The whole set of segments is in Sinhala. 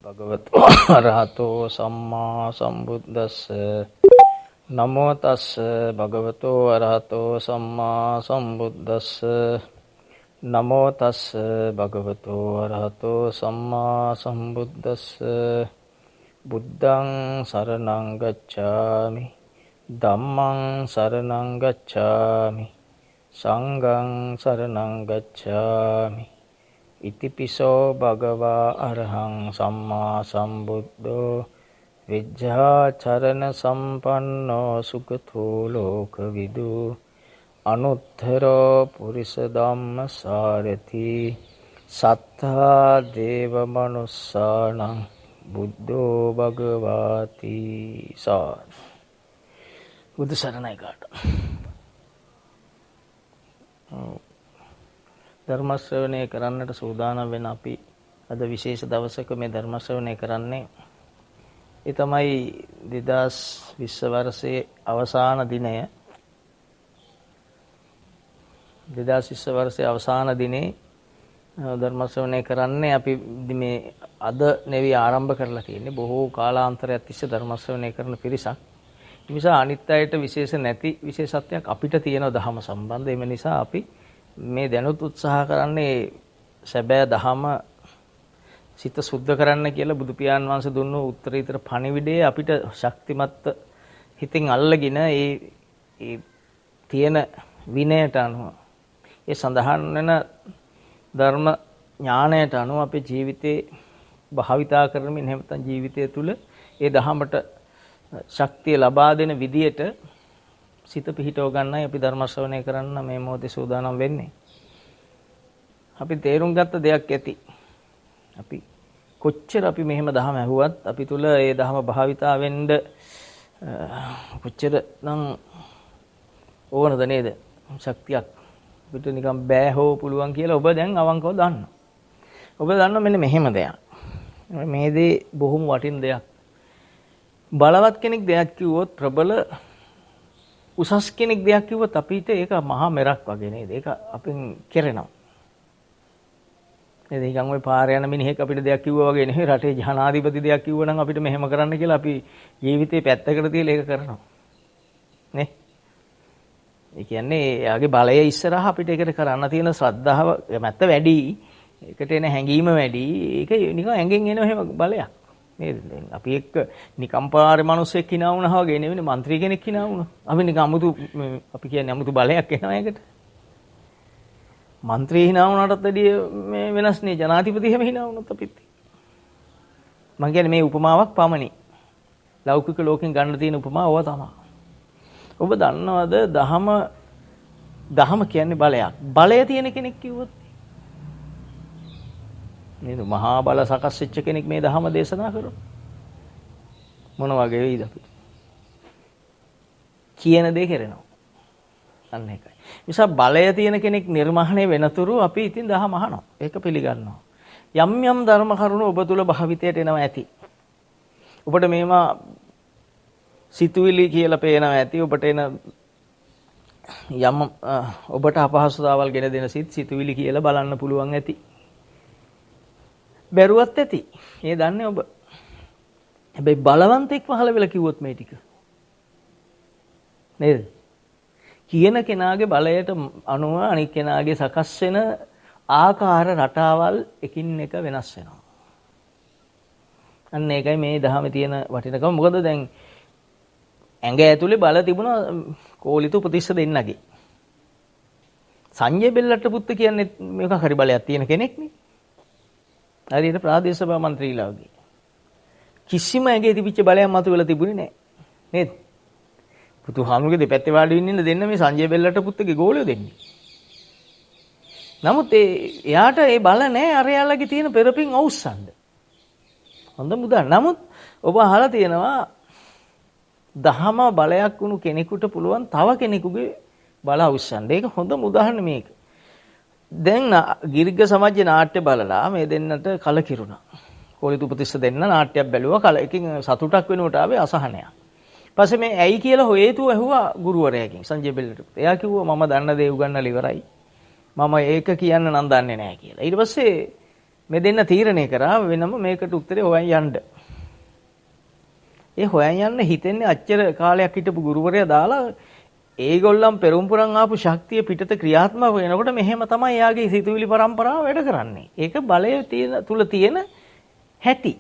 භගවතු අරහතෝ සම්මා සම්බුද්දස්ස නමෝ තස්ස භගවතු අරහතෝ සම්මා සම්බුද්දස්ස නමෝ තස්ස භගවතු අරහතෝ සම්මා සම්බුද්දස්ස බුද්ධං සරණං ගච්ඡාමි ධම්මං සරණං ගච්ඡාමි සංඝං සරණං ගච්ඡාමි ඉතිපිසෝ භගවා අරහං සම්මා සම්බුද්ධෝ විජ්ජාචරණ සම්පන්නෝ සුඛතෝ ලෝකවිදු අනුත්තරෝ පුරිස ධම්මසාරති සත්තා දේව මනුස්සාණං බුද්ධෝ භගවාති සාර. බුදු සරණයි කාට. ධර්ම ශ්‍රවණය කරන්නට සූදානම් වෙන අපි අද විශේෂ දවසක මේ ධර්ම ශ්‍රවණය කරන්නේ. ඒ තමයි 2020 වර්ෂයේ අවසාන දිනය. 2020 වර්ෂයේ අවසාන දිනේ ධර්ම ශ්‍රවණය කරන්නේ අපි මේ අද නෙවි ආරම්භ කරලා තියෙන්නේ. බොහෝ කාලාන්තරයක් තිස්සේ ධර්ම ශ්‍රවණය කරන පිරිසක්. ඒ නිසා අනිත් අයට විශේෂ නැති විශේෂත්වයක් අපිට තියෙනවා ධහම සම්බන්ධ. ඒ නිසා අපි මේ දැනුත් උත්සාහ කරන්නේ සැබෑ දහම සිත සුද්ධ කරන්න කියලා බුදු පියාණන් වහන්සේ දුන්නු උත්තරීතර පණිවිඩයේ අපිට ශක්තිමත් හිතින් අල්ලගෙන ඒ තියෙන විනයට අනුව ඒ සඳහන් වෙන ධර්ම ඥාණයට අනුව අපේ ජීවිතේ භාවිතා කරමින් නැත්නම් ජීවිතය තුළ ඒ දහමට ශක්තිය ලබා දෙන විදියට සිත පිහිටව ගන්නයි අපි ධර්ම ශ්‍රවණය කරන්න මේ මොහොතේ සූදානම් වෙන්නේ. අපි තේරුම් ගත්ත දෙයක් ඇති. අපි කොච්චර අපි මෙහෙම දහම ඇහුවත් අපි තුල ඒ දහම භාවිතා වෙන්න කොච්චර නම් ඕනද නේද? ශක්තියක් අපිට නිකන් බෑ හෝ පුළුවන් කියලා ඔබ දැන් අවංකව දන්නවා. ඔබ දන්නවා මෙන්න මෙහෙම දෙයක්. මේ දේ බොහොම වටින දෙයක්. බලවත් කෙනෙක් දෙයක් කිව්වොත් ප්‍රබල උසස් කෙනෙක් දෙයක් කිව්වොත් අපිට ඒක මහා මෙරක් වගේ නේද? ඒක අපෙන් කෙරෙනවා. නේද? නිකන් ওই පාර යන මිනිහෙක් අපිට දෙයක් කිව්වා වගේ නෙවෙයි. රටේ ජනාධිපති දෙයක් කිව්වනම් අපිට මෙහෙම කරන්න කියලා අපි ජීවිතේ පැත්තකට තියලා ඒක කරනවා. නේ? ඒ කියන්නේ එයාගේ බලය ඉස්සරහා අපිට ඒකට කරන්න තියෙන ශ්‍රද්ධාව මැත්ත වැඩි. ඒකට එන හැඟීම වැඩි. ඒක නිකන් ඇඟෙන් එන එහෙම බලයක්. නේද? අපි එක්ක නිකම් පාරේ මිනිස්සෙක් hina වුණා වගේ නෙවෙයි മന്ത്രി කෙනෙක් hina වුණා. අපි නිකන් අමුතු අපි කියන්නේ අමුතු බලයක් එනවා ඒකට. മന്ത്രി hina වුණාටත් වැඩිය මේ වෙනස් නේ ජනාධිපති හැම hina වුණොත් අපිත්. මම කියන්නේ මේ උපමාවක් පමණි. ලෞකික ලෝකෙන් ගන්න තියෙන උපමාව ඕවා තමයි. ඔබ දන්නවද දහම කියන්නේ බලයක්. බලය තියෙන කෙනෙක් කිව්වොත් නේද? මහා බල සකස් වෙච්ච කෙනෙක් මේ ධහම දේශනා කරොත් මොන වගේ වෙයිද අපිට? කියන දේ කරනවා. අන්න ඒකයි. නිසා බලය තියෙන කෙනෙක් නිර්මාණය වෙනතුරු අපි ඉතින් ධහම අහනවා. ඒක පිළිගන්නවා. යම් යම් ධර්ම කරුණු ඔබ තුල භාවිතයට එනවා ඇති. ඔබට මේවා සිතුවිලි කියලා පේනවා ඇති. ඔබට එන යම් ඔබට අපහසුතාවල් ගෙන දෙන සිතුවිලි කියලා බලන්න පුළුවන් ඇති. බැරුවත් ඇති. ඒ දන්නේ ඔබ. හැබැයි බලවන්තෙක් වහල වෙලා කිව්වොත් මේ ටික. නේද? කියන කෙනාගේ බලයට අනුව අනික් කෙනාගේ සකස් වෙන ආකාර රටාවල් එකින් එක වෙනස් වෙනවා. අන්න ඒකයි මේ දහමේ තියෙන වටිනකම. මොකද දැන් ඇඟ ඇතුලේ බල තිබුණා කෝලිත උපතිස්ස දෙන්නගේ. සංජය බෙල්ලට පුත්තු කියන්නේ මේක හරි බලයක් තියෙන කෙනෙක් නේ. හරියට ප්‍රාදේශ සභා മന്ത്രിලා වගේ. කිසිම ඇඟේ තිබිච්ච බලයක් මතුවලා තිබුණේ නැහැ. නේද? පුතුහාමුගේ දෙපැත්තේ වාඩි වෙන්න ඉන්න දෙන්න මේ සංජය බෙල්ලට පුත්තගේ ගෝලියෝ දෙන්නේ. නමුත් එයාට ඒ බල නැහැ අරයාලගේ තියෙන පෙරපින් අවුස්සන්න. හොඳ මුදල්. නමුත් ඔබ අහලා තියෙනවා දහම බලයක් වුණු කෙනෙකුට පුළුවන් තව කෙනෙකුගේ බල අවුස්සන්න. ඒක හොඳ උදාහරණ මේක. දැන් ගිරිග සමාජයේ නාට්‍ය බලලා මේ දෙන්නට කලකිරුණා. කෝලිත උපතිස්ස දෙන්න නාට්‍යයක් බැලුවා. එකකින් සතුටක් වෙනුවට ආවේ අසහනයක්. ඊපස්සේ මේ ඇයි කියලා හේතුව ඇහුවා ගුරුවරයාගෙන් සංජය බෙල්ලට. එයා කිව්වා මම දන්න දේ උගන්වලා ඉවරයි. මම ඒක කියන්න නම් දන්නේ නැහැ කියලා. ඊට පස්සේ මේ දෙන්න තීරණය කරා වෙනම මේකට උත්තරේ හොයන් යන්න. ඒ හොයන් යන්න හිතෙන්නේ අච්චර කාලයක් හිටපු ගුරුවරයා දාලා ඒගොල්ලන් පෙරම්පුරන් ආපු ශක්තිය පිටත ක්‍රියාත්මක වෙනකොට මෙහෙම තමයි එයාගේ සිතුවිලි පරම්පරාව වැඩ කරන්නේ. ඒක බලය තුල තියෙන හැටි.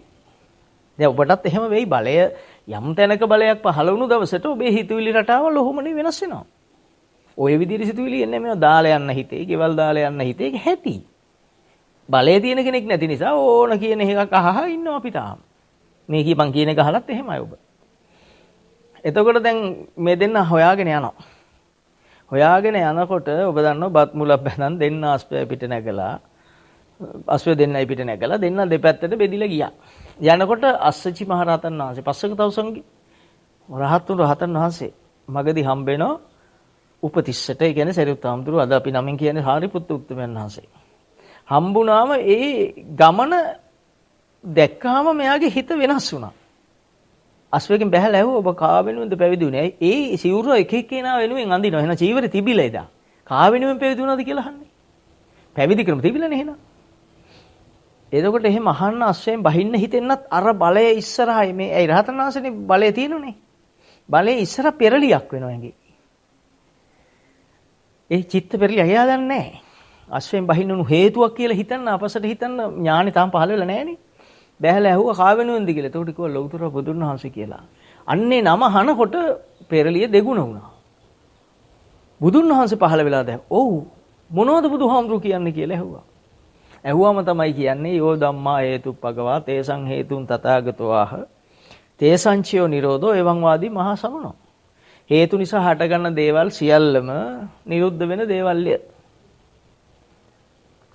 දැන් ඔබටත් එහෙම වෙයි බලය යම් තැනක බලයක් පහළ වුණු දවසට ඔබේ හිතුවිලි රටාවල් ඔහොමනේ වෙනස් වෙනවා. ඔය විදිහට සිතුවිලි එන්නේ මේව දාලා යන්න හිතේ, ගෙවල් දාලා යන්න හිතේ ඒක හැටි. බලය තියෙන කෙනෙක් නැති නිසා ඕන කියන එකක් අහහ ඉන්නවා අපි තාම. මේ කියපන් කියන එක අහලත් එහෙමයි ඔබ. එතකොට දැන් මේ දෙන්න හොයාගෙන යනවා. හොයාගෙන යනකොට ඔබ දන්නවා බත් මුලක් බැඳන් දෙන්න ආස්පය පිට නැගලා ආස්පය දෙන්නයි පිට නැගලා දෙන්න දෙපැත්තට බෙදිලා ගියා. යනකොට අස්සචි මහරහතන් වහන්සේ පස්සක තවුසන්ගේ රහතන් වහන්සේ මගදී හම්බ වෙනවා උපතිස්සට. ඒ කියන්නේ සරියුත් හාමුදුරුවෝ අද අපි නමින් කියන්නේ සාරිපුත්ත උත්තමයන් වහන්සේ. හම්බුනාම ඒ ගමන දැක්කාම මෙයාගේ හිත වෙනස් වුණා. අස්වැකින් බැහැලා ඇහුවා ඔබ කා වෙනුවෙන්ද පැවිදි වුණේ? ඒ සිවුර එක එක්කෙනා වෙනුවෙන් අඳිනවා. එහෙනම් චීවරේ තිබිලා ඉදා. කා වෙනුවෙන් පැවිදි වුණාද කියලා අහන්නේ. පැවිදි ක්‍රම තිබිලානේ එහෙනම්. එතකොට එහෙම අහන්න අස්වැයෙන් බහින්න හිතෙන්නත් අර බලය ඉස්සරහයි මේ ඒ රහතන් වහන්සේනේ බලය තියෙනුනේ. බලය ඉස්සර පෙරලියක් වෙනවා ඇඟේ. ඒ චිත්ත පෙරලිය එයා දන්නේ නැහැ. අස්වැයෙන් බහින්න උණු හේතුවක් කියලා හිතන්න අපසට හිතන්න ඥානෙ තාම පහළ වෙලා නැහනේ. බැහැලා ඇහුවා කා වෙනුවෙන්ද කියලා. එතකොට කිව්වා ලෞතර බුදුන් වහන්සේ කියලා. අන්නේ නම අහනකොට පෙරලිය දෙගුණ වුණා. බුදුන් වහන්සේ පහළ වෙලා දැන් ඔව් මොනවද බුදුහාමුදුරු කියන්නේ කියලා ඇහුවා. ඇහුවම තමයි කියන්නේ යෝ ධම්මා හේතුප්පගවා තේසං හේතුන් තථාගතෝ ආහ තේසංචයෝ නිරෝධෝ එවං වාදී මහා සමනෝ. හේතු නිසා හටගන්න දේවල් සියල්ලම නිරුද්ධ වෙන දේවල්ය.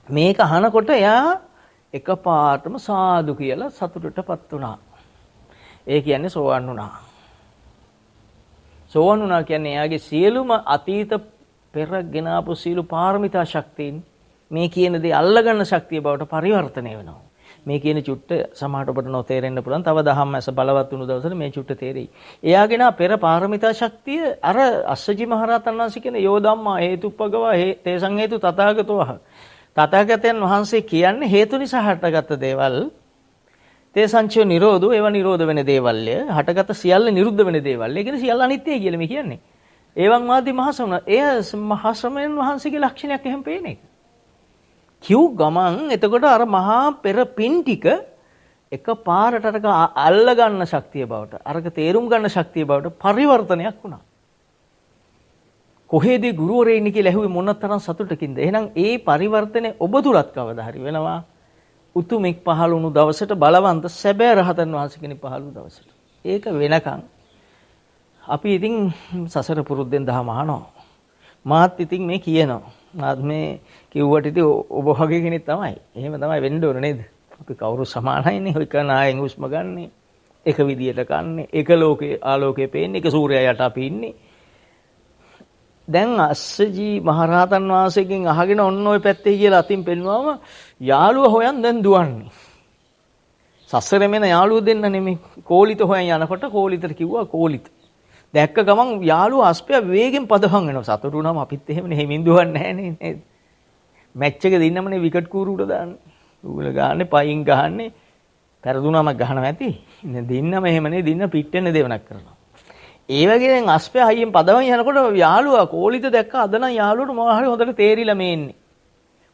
මේක අහනකොට එයා එකපාරටම සාදු කියලා සතුටටපත් වුණා. ඒ කියන්නේ සෝවන් වුණා. සෝවන් වුණා කියන්නේ එයාගේ සියලුම අතීත පෙරගෙන ආපු සියලු පාරමිතා ශක්තියින් මේ කියන දේ අල්ලගන්න ශක්තිය බවට පරිවර්තනය වෙනවා. මේ කියන චුට්ට සමහරට ඔබට නොතේරෙන්න පුළුවන්. තව දහම් ඇස බලවත් වුණු දවසට මේ චුට්ට තේරෙයි. එයාගෙන පෙර පාරමිතා ශක්තිය අර අස්සජි මහරහතන් වහන්සේ කියන යෝ ධම්මා හේතුප්පගවා තේසං හේතු තථාගතෝ තථාගතයන් වහන්සේ කියන්නේ හේතු නිසා හටගත් දේවල් තේසංචෝ නිරෝධෝ ඒවා නිරෝධ වෙන දේවල්ය. හටගත් සියල්ල නිරුද්ධ වෙන දේවල්. ඒ කියන්නේ සියල්ල අනිත්‍යයි කියලා මේ කියන්නේ. ඒවන් වාදී මහසමන. එය මහශ්‍රමයන් වහන්සේගේ ලක්ෂණයක් එහෙම පේන එක. කිව් ගමන් එතකොට අර මහා පෙර පින් ටික එක පාරට අරක අල්ල ගන්න ශක්තිය බවට අරක තේරුම් ගන්න ශක්තිය බවට පරිවර්තනයක් වුණා. කොහෙද ගුරුවරයා ඉන්නේ කියලා ඇහුවේ මොනතරම් සතුටකින්ද? එහෙනම් ඒ පරිවර්තනේ ඔබ තුලත් කවදා හරි වෙනවා. උතුමෙක් පහළ වුණු දවසට බලවන්ත සැබෑ රහතන් වහන්සේ කෙනෙක් පහළ වුණු දවසට. ඒක වෙනකන් අපි ඉතින් සසර පුරුද්දෙන් දහම අහනවා. මාත් ඉතින් මේ කියනවා. මාත් මේ කිව්වට ඉතින් ඔබ වගේ කෙනෙක් තමයි. එහෙම තමයි වෙන්න ඕන නේද? අපි කවුරු සමානයිනේ. ඔය කන ආයෙන් හුස්ම ගන්නෙ. එක විදියට කන්නේ. එක ලෝකේ ආලෝකයේ පේන්නේ. එක සූර්යයා යට අපි ඉන්නේ. දැන් අස්සජී මහරහතන් වහන්සේගෙන් අහගෙන ඔන්න ඔය පැත්තේ කියලා අතින් පෙන්වවම යාළුව හොයන් දැන් දුවන්නේ. සසරේ මෙන යාළුව දෙන්න නෙමෙයි. කෝලිත හොයන් යනකොට කෝලිතට කිව්වා කෝලිත. දැක්ක ගමන් යාළුව අස්පය වේගෙන් පදහන් වෙනවා. සතුටු වුණාම අපිත් එහෙමනේ හැමින් දුවන්නේ නැහැ නේද? මැච් එක දින්නමනේ විකට් කූරු උඩ දාන්නේ. ඌල ගහන්නේ පයින් ගහන්නේ. පෙරදුනම ගහනවා ඇති. දින්නම එහෙමනේ දින්න පිට්ටෙන්න දෙවනක් කරනවා. ඒ වගේ දැන් අස්පය හයියෙන් පදවන් යනකොට යාළුවා කෝලිත දැක්ක අද නම් යාළුවට මොනවා හරි හොඳට තේරිලා මේ ඉන්නේ.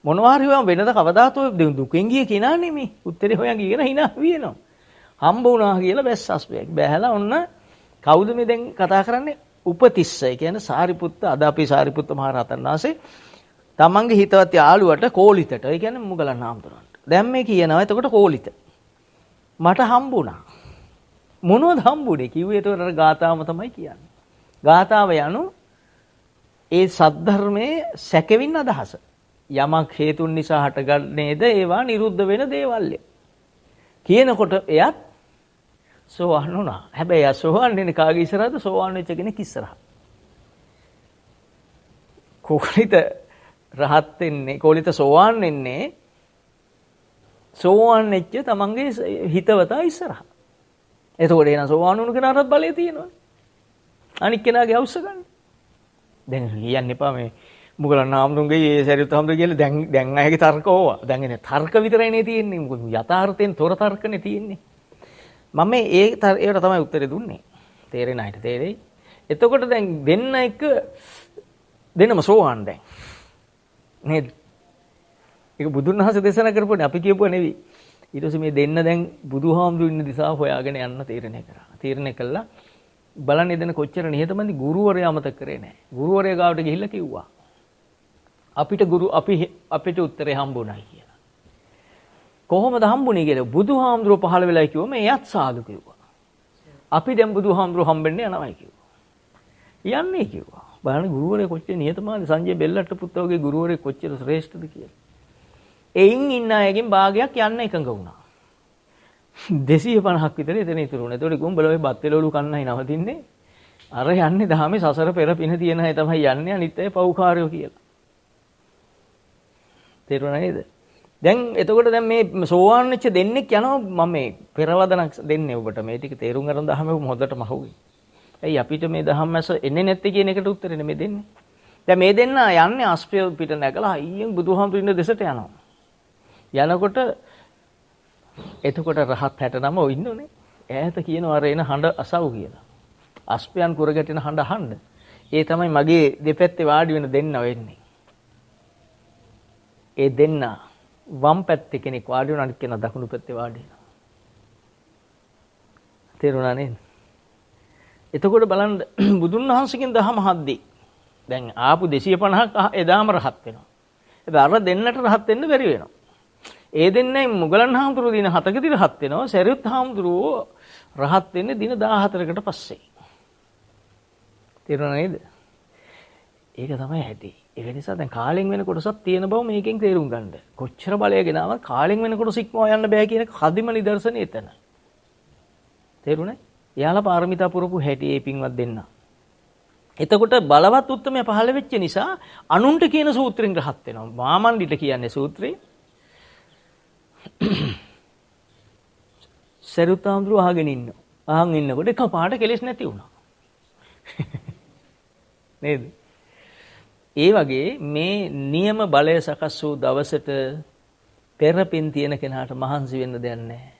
මොනවා හරි වම් වෙනද කවදාත් ඔය දුකෙන් ගිය කෙනා නෙමෙයි. උත්තරේ හොයන් ගියන hina වියනවා. හම්බ වුණා කියලා බැස් අස්පයක්. බැහැලා ඔන්න කවුද මේ දැන් කතා කරන්නේ? උපතිස්ස. ඒ කියන්නේ සාරිපුත්ත අද අපි සාරිපුත්ත මහ රහතන් වහන්සේ තමන්ගේ හිතවත් යාළුවට කෝලිතට. ඒ කියන්නේ මුගලන් හාමුදුරන්ට. දැන් මේ කියනවා එතකොට කෝලිත. මට හම්බුණා. මොනවද හම්බුනේ කිව්වේ? ඒතකොට අර ගාථාවම තමයි කියන්නේ. ගාථාව යනු ඒ සද්ධර්මයේ සැකෙවින් අදහස. යමක් හේතුන් නිසා හටගන්නේද ඒවා නිරුද්ධ වෙන දේවල්ය. කියනකොට එයත් සෝවාන් වුණා. හැබැයි යා සෝවාන් වෙන්නේ කාගේ ඉස්සරහද? සෝවාන් වෙච්ච කෙනෙක් ඉස්සරහ. කෝලිත රහත් වෙන්නේ, කෝලිත සෝවාන් වෙන්නේ සෝවාන් වෙච්ච තමන්ගේ හිතවතා ඉස්සරහ. එතකොට එන සෝවාන් වුණු කෙනාට බලය තියෙනවා. අනික් කෙනාගේ අවශ්‍ය ගන්න. දැන් කියන්න එපා මේ මුගලන් හාමුදුරුවෝගේ ඒ සරියුත් හාමුදුරුවෝ කියලා දැන් අයගේ තර්ක ඕවා. දැන් එනේ තර්ක විතරයිනේ තියෙන්නේ. මොකද යථාර්ථයෙන් තොර තර්කනේ තියෙන්නේ. මම ඒකට තමයි උත්තරේ දුන්නේ. තේරෙන අයට තේරෙයි. එතකොට දැන් දෙන්න එක දෙන්නම සෝවාන් දැන්. නේද? ඒක බුදුන් වහන්සේ දේශනා කරපුවානේ අපි කියපුවා නෙවෙයි. ඊට පස්සේ මේ දෙන්න දැන් බුදුහාමුදුරු ඉන්න දිශාව හොයාගෙන යන්න තීරණය කරා. තීරණය කළා බලන්න දෙන්න කොච්චර නිහතමන්දි ගුරුවරයා අමතක කරේ නැහැ. ගුරුවරයා ගාවට ගිහිල්ලා කිව්වා. අපිට උත්තරේ හම්බුණා කියලා. කොහොමද හම්බුනේ කියලා බුදුහාමුදුරුවෝ පහළ වෙලා කිව්වම එයත් සාදු කිව්වා. අපි දැන් බුදුහාමුදුරුවෝ හම්බෙන්නේ යනවායි කිව්වා. යන්නේ කිව්වා. බලන්න ගුරුවරයා කොච්චර නිහතමානී සංජය බෙල්ලට්ට පුත්තෝගේ ගුරුවරයා කොච්චර ශ්‍රේෂ්ඨද කියලා. එයින් ඉන්න අයගෙන් භාගයක් යන්න එකඟ වුණා. 250ක් විතර එතන ඉතුරු වුණා. ඒතකොට ගොම්බල ඔය බත් වේලවලු කන්නයි නවතින්නේ. අර යන්නේ දහමේ සසර පෙර පින තියෙන අය තමයි යන්නේ අනිත් අය පව්කාරයෝ කියලා. තේරුණා නේද? දැන් එතකොට දැන් මේ සෝවාන් වෙච්ච දෙන්නෙක් යනවා මම මේ පෙරවදනක් දෙන්නේ ඔබට මේ ටික තේරුම් ගන්න දහම හොඳටම අහුවේ. ඇයි අපිට මේ දහම්මැස එන්නේ නැත්තේ කියන එකට උත්තරේ නෙමෙයි දෙන්නේ. දැන් මේ දෙන්න යන්නේ අස්පිය පිට නැගලා අයියෙන් බුදුහාමුදුරු ඉන්න දෙසට යනවා. යනකොට එතකොට රහත් 69 ඔය ඉන්නෝනේ. ඈත කියනවා අර එන හඬ අසව් කියලා. අස්පියන් කුර ගැටෙන හඬ අහන්න. ඒ තමයි මගේ දෙපැත්තේ වාඩි වෙන දෙන්න වෙන්නේ. ඒ දෙන්න වම් පැත්තේ කෙනෙක් වාඩි වෙන අනිත් කෙනා දකුණු පැත්තේ වාඩි වෙනවා. තේරුණා නේද? එතකොට බලන්න බුදුන් වහන්සේගෙන් දහම හද්දී. දැන් ආපු 250ක් එදාම රහත් වෙනවා. හැබැයි අර දෙන්නට රහත් වෙන්න බැරි වෙනවා. ඒ දෙන්නයි මුගලන් හාමුදුරුවෝ දින 7කදී රහත් වෙනවා. සරියුත් හාමුදුරුවෝ රහත් වෙන්නේ දින 14කට පස්සේ. තේරුණා නේද? ඒක තමයි ඇති. ඒක නිසා දැන් කාලෙන් වෙන කොටසක් තියෙන බව මේකෙන් තේරුම් ගන්න. කොච්චර බලය ගෙනාවත් කාලෙන් වෙන කොටස ඉක්මවා යන්න බෑ කියන කදිම නිදර්ශනේ එතන. තේරුණා? එයාලා පාරමිතා පුරපු හැටි ඒ පින්වත් දෙන්න. එතකොට බලවත් උත්තරමය පහළ වෙච්ච නිසා අනුන්ට කියන සූත්‍රෙන් රහත් වෙනවා. මාමණ්ඩිට කියන්නේ සූත්‍රේ. සරුතාම්දුර අහගෙන ඉන්නවා. අහන් ඉන්නකොට එකපාරට කෙලෙස් නැති වුණා. නේද? ඒ වගේ මේ නියම බලය සකස් වූ දවසට පෙරපින් තියෙන කෙනාට මහන්සි වෙන්න දෙයක් නැහැ.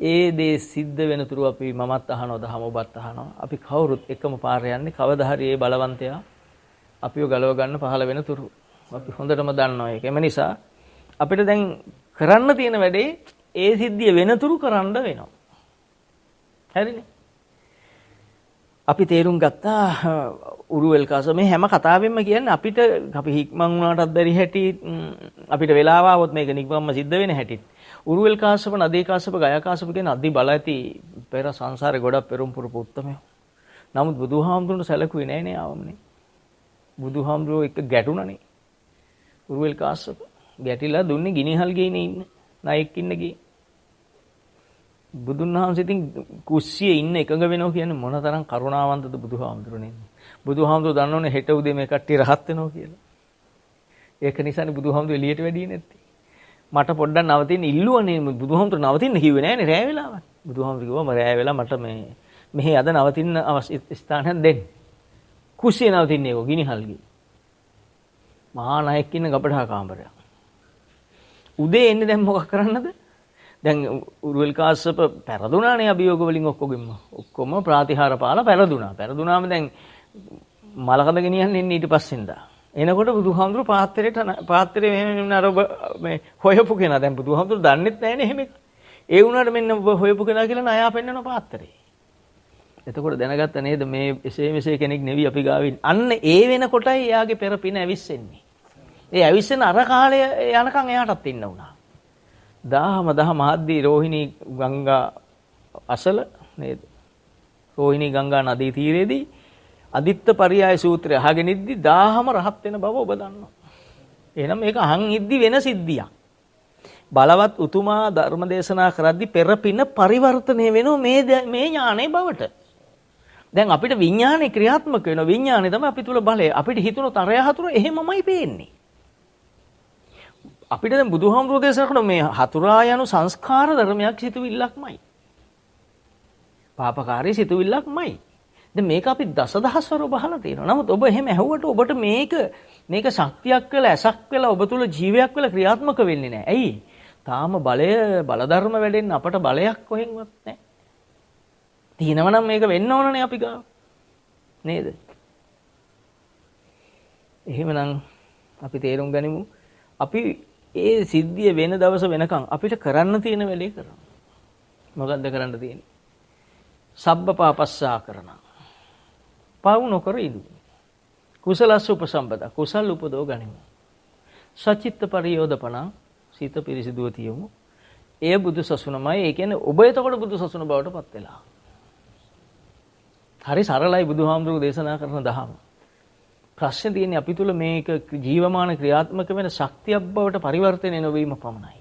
ඒ දේ සිද්ධ වෙනතුරු අපි මමත් අහනවා දහම ඔබත් අහනවා. අපි කවුරුත් එකම පාරේ යන්නේ කවදා හරි ඒ බලවන්තයා අපිව ගලව ගන්න පහළ වෙනතුරු. අපි හොඳටම දන්නවා ඒක. එම නිසා අපිට දැන් කරන්න තියෙන වැඩේ ඒ සිද්ධිය වෙනතුරු කරන්න වෙනවා. හරිනේ? අපි තේරුම් ගත්තා උරුවෙල් කාස මේ හැම කතාවෙම කියන්නේ අපිට අපි හික්මන් වුණාටත් බැරි හැටි අපිට වෙලාව ආවොත් මේක නිකම්ම සිද්ධ වෙන හැටි. උරුවෙල් කාසප නදී කාසප ගයා කාසප කියන අදි බල ඇති පෙර සංසාරේ ගොඩක් පෙරම් පුරපු උත්තමයෝ. නමුත් බුදුහාමුදුරන්ට සැලකුවේ නෑනේ ආවමනේ. බුදුහාමුදුරෝ එක ගැටුණනේ. උරුවෙල් කාසප ගැටිලා දුන්නේ ගිනිහල් ගේනේ ඉන්න නායක ඉන්න ගියේ. බුදුන් වහන්සේ ඉතින් කුස්සියේ ඉන්න එකඟ වෙනවා කියන්නේ මොන තරම් කරුණාවන්තද බුදුහාමුදුරනේ. බුදුහාමුදුර දන්නෝනේ හෙට උදේ මේ කට්ටිය රහත් වෙනවා කියලා. ඒක නිසානේ බුදුහාමුදුර එළියට වැඩියේ නැත්තේ. මට පොඩ්ඩක් නවතින්න ඉල්ලුවනේ බුදුහාමුදුර නවතින්න කිව්වේ නෑනේ රෑ වෙලාවක්. බුදුහාමුදුර කිව්වා මම රෑ වෙලා මට මෙහි අද නවතින්න අවශ්‍ය ස්ථානයක් දෙන්න. කුස්සියේ නවතින්නේ ඒකෝ ගිනිහල් ගියේ. මහා නායක ඉන්න ගබඩා කාමරයක්. උදේ එන්නේ දැන් මොකක් කරන්නද? දැන් උරුවෙල් කාශ්‍යප පෙරදුනානේ අභියෝග වලින් ඔක්කොම ප්‍රාතිහාර පාලා පෙරදුනා. පෙරදුනාම දැන් මලකඳ ගෙනියන්න එන්නේ ඊට පස්සෙන්දා. එනකොට බුදුහාමුදුරු පාත්‍රේ මෙහෙම අර මේ හොයපු කෙනා දැන් බුදුහාමුදුරු දන්නෙත් නැහැනේ එහෙම එක. ඒ වුණාට මෙන්න හොයපු කෙනා කියලා නයා පෙන්නන පාත්‍රේ. එතකොට දැනගත්ත නේද මේ එසේ මෙසේ කෙනෙක් නෙවි අපි ගාවින්. අන්න ඒ වෙනකොටයි එයාගේ පෙර පින ඇවිස්සෙන්නේ. ඒ ඇවිස්සෙන අර කාලය යනකම් එයාටත් ඉන්න උනා. දහම ආද්දී රෝහිණී ගංගා අසල නේද? රෝහිණී ගංගා නදී තීරයේදී අදිත්ත පරියාය සූත්‍රය අහගෙන ඉද්දි දහම රහත් වෙන බව ඔබ දන්නවා. එහෙනම් මේක අහන් ඉද්දි වෙන සිද්ධියක්. බලවත් උතුමා ධර්ම දේශනා කරද්දි පෙර පින පරිවර්තනය වෙනවා මේ ඥානේ බවට. දැන් අපිට විඥානේ ක්‍රියාත්මක වෙනවා. විඥානේ තමයි අපි තුල බලය. අපිට හිතුණොත් අරය හතුර එහෙමමයි පේන්නේ. අපිට දැන් බුදුහාමුදුරෝ දේශනා කරන මේ හතුරා යනු සංස්කාර ධර්මයක් සිතුවිල්ලක්මයි. පාපකාරී සිතුවිල්ලක්මයි. දැන් මේක අපි දසදහස්වර බහලා තියෙනවා. නමුත් ඔබ එහෙම ඇහුවට ඔබට මේක මේක ශක්තියක් වෙලා ඇසක් වෙලා ඔබ තුල ජීවයක් වෙලා ක්‍රියාත්මක වෙන්නේ නැහැ. ඇයි? තාම බලධර්ම වැඩෙන්න අපට බලයක් කොහෙන්වත් නැහැ. තියෙනවනම් මේක වෙන්න ඕනනේ අපි ගාව. නේද? එහෙමනම් අපි තේරුම් ගනිමු. අපි ඒ සිද්ධිය වෙන දවස වෙනකන් අපිට කරන්න තියෙන වැඩේ කරමු. මොකද්ද කරන්න තියෙන්නේ? සබ්බ පාපස්සා කරන. පව් නොකර ඉඳු. කුසලස්ස උපසම්පදා. කුසල් උපදව ගනිමු. සචිත්ත පරියෝදපණ සිත පිරිසිදුව තියමු. එය බුදු සසුනමයි. ඒ කියන්නේ ඔබ එතකොට බුදු සසුන බවට පත් වෙලා. හරි සරලයි බුදුහාමුදුරුවෝ දේශනා කරන දහම. ප්‍රශ්නේ තියෙන්නේ අපි තුල මේක ජීවමාන ක්‍රියාත්මක වෙන ශක්තියක් බවට පරිවර්තනය නොවීම පමණයි.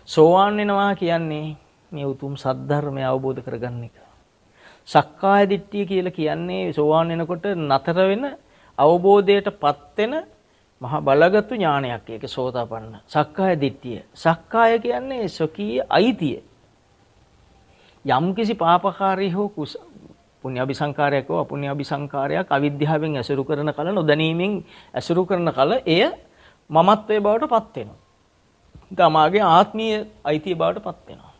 සෝවාන් වෙනවා කියන්නේ මේ උතුම් සද්ධර්මය අවබෝධ කරගන්න එක. සක්කාය දිට්ඨිය කියලා කියන්නේ සෝවාන් වෙනකොට නතර වෙන අවබෝධයටපත් වෙන මහ බලගත් ඥානයක්. ඒක සෝතාපන්න. සක්කාය දිට්ඨිය. සක්කාය කියන්නේ සොකී අයිතිය. යම්කිසි පාපකාරී හෝ පුණ්‍යාභිසංකාරයක් හෝ අපුණ්‍යාභිසංකාරයක් අවිද්‍යාවෙන් ඇසුරු කරන කල නොදැනීමෙන් ඇසුරු කරන කල එය මමත්වයේ බවට පත් වෙනවා. තමාගේ ආත්මීය අයිතිය බවට පත් වෙනවා.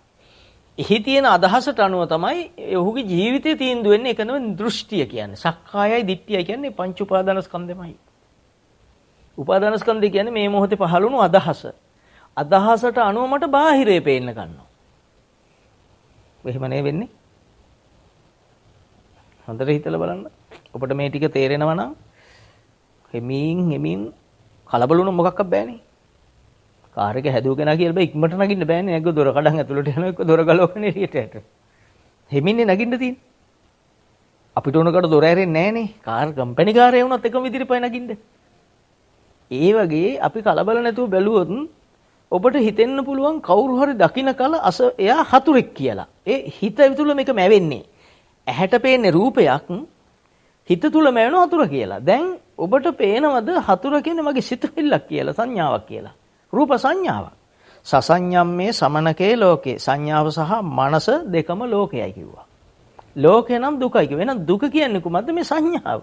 එහි තියෙන අදහසට අනුව තමයි ඔහුගේ ජීවිතයේ තීන්දුව වෙන්නේ. ඒක තමයි දෘෂ්ටිය කියන්නේ. සක්කායයි දිට්ඨියයි කියන්නේ පංච උපාදානස්කන්ධෙමයි. උපාදානස්කන්ධය කියන්නේ මේ මොහොතේ පහළුණු අදහස. අදහසට අනුව මට බාහිරේ පේන්න ගන්නවා. එහෙම නේ වෙන්නේ. හොඳට හිතලා බලන්න. ඔබට මේ ටික තේරෙනවා නම් හෙමින් කලබල වුණොත් මොකක්වත් බෑනේ. කාර් එක හැදුව කෙනා කියලා බෑ ඉක්මනට නගින්න බෑනේ. නැග්ග දොර කඩන් ඇතුළට යනවා එක්ක දොර ගලවගෙන එළියට යනවා. හෙමින්නේ නගින්න තියෙන්නේ. අපිට උනකට දොර ඇරෙන්නේ නෑනේ. කාර් කම්පැනි කාර්යය වුණත් එකම විදිහට පය නගින්න. ඒ වගේ අපි කලබල නැතුව බැලුවොත් ඔබට හිතෙන්න පුළුවන් කවුරු හරි දකින්න කල එයා හතුරෙක් කියලා. ඒ හිත තුළ මේක මැවෙන්නේ. ඇහැට පේන්නේ රූපයක් හිත තුල මැවෙන හතුර කියලා. දැන් ඔබට පේනවද හතුර කියන්නේ මගේ සිතුවිල්ලක් කියලා සංඥාවක් කියලා. රූප සංඥාවක්. සසඤ්ඤම්මේ සමනකේ ලෝකේ. සංඥාව සහ මනස දෙකම ලෝකයයි කිව්වා. ලෝකේ නම් දුකයි කිව්වා. එහෙනම් දුක කියන්නේ කොහොමද මේ සංඥාව?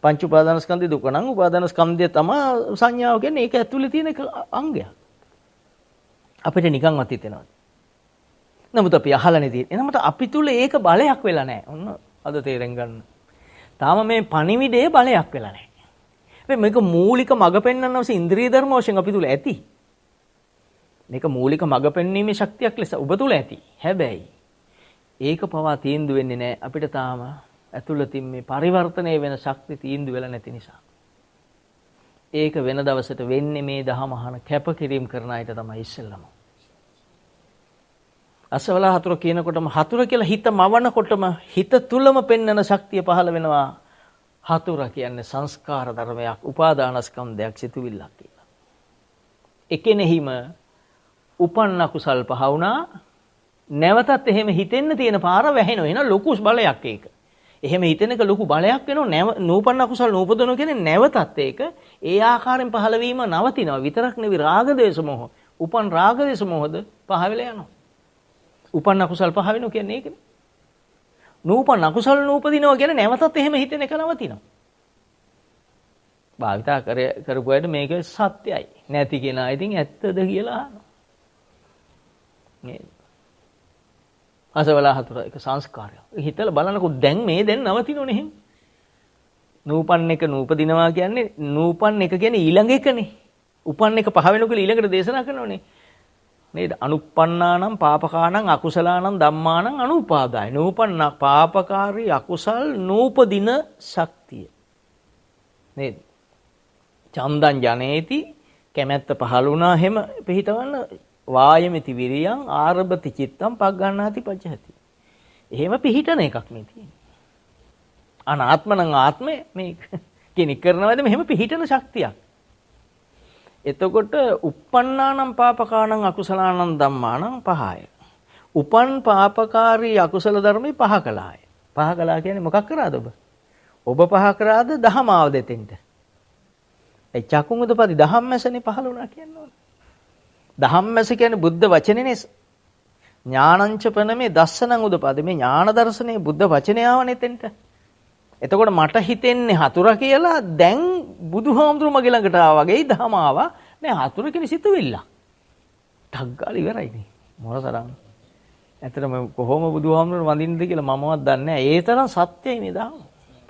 පංච උපාදානස්කන්ධය දුක නම් උපාදානස්කන්ධය තමයි සංඥාව කියන්නේ. ඒක ඇතුලේ තියෙන අංගයක්. අපිට නිකන්වත් හිතෙනවා. නමුත් අපි අහලානේ තියෙන්නේ. එනමුත් අපි තුල ඒක බලයක් වෙලා නැහැ. ඔන්න අද තේරෙන් ගන්න. තාම මේ පණිවිඩයේ බලයක් වෙලා නැහැ. හැබැයි මේක මූලික මඟ පෙන්වන්න අවශ්‍ය ඉන්ද්‍රිය ධර්ම වශයෙන් අපි තුල ඇති. මේක මූලික මඟ පෙන්වීමේ ශක්තියක් ලෙස ඔබ තුල ඇති. හැබැයි ඒක පවා තීන්දුව වෙන්නේ නැහැ. අපිට තාම ඇතුළතින් මේ පරිවර්තනය වෙන ශක්තිය තීන්දුව වෙලා නැති නිසා. ඒක වෙන දවසට වෙන්නේ මේ දහම අහන කැපකිරීම කරන අයට තමයි ඉස්සෙල්ලම. අසවලා හතුර කියනකොටම හතුර කියලා හිත මවනකොටම හිත තුලම පෙන්වන ශක්තිය පහළ වෙනවා. හතුර කියන්නේ සංස්කාර ධර්මයක්, උපාදානස්කන්ධයක්, සිතුවිල්ලක් කියලා. එකෙනෙහිම උපන්න කුසල් පහ වුණා. නැවතත් එහෙම හිතෙන්න තියෙන පාර වැහෙනවා. එහෙනම් ලොකු බලයක් ඒක. එහෙම හිතෙන එක ලොකු බලයක් වෙනවා. නූපන්න කුසල් නූපදනවා කියන්නේ නැවතත් ඒක ඒ ආකාරයෙන් පහළ වීම නවතිනවා. විතරක් නෙවෙයි රාග දේශ මොහ. උපන් රාග දේශ මොහද පහ වෙලා යනවා. උපන්න කුසල් පහ වෙනවා කියන්නේ ඒකනේ. නූපන්න කුසල් නූපදිනවා කියන්නේ නැවතත් එහෙම හිතෙන එක නවතිනවා. භාවිතා කරපු අයට මේක සත්‍යයි. නැති කෙනා ඉතින් ඇත්තද කියලා අහනවා. නේද? අසවලා හතුර එක සංස්කාරයක්. හිතලා බලනකො දැන් නවතිනෝනේ එහෙම. නූපන් එක නූපදිනවා කියන්නේ නූපන් එක කියන්නේ ඊළඟ එකනේ. උපන් එක පහ වෙනකොට ඊළඟට දේශනා කරනෝනේ. නේද? අනුප්පන්නානම් පාපකානම් අකුසලානම් ධම්මානම් අනුපාදාය. නූපන්න පාපකාරී අකුසල් නූපදින ශක්තිය. නේද? චන්දං ජනේති කැමැත්ත පහළ වුණා හැම පිහිටවන්න වායමිති විරියං ආරභති චිත්තං පග්ගණ්ණාති පජහති. එහෙම පිහිටන එකක් මේ තියෙන්නේ. අනාත්මනම් ආත්මය මේ කෙනෙක් කරනවාද මෙහෙම පිහිටන ශක්තියක්. එතකොට uppannānaṁ පාපකාණං අකුසලාණං ධම්මාණං පහය. උපන් පාපකාරී අකුසල ධර්මේ පහ කළාය. පහ කළා කියන්නේ මොකක් කරාද ඔබ? ඔබ පහ කරාද දහම ආව දෙතෙන්ට. ඒ චක්කුං උදපදි ධම්මැසනේ පහළ වුණා කියන්නේ. ධම්මැස කියන්නේ බුද්ධ වචනේනේ. ඥානංච පනමේ දස්සනං උදපදි මේ ඥාන දර්ශනේ බුද්ධ වචනේ ආවනේ එතෙන්ට. එතකොට මට හිතෙන්නේ හතුර කියලා දැන් බුදුහාමුදුරු මගේ ළඟට ආවා වගේ දහම ආවා. නෑ හතුර කෙනෙක් සිතුවිල්ල. ටක් ගාලා ඉවරයිනේ. මොනතරම්. ඇත්තටම කොහොම බුදුහාමුදුරු වඳින්නද කියලා මමවත් දන්නේ නෑ. ඒ තරම් සත්‍යයි මේ දහම.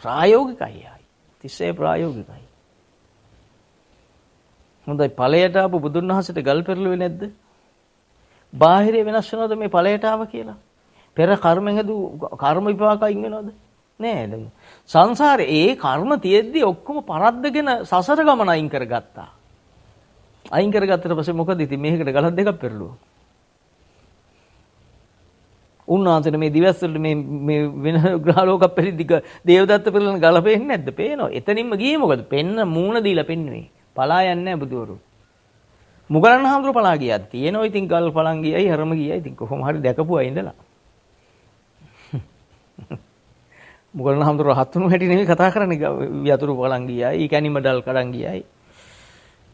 ප්‍රායෝගිකයි ආයි. තිස්සේ ප්‍රායෝගිකයි. හොඳයි ඵලයට ආපු බුදුන් වහන්සේට ගල් පෙරළුවේ නැද්ද? බාහිරේ වෙනස් වෙනවද මේ ඵලයට ආව කියලා? පෙර කර්මෙන් හදු කර්ම විපාකයින් වෙනවද? නෑ. සංසාරේ ඒ කර්ම තියෙද්දි ඔක්කොම පරද්දගෙන සසර ගමන අයින් කරගත්තා. අයින් කරගත්තට පස්සේ මොකද ඉතින් මේකට ගලක් දෙකක් පෙරළුවා. උන්වහන්සේට මේ දිවස් වලට මේ වෙන ග්‍රහ ලෝක පෙරිදික දේවදත්ත පෙරලන ගල පේන්නේ නැද්ද? පේනවා. එතනින්ම ගියේ මොකද? පෙන්න මූණ දීලා පෙන්නුවේ. පලා යන්නේ නැහැ බුදුවරු. මුගලන් හාමුදුරුවෝ පලා ගියා. තියෙනවා ඉතින් ගල් පලන් ගියයි හරම ගියයි. ඉතින් කොහොම හරි දැකපුවා ඉඳලා. මුගලන් හාමුදුරුවෝ හත්තුණු හැටි නෙමෙයි කතා කරන්නේ. යතුරු පලන් ගියයි, කැනිමඩල් කඩන් ගියයි.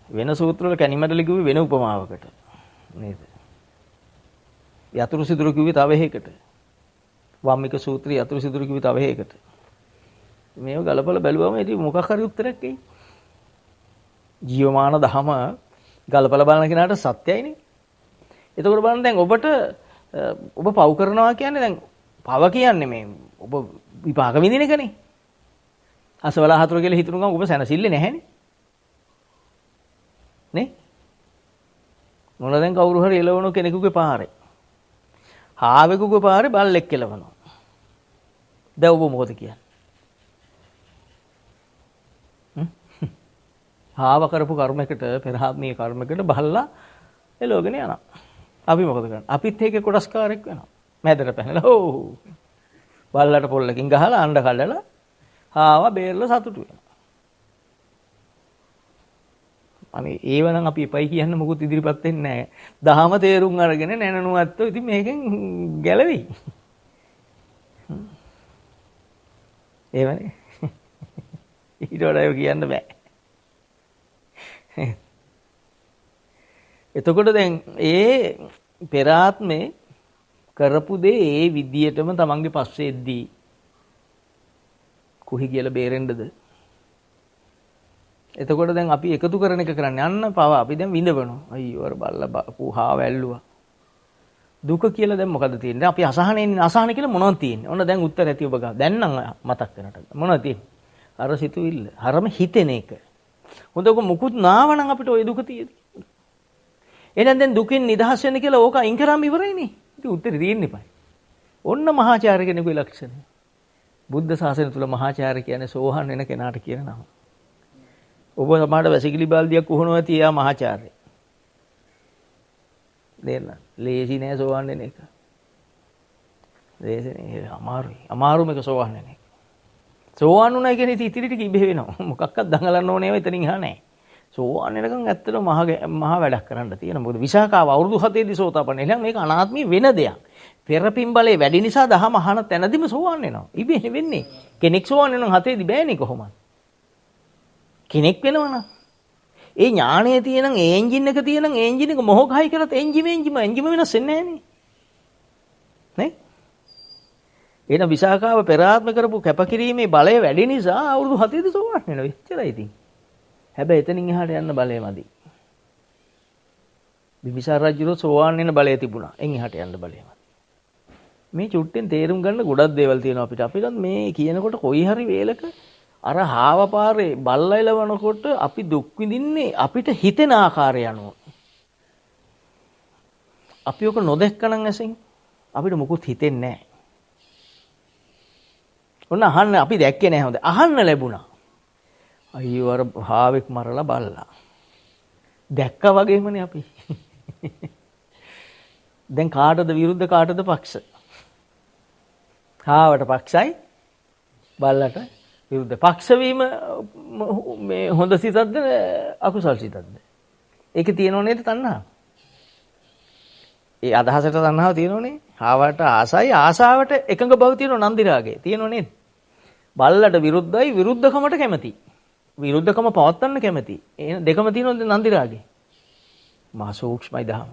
වෙන සූත්‍ර වල කැනිමඩල කිව්වේ වෙන උපමාවකට. නේද? යතුරු සිදුරු කිව්වේ තව එකකට. වම්මික සූත්‍රය යතුරු සිදුරු කිව්වේ තව එකකට. මේව ගලපලා බැලුවම ඉතින් මොකක් හරි උත්තරයක් එයි. ජීවමාන දහම ගලපලා බලන කෙනාට සත්‍යයිනේ. එතකොට බලන්න දැන් ඔබට ඔබ පව් කරනවා කියන්නේ දැන් පව කියන්නේ මේ ඔබ විපාක විඳින එකනේ. අසවලා හතුරු කියලා හිතුණු ගමන් ඔබ සැනසille නැහැනේ. නේ? මොන දැන් කවුරු හරි එළවණු කෙනෙකුගේ පාරේ. හාවෙකුගේ පාරේ බල්ලෙක් එළවනවා. දැන් ඔබ මොකද කියන්නේ? හාව කරපු කර්මයකට පෙරහාත්මීය කර්මයකට බල්ලා එළවගෙන යනවා. අපි මොකද කරන්නේ? අපිත් ඒකේ කොටස්කාරයෙක් වෙනවා. මැදට පැනලා හෝ බල්ලට පොල්ලකින් ගහලා අඬ කඩලා හාව බේරලා සතුටු වෙනවා. අනේ ඒවනම් අපි එපයි කියන්න මොකුත් ඉදිරිපත් වෙන්නේ නැහැ. දහම තේරුම් අරගෙන නැනනුවත්තෝ ඉතින් මේකෙන් ගැලවෙයි. ඒවනේ. ඊට වඩා ඒක කියන්න බෑ. එතකොට දැන් ඒ පෙර ආත්මේ කරපු දේ ඒ විදියටම තමන්ගේ පස්සේ එද්දී කුහි කියලා බේරෙන්නද? එතකොට දැන් අපි එකතු කරන එක කරන්නේ අන්න පව අපි දැන් විඳවනවා. අයියෝ අර බල්ලා පුහා වැල්ලුවා. දුක කියලා දැන් මොකද තියෙන්නේ? අපි අසහනෙන්නේ අසහන කියලා මොනවද තියෙන්නේ? ඔන්න දැන් උත්තර ඇති ඔබ ගා. දැන් නම් මතක් වෙනට. මොනවද තියෙන්නේ? අර සිතුවිල්ල. හරම හිතෙන එක. හොඳක මුකුත් නාවනම් අපිට ওই දුක තියෙන්නේ. එහෙනම් දැන් දුකින් නිදහස් වෙන්න කියලා ඕක අයින් කරාම ඉවරයිනේ. ඉතින් උත්තරේ තියෙන්නේ පයි. ඔන්න මහාචාර්ය කෙනෙකුගේ ලක්ෂණය. බුද්ධ ශාසනය තුල මහාචාර්ය කියන්නේ සෝහන් වෙන කෙනාට කියන නම. ඔබ සමහරට වැසිකිලි බල්දියක් උහුණුවා ඇති එයා මහාචාර්ය. දෙන්න. ලේසි නෑ සෝහන් වෙන එක. ලේසි නෑ අමාරුයි. අමාරුම එක සෝහන් වෙන එක. සෝවාන් වුණා කියන්නේ ඉතිරි ටික ඉබේ වෙනවා. මොකක්වත් දඟලන්න ඕනේ ඒවා එතනින් එහා නැහැ. සෝවාන් වෙනකන් ඇත්තටම මහා වැඩක් කරන්න තියෙනවා. මොකද විසාකාව අවුරුදු 7 දී සෝතාපන්න. එහෙනම් මේක අනාත්මී වෙන දෙයක්. පෙරපින් බලේ වැඩි නිසා දහම අහන තැනදීම සෝවාන් වෙනවා. ඉබේ වෙන්නේ. කෙනෙක් සෝවාන් වෙනනම් 7 දී බෑනේ කොහොමද? කෙනෙක් වෙනවනම් ඒ ඥාණය තියෙනනම් ඒ එන්ජින් එක තියෙනනම් ඒ එන්ජින් එක මොහොකයි කරත් එන්ජිම වෙනස් වෙන්නේ නැහනේ. නේ? එහෙනම් විසාකාව පෙර ආත්ම කරපු කැපකිරීමේ බලය වැඩි නිසා අවුරුදු 7 දී සෝවාන් වෙනවා. එච්චරයි ඉතින්. හැබැයි එතනින් එහාට යන්න බලය මදි. බිම්බිසාර රජුට සෝවාන් වෙන බලය තිබුණා. එන් එහාට යන්න බලය මදි. මේ චුට්ටෙන් තේරුම් ගන්න ගොඩක් දේවල් තියෙනවා අපිට. අපිට මේ කියනකොට කොයි හරි වේලක අර හාව පාරේ බල්ලා එලවනකොට අපි දුක් විඳින්නේ අපිට හිතෙන ආකාරය අනුව. අපි ඔක නොදැක්කනම් ඇසෙන් අපිට මොකුත් හිතෙන්නේ නැහැ. ඔන්න අහන්න අපි දැක්කේ නැහැ හොඳ. අහන්න ලැබුණා. අයියෝ අර හාවෙක් මරලා බල්ලා. දැක්කා වගේමනේ අපි. දැන් කාටද විරුද්ධ කාටද පක්ෂ? හාවට පක්ෂයි බල්ලට විරුද්ධ. පක්ෂ වීම මේ හොඳ සිතක්ද අකුසල් සිතක්ද? ඒකේ තියෙනව නේද තණ්හාව? ඒ අදහසට තණ්හාව තියෙනවනේ. හාවට ආසයි ආසාවට එකඟ බව තියෙනව නන්දි රාගේ. තියෙනව නේද? බල්ලට විරුද්ධයි විරුද්ධකමට කැමති. විරුද්ධකම පවත්වන්න කැමති. ඒ දෙකම තියෙනවද නන්දි රාගේ? මහා සූක්ෂමයි දහම.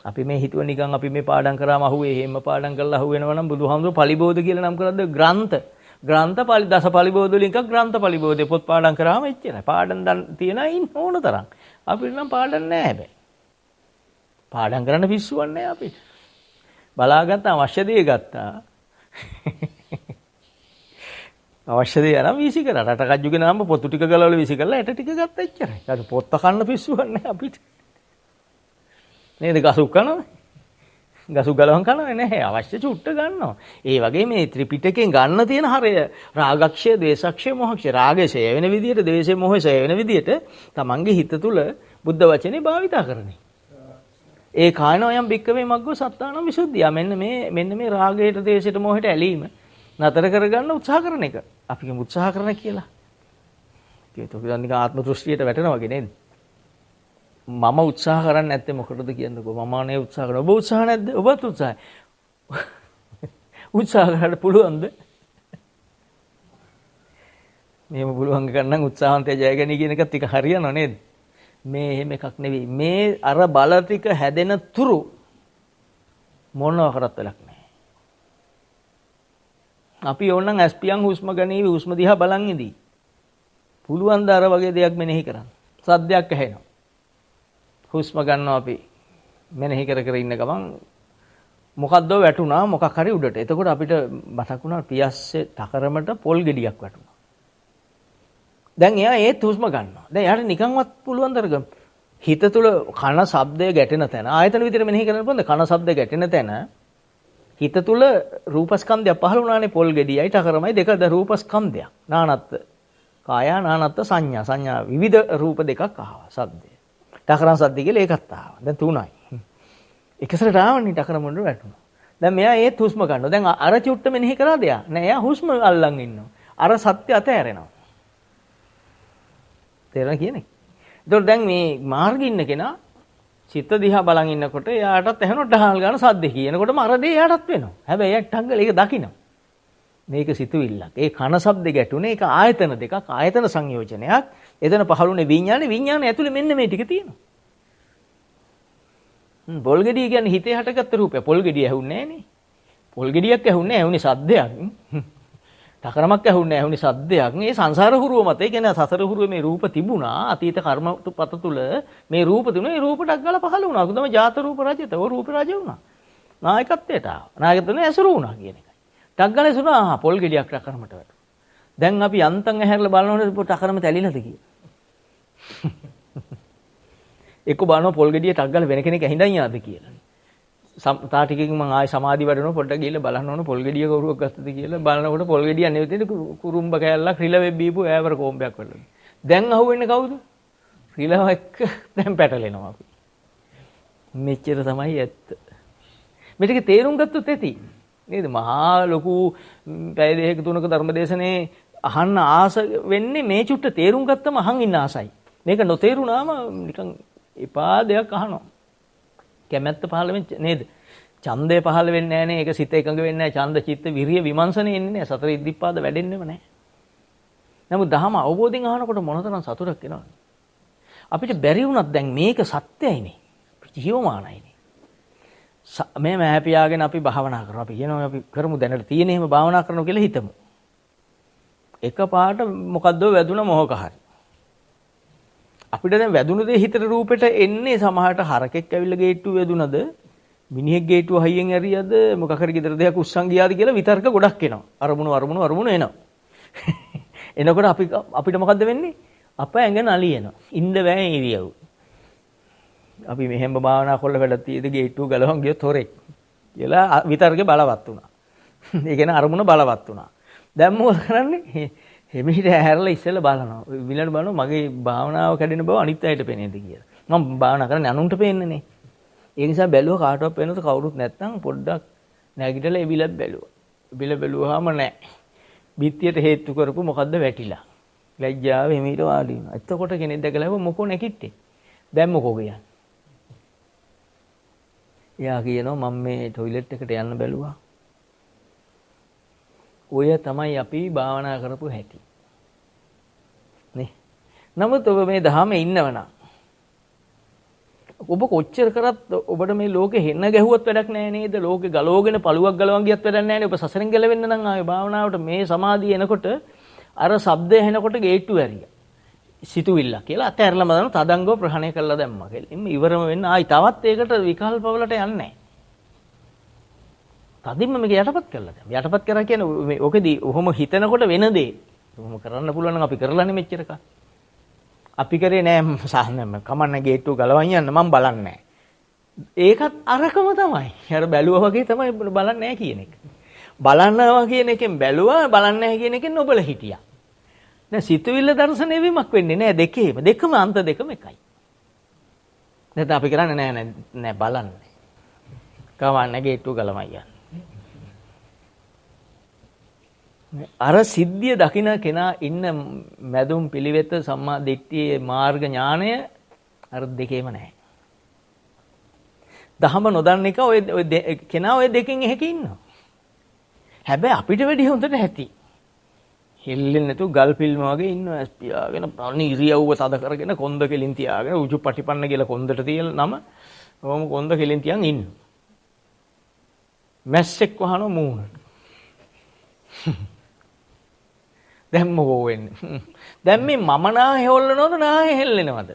අපි මේ හිතුව නිකන් අපි මේ පාඩම් කරාම අහුවේ එහෙම පාඩම් කරලා අහුවෙනවා නම් බුදුහාමුදුරුවෝ පලිබෝධ කියලා නම් කරද්ද ග්‍රන්ථ ග්‍රන්ථ පලි දස පලිබෝධ වලින් එකක් ග්‍රන්ථ පලිබෝධය පොත් පාඩම් කරාම එච්චරයි. පාඩම් තියන ඉන්න ඕන තරම්. අපිට නම් පාඩම් නැහැ හැබැයි. පාඩම් කරන්න පිස්සුවක් නැහැ අපිට. බලාගත්තා අවශ්‍ය දේ ගත්තා. අවශ්‍ය දේ අරන් වීසි කරා. රටකජ්ජුගේ නාම පොතු ටික ගලවලා වීසි කරලා ඇට ටික ගත්තා එච්චරයි. ඊට පොත්ත කන්න පිස්සුවක් නැහැ අපිට. නේද ගසු කනවා? ගසු ගලවන් කනවා නැහැ. අවශ්‍ය චුට්ට ගන්නවා. ඒ වගේ මේ ත්‍රිපිටකයෙන් ගන්න තියෙන හරය රාගක්ෂය, ද්වේෂක්ෂය, මොහක්ෂය. රාගය වෙන විදියට, ද්වේෂය, මොහය වෙන විදියට තමන්ගේ හිත තුල බුද්ධ වචනේ භාවිතා කරන්නේ. ඒ කායනෝ යම් බික්කවේ මග්ගෝ සත්තානම් විසුද්ධිය. මෙන්න මේ රාගයට, ද්වේෂයට, මොහයට ඇලීම නතර කරගන්න උත්සාහ කරන එක. අපි කියමු උත්සාහ කරන කියලා. ඒක නිකන් ආත්ම දෘෂ්ටියට වැටෙනවා වගේ නේද? මම උත්සාහ කරන්නේ නැත්තේ මොකටද කියන්නකෝ. මම නේ උත්සාහ කරනවා. ඔබ උත්සාහ නැද්ද? ඔබත් උත්සාහයි. උත්සාහ කරන්න පුළුවන්ද? මේව පුළුවන් ගන්න උත්සාහන්තය ජය ගනි කියන එකත් ටික හරියනවා නේද? මේ එහෙම එකක් නෙවෙයි. මේ අර බල ටික හැදෙන තුරු මොනවා කරත් වෙලක් නැහැ. අපි ඕනනම් ඇස්පියන් හුස්ම ගනීවි, හුස්ම දිහා බලන් ඉඳී. පුළුවන් ද අර වගේ දෙයක් මෙනෙහි කරන්න. සද්දයක් ඇහෙනවා. හුස්ම ගන්නවා අපි මෙනෙහි කර ඉන්න ගමන් මොකද්ද වැටුණා මොකක් හරි උඩට. එතකොට අපිට මතක් වුණා පියස්සේ ටකරමට පොල් ගෙඩියක් වැටුණා. දැන් එයා ඒත් හුස්ම ගන්නවා. දැන් එයාට නිකන්වත් පුළුවන් තරගම් හිත තුල කන ශබ්දය ගැටෙන තැන ආයතන විතර මෙනෙහි කරන්න පුළුවන්ද? කන ශබ්ද ගැටෙන තැන හිත තුල රූපස්කන්ධය පහළ වුණානේ පොල් ගෙඩියයි ටකරමයි දෙකද රූපස්කන්ධයක්. නානත්ත් කායා නානත්ත් සංඥා විවිධ රූප දෙකක් ආවා සද්දය. ටකරන් සද්ද කියලා ඒකත් ආවා. දැන් තුනයි. එකසරට ආවනේ ටකරන් මොනට වැටුණා. දැන් මෙයා ඒත් හුස්ම ගන්නවා. දැන් අර චුට්ට මෙනෙහි කරාද යා? නෑ එයා හුස්ම අල්ලන් ඉන්නවා. අර සත්‍ය අතහැරෙනවා. තේරෙන කියන්නේ. ඒතකොට දැන් මේ මාර්ගෙ ඉන්න කෙනා චිත්ත දිහා බලන් ඉන්නකොට එයාටත් ඇහෙනවා ඩහල් ගන්න සද්ද කියනකොටම අර දේ එයාටත් වෙනවා. හැබැයි එයා ටංගල ඒක දකිනවා. මේක සිතුවිල්ලක්. ඒ කන ශබ්ද ගැටුනේ ඒක ආයතන දෙකක්, ආයතන සංයෝජනයක්. එතන පහළුනේ විඥානේ ඇතුලේ මෙන්න මේ ටික තියෙනවා. පොල් ගෙඩිය කියන්නේ හිතේ හටගත්ත රූපය. පොල් ගෙඩිය ඇහුන්නේ නැහනේ. පොල් ගෙඩියක් ඇහුන්නේ ඇහුනේ සද්දයක්. ටකරමක් ඇහුන්නේ ඇහුනේ සද්දයක්. මේ සංසාර හුරුව මත ඒ කියන්නේ සසර හුරුවේ මේ රූප තිබුණා. අතීත කර්මපත තුල මේ රූප තිබුණා. ඒ රූප ඩක් ගාලා පහළ වුණා. තමයි ජාත රූප රජිත. ඔය රූප රජ වුණා. නායකත්වයට ආවා. නායකත්වනේ ඇසුරු වුණා කියන එකයි. ඩක් ගාලා ඇසුණා පොල් ගෙඩියක් ටකරමට වැටුණා. දැන් අපි යන්තම් ඇහැරලා බලනකොට ටකරම තැලිලාද කියලා. එක්ක බලනවා පොල් ගෙඩිය ටක් ගාලා වෙන කෙනෙක් ඇහිඳන් යාද කියලා. තා ටිකකින් මම ආයෙ සමාධි වඩනවා පොඩ්ඩක් ගිහලා බලන්න ඕන පොල් ගෙඩිය කවුරුවක් ගත්තද කියලා. බලනකොට පොල් ගෙඩියක් නෙවෙයි තියෙන්නේ කුරුම්බ කෑල්ලක් රිලවෙ බීපු ඈවර කොම්බයක් වල. දැන් අහුවෙන්නේ කවුද? රිලව එක්ක දැන් පැටලෙනවා අපි. මෙච්චර තමයි ඇත්ත. මේක තේරුම් ගත්තොත් ඇති. නේද? මහා ලොකු පැය දෙකක තුනක ධර්මදේශනේ අහන්න ආස වෙන්නේ මේ චුට්ට තේරුම් ගත්තම අහන් ඉන්න ආසයි. මේක නොතේරුණාම නිකන් එපා දෙයක් අහනවා. කැමැත්ත පහළ වෙන්නේ නේද? ඡන්දය පහළ වෙන්නේ නැහැ නේ. ඒක සිත එකඟ වෙන්නේ නැහැ. ඡන්ද චිත්ත විරිය විමර්ශනේ එන්නේ නැහැ. සතර ඉද්ධිපාද වැඩෙන්නේම නැහැ. නමුත් දහම අවබෝධයෙන් අහනකොට මොනතරම් සතුටක් එනවද? අපිට බැරි වුණත් දැන් මේක සත්‍යයිනේ. ජීවමානයිනේ. මේ මෑපියාගෙන අපි භාවනා කරනවා. අපි කියනවා අපි කරමු දැනට තියෙන එහෙම භාවනා කරනවා කියලා හිතමු. එකපාරට මොකද්ද වැදුන මොහක හරි. අපිට දැන් වැදුණු දේ හිතට රූපෙට එන්නේ සමහරට හරකෙක් ඇවිල්ලා ගේට්ටුව වැදුනද මිනිහෙක් ගේට්ටුව හයියෙන් ඇරියද මොකක් හරි ගෙදර දෙයක් උස්සන් ගියාද කියලා විතර්ක ගොඩක් එනවා. අරමුණු එනවා. එනකොට අපිට මොකද්ද වෙන්නේ? අප ඇඟ නලියනවා. ඉන්න බෑ ඉරියව්. අපි මෙහෙම භාවනා කරලා වැඩ තියෙද ගේට්ටුව ගලවන් ගියොත් හොරෙක් කියලා විතර්කේ බලවත් වුණා. ඒ කියන්නේ අරමුණ බලවත් වුණා. දැන් මොකද කරන්නේ? එමිහිට ඇහැරලා ඉස්සෙල්ලා බලනවා. විලට බලනවා මගේ භාවනාව කැඩෙන බව අනිත් අයට පේනේද කියලා. මම භාවනා කරන්නේ අනුන්ට පේන්නේනේ. ඒ නිසා බැලුවා කාටවත් පේනොත් කවුරුත් නැත්තම් පොඩ්ඩක් නැගිටලා එවිලක් බැලුවා. එවිල බැලුවාම නැහැ. බිත්තියට හේතු කරපු මොකද්ද වැටිලා. ලැජ්ජාව එමිහිට වාඩි වුණා. එතකොට කෙනෙක් දැකලා මොකෝ නැකිට්ටේ. දැන් මොකෝ කියන්නේ? එයා කියනවා මම මේ টয়ලට් එකට යන්න බැලුවා. ඔය තමයි අපි භාවනා කරපු හැටි. නේ. නමුත් ඔබ මේ ධහමේ ඉන්නවනම් ඔබ කොච්චර කරත් ඔබට මේ ලෝකේ හෙන්න ගැහුවත් වැඩක් නැහැ නේද? ලෝකේ ගලවගෙන පළුවක් ගලවන් ගියත් වැඩක් නැහැ නේ. ඔබ සසරෙන් ගැලවෙන්න නම් ආයේ භාවනාවට මේ සමාධිය එනකොට අර ශබ්දය එනකොට ගේට්ටු ඇරියා. සිතුවිල්ල කියලා අතහැරලා මදන තදංගව ප්‍රහාණය කළා දැම්මා කියලා. ඉතින් ඉවරම වෙන්න ආයි තවත් ඒකට විකල්පවලට යන්නේ නැහැ. තදින්ම මේක යටපත් කළා දැන්. යටපත් කරා කියන්නේ ඔකෙදී ඔහොම හිතනකොට වෙන දේ. ඔහොම කරන්න පුළුවන් නම් අපි කරලානේ මෙච්චර කල්. අපි කරේ නෑ සාහනම කමන්න ගේට්ටුව ගලවන් යන්න මම බලන්නේ නෑ. ඒකත් අරකම තමයි. අර බැලුවා වගේ තමයි බලන්නේ නෑ කියන එක. බලනවා කියන එකෙන් බැලුවා බලන්නේ නෑ කියන එකෙන් ඔබල හිටියා. දැන් සිතුවිල්ල දර්ශන වීමක් වෙන්නේ නෑ දෙකේම. දෙකම අන්ත දෙකම එකයි. නැත්නම් අපි කරන්නේ නෑ බලන්නේ. කමන්න ගේට්ටුව ගලවන් යන්න. අර සිද්ධිය දකින කෙනා ඉන්න මැදුම් පිළිවෙත සම්මා දිට්ඨියේ මාර්ග ඥානය අර දෙකේම නැහැ. දහම නොදන්න එක ඔය කෙනා ඔය දෙකෙන් එකක ඉන්නවා. හැබැයි අපිට වැඩි හොඳට ඇති. හෙල්ලෙන්නේ නැතුව ගල් පිල්ම වගේ ඉන්නවා ඇස් පියාගෙන ඉරියව්ව තද කරගෙන කොන්ද කෙලින් තියාගෙන උජු පටිපන්න කියලා කොන්දට තියලා නම ඔහොම කොන්ද කෙලින් තියන් ඉන්නවා. මැස්සෙක් වහන මූණට. දැන් මොකෝ වෙන්නේ? දැන් මේ මම නාහේ හොල්ලනවද නාහේ හෙල්ලෙනවද?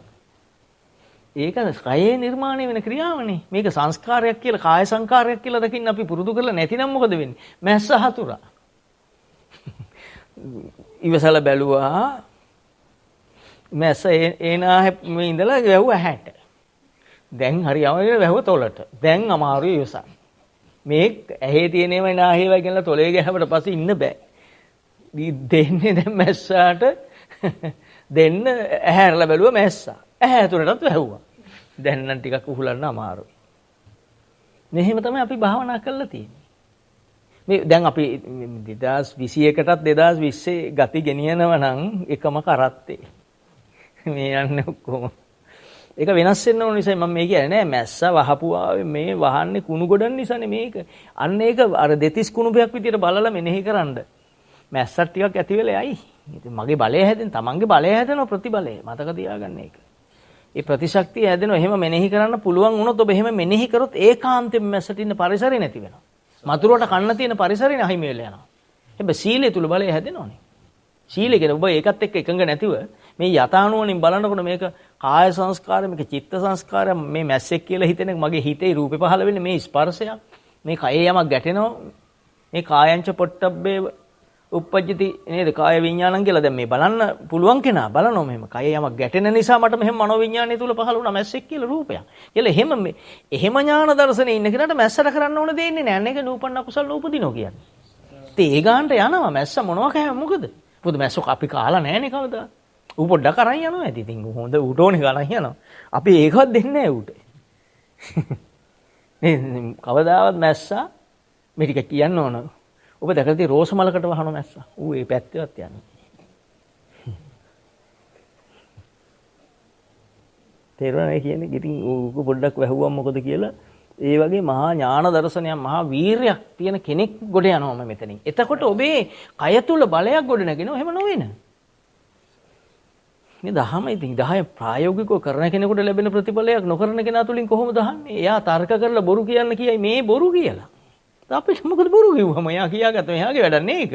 ඒක කයේ නිර්මාණය වෙන ක්‍රියාවනේ. මේක සංස්කාරයක් කියලා කාය සංකාරයක් කියලා දකින්න අපි පුරුදු කරලා නැතිනම් මොකද වෙන්නේ? මැස්ස හතුරා. ඉවසලා බැලුවා මැස්ස ඒනාහේ මේ ඉඳලා වැහුව ඇහැට. දැන් හරි අවුල වැහුව තොලට. දැන් අමාරුයි ඉවසන්න. මේ ඇහි තියෙනේම නාහේ වගේ කියලා තොලේ ගහවට පස්සේ ඉන්න බෑ. දෙන්නේ දැන් මැස්සාට දෙන්න ඇහැරලා බැලුවා මැස්සා. ඇහැ ඇතුළටත් වැහුවා. දැන් නම් ටිකක් උහුලන්න අමාරුයි. මෙහෙම තමයි අපි භාවනා කරලා තියෙන්නේ. මේ දැන් අපි 2021ටත් 2020 ගති ගෙනියනවා නම් එකම කරත්තේ. මේ යන්නේ ඔක්කොම. ඒක වෙනස් වෙන්න ඕන නිසා මම මේ කියන්නේ නෑ මැස්සා වහපුවා මේ වහන්නේ කුණු ගොඩන් නිසානේ මේක. අන්න ඒක අර දෙතිස් කුණුබයක් විදියට බලලා මෙනෙහි කරන්න. මැස්සත් ටිකක් ඇති වෙලා යයි. ඉතින් මගේ බලය හැදෙන, තමන්ගේ බලය හැදෙන ප්‍රතිබලය. මතක තියාගන්න ඒක. ඒ ප්‍රතිශක්තිය හැදෙනවා. එහෙම මෙනෙහි කරන්න පුළුවන් වුණොත් ඔබ එහෙම මෙනෙහි කරොත් ඒකාන්තයෙන් මැස්සට ඉන්න පරිසරය නැති වෙනවා. මතුරුවට කන්න තියෙන පරිසරය අහිමි වෙලා යනවා. හැබැයි සීලය තුල බලය හැදෙනවනේ. සීලය කියන්නේ ඔබ ඒකත් එක්ක එකඟ නැතිව මේ යථානුවණින් බලනකොට මේක කාය සංස්කාරය, මේක චිත්ත සංස්කාරය, මේ මැස්සෙක් කියලා හිතෙන මගේ හිතේ රූපේ පහළ වෙන්නේ මේ ස්පර්ශයක්. මේ කයේ යමක් ගැටෙනවා. මේ කායංච පොට්ටබ්බේ උපජ්ජති නේද? කාය විඥානං කියලා දැන් මේ බලන්න පුළුවන් කෙනා බලනවා මෙහෙම. කයේ යමක් ගැටෙන නිසා මට මෙහෙම මනෝ විඥානය තුල පහළ වුණා මැස්සෙක් කියලා රූපයක්. කියලා එහෙම ඥාන දර්ශනේ ඉන්න කෙනාට මැස්සට කරන්න ඕන දෙන්නේ නැහැ. අන්න ඒක නූපන්න කුසල නූපදිනෝ කියන්නේ. ඉතින් ඒ ගානට යනවා මැස්ස මොනවා කෑම මොකද? මොකද මැස්සෝ අපි කාලා නැහැනේ කවදා. ඌ පොඩ්ඩක් අරන් යනවා ඇති. ඉතින් හොඳ ඌට ඕනේ ගානක් යනවා. අපි ඒකවත් දෙන්නේ නැහැ ඌට. මේ කවදාවත් මැස්සා මේ ටික කියන්න ඕන. ඔබ දැකලා තියෙ රෝස මලකට වහන මැස්සා. ඌ ඒ පැත්තේවත් යන්නේ. තේරුණා කියන්නේ ඉතින් ඌක පොඩ්ඩක් වැහුවම් මොකද කියලා ඒ වගේ මහා ඥාන දර්ශනයක් මහා වීරයක් තියෙන කෙනෙක් ගොඩ යනවා මෙතනින්. එතකොට ඔබේ කය තුල බලයක් ගොඩ නැගෙනවා. එහෙම නොවේන. මේ දහම ඉතින් 10 ප්‍රායෝගිකව කරන කෙනෙකුට ලැබෙන ප්‍රතිඵලයක් නොකරන කෙනා තුලින් කොහොමද අහන්නේ? එයා තර්ක කරලා බොරු කියන්න කියයි මේ බොරු කියලා. අපිට මොකද බොරු කිව්වම එයා කියාගත්ත මෙයාගේ වැඩක් නේ ඒක.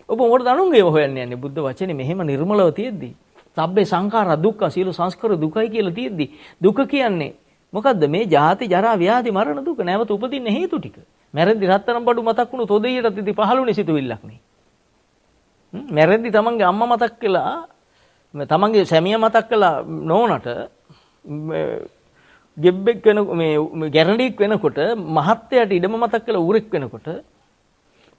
ඔබ මොකටද අනුන්ගේව හොයන්න යන්නේ? බුද්ධ වචනේ මෙහෙම නිර්මලව තියෙද්දි. සබ්බේ සංඛාරා දුක්ඛ සීල සංස්කාර දුකයි කියලා තියෙද්දි. දුක කියන්නේ මොකද්ද? මේ ජාති ජරා ව්‍යාධි මරණ දුක. නැවත උපදින්න හේතු ටික. මැරෙද්දි රත්තරන් බඩු මතක් වුණු තොදෙයියටත් ඉතින් පහළුනේ සිතුවිල්ලක් නේ. මැරෙද්දි තමන්ගේ අම්මා මතක් කළා. තමන්ගේ සැමියා මතක් කළා නෝනට ගෙබ්බෙක් වෙන මේ ගැරන්ඩික් වෙනකොට මහත්තයාට ඉඩම මතක් කළා ඌරෙක් වෙනකොට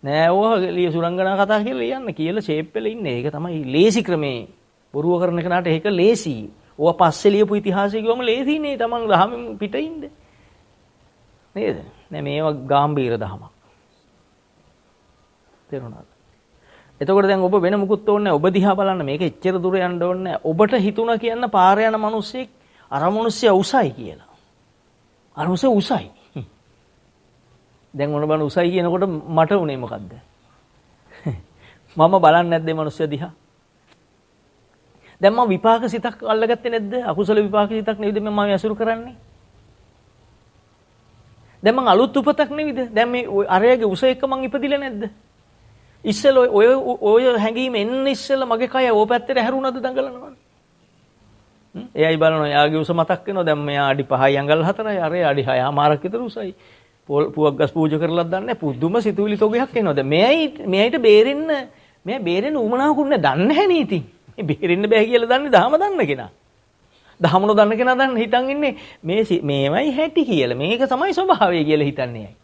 නෑ ඕවා ලිය සුරංගනා කතා කියලා කියලා ෂේප් වෙලා ඉන්නේ. ඒක තමයි ලේසි ක්‍රමේ. බොරුව කරන කෙනාට ඒක ලේසි. ඕවා පස්සේ ලියපු ඉතිහාසය කිව්වම ලේසි නේ තමන් දහමෙන් පිටින් නේද? නෑ මේවා ගැඹීර දහමක්. තේරුණාද? එතකොට දැන් ඔබ වෙන මුකුත් ඕනේ නැහැ. ඔබ දිහා බලන්න මේක එච්චර දුර යන්න ඕනේ නැහැ. ඔබට හිතුණා කියන්න පාර යන මිනිස්සෙක් අර මිනිස්සයා උසයි කියලා. අර මිනිස්සයා උසයි. දැන් මොන බන උසයි කියනකොට මට උනේ මොකද්ද? මම බලන්නේ නැද්ද මේ මිනිස්සයා දිහා? දැන් මම විපාක සිතක් අල්ලගත්තේ නැද්ද? අකුසල විපාක සිතක් නෙවෙයිද මම ඇසුරු කරන්නේ? දැන් මං අලුත් උපතක් නෙවිද? දැන් මේ අරයාගේ උස එක මං ඉපදිලා නැද්ද? ඉස්සෙල් ඔය හැංගීම එන්න ඉස්සෙල්ලා මගේ කය ඕ පැත්තට හැරුණාද දඟලනවා. එයයි බලනවා යාගේ උස මතක් වෙනවා. දැන් මෙයා අඩි 5යි අඟල් 4යි අරයා අඩි 6මාරක් විතර උසයි. පුවක් ගස් පූජා කරලත් දන්නේ පුදුම සිතුවිලි තොගයක් එනවා. දැන් මෙයයිට බේරෙන්න උමනාවකුත් නැහැ. දන්නේ නැහැ නේ ඉතින්. මේ බේරෙන්න බෑ කියලා දන්නේ දහම දන්න කෙනා. දහමනෝ දන්න කෙනා දන්න හිතන් ඉන්නේ මේවයි හැටි කියලා. මේක තමයි ස්වභාවය කියලා හිතන්නේ ඇයි.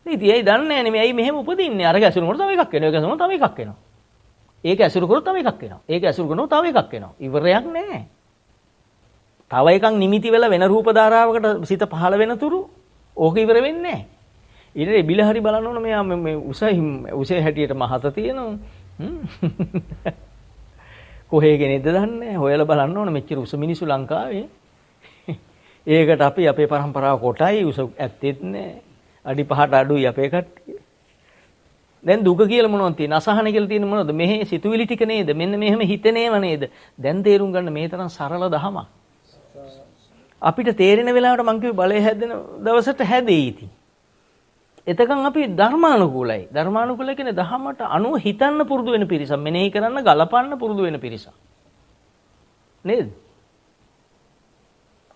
ඉතින් ඇයි දන්නේ නැහැ නේ මෙයි මෙහෙම උපදින්නේ. අර ගැසුරුනොත් තව එකක් වෙනවා. ඒක ගැසුරුනොත් තව එකක් වෙනවා. ඒක ඇසුරු කරොත් තව එකක් වෙනවා. ඒක ඇසුරු කරනොත් තව එකක් වෙනවා. ඉවරයක් නැහැ. තව එකක් නිමිති වෙලා වෙන රූප ධාරාවකට සිත පහළ වෙනතුරු ඕක ඉවර වෙන්නේ නැහැ. ඊට බිල හරි බලන්න ඕන මෙයා මේ උසේ හැටියට මහත තියෙනවා. කොහේ කෙනෙක්ද දන්නේ නැහැ. හොයලා බලන්න ඕන මෙච්චර උස මිනිස්සු ලංකාවේ. ඒකට අපි අපේ પરම්පරාව කොටයි උස ඇත්තෙත් නැහැ. අඩි 5ට අඩුයි අපේ කට්ටිය. දැන් දුක කියලා මොනවද තියෙන්නේ? අසහන කියලා තියෙන්නේ මොනවද? මෙහි සිතුවිලි ටික නේද? මෙන්න මෙහෙම හිතනේම නේද? දැන් තේරුම් ගන්න මේ තරම් සරල දහමක්. අපිට තේරෙන වෙලාවට මං කිව්වේ බලය හැදෙන දවසට හැදෙයි ඉතින්. එතකන් අපි ධර්මානුකූලයි. ධර්මානුකූල කියන්නේ දහමට අනුව හිතන්න පුරුදු වෙන පිරිස. මෙනෙහි කරන්න ගලපන්න පුරුදු වෙන පිරිස. නේද?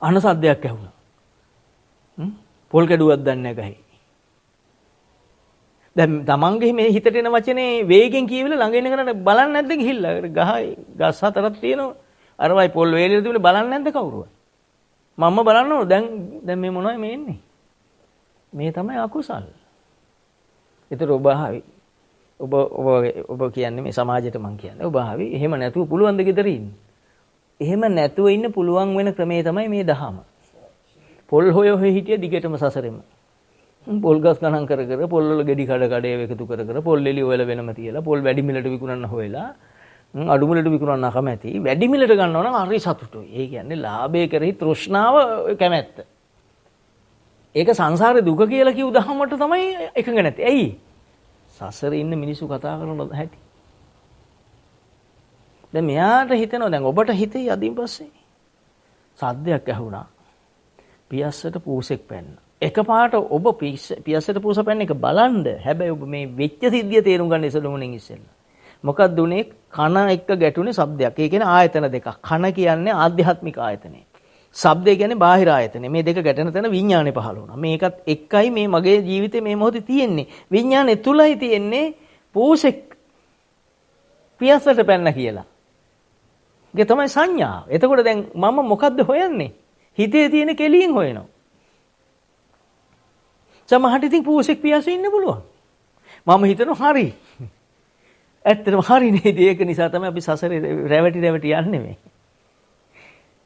අන සද්දයක් ඇහුණා. පොල් කැඩුවක් දන්නේ නැහැ ගහේ. දැන් තමන්ගේ මේ හිතට එන වචනේ වේගෙන් කියවිලා ළඟ ඉන්න කරන්නේ බලන්නේ නැද්ද ගිහිල්ලා? ගස් හතරක් තියෙනවා. අරවයි පොල් වේලෙට තිබුණේ බලන්නේ නැද්ද කවුරුවත්? මම බලන්න ඕන දැන් මේ මොනවයි මේ එන්නේ? මේ තමයි අකුසල්. ඒතර ඔබ කියන්නේ මේ සමාජයට මං කියන්නේ. ඔබ ආවේ එහෙම නැතුව පුළුවන් ද ගෙදර ඉන්න. එහෙම නැතුව ඉන්න පුළුවන් වෙන ක්‍රමේ තමයි මේ දහම. පොල් හොය හිටිය දිගටම සසරෙම. පොල් ගස් ගණන් කර කර පොල් වල ගෙඩි කඩ කඩේ එකතු කර කර පොල් එලි හොයලා වෙනම තියලා පොල් වැඩි මිලට විකුණන්න හොයලා අඩු මිලට විකුණන්න කැමැති. වැඩි මිලට ගන්නවා නම් හරි සතුටුයි. ඒ කියන්නේ ලාභය කරෙහි තෘෂ්ණාව කැමැත්ත. ඒක සංසාරේ දුක කියලා කිව් දහමට තමයි එකඟ නැති. ඇයි? සසරේ ඉන්න මිනිස්සු කතා කරන හැටි. දැන් මෙයාට හිතෙනවා දැන් ඔබට හිතේ යදින් පස්සේ සද්දයක් ඇහුණා. පියස්සට පූසෙක් පැන්න. එකපාරට ඔබ පියස්සට පූස පැන්න එක බලන්න. හැබැයි ඔබ මේ වෙච්ච සිද්ධිය තේරුම් ගන්න ඉස්සෙල්ලා ඉස්සෙල්ලා. මොකක්ද උනේ? කන එක්ක ගැටුනේ શબ્දයක්. ඒ කියන්නේ ආයතන දෙකක්. කන කියන්නේ ආධ්‍යාත්මික ආයතනය. ශබ්දය කියන්නේ බාහිර ආයතනය. මේ දෙක ගැටෙන තැන විඥානේ පහළ වුණා. මේකත් එක්කයි මේ මගේ ජීවිතේ මේ මොහොතේ තියෙන්නේ. විඥානේ තුලයි තියෙන්නේ පූසෙක් පියස්සට පැන්න කියලා. ඒක තමයි සංඥාව. එතකොට දැන් මම මොකද්ද හොයන්නේ? හිතේ තියෙන කෙලියෙන් හොයනවා. සමහරට ඉතින් පූසෙක් පියස්සේ ඉන්න පුළුවන්. මම හිතනවා හරි. ඇත්තටම හරි නේද? ඒක නිසා තමයි අපි සසරේ රැවටි යන්නේ මේ.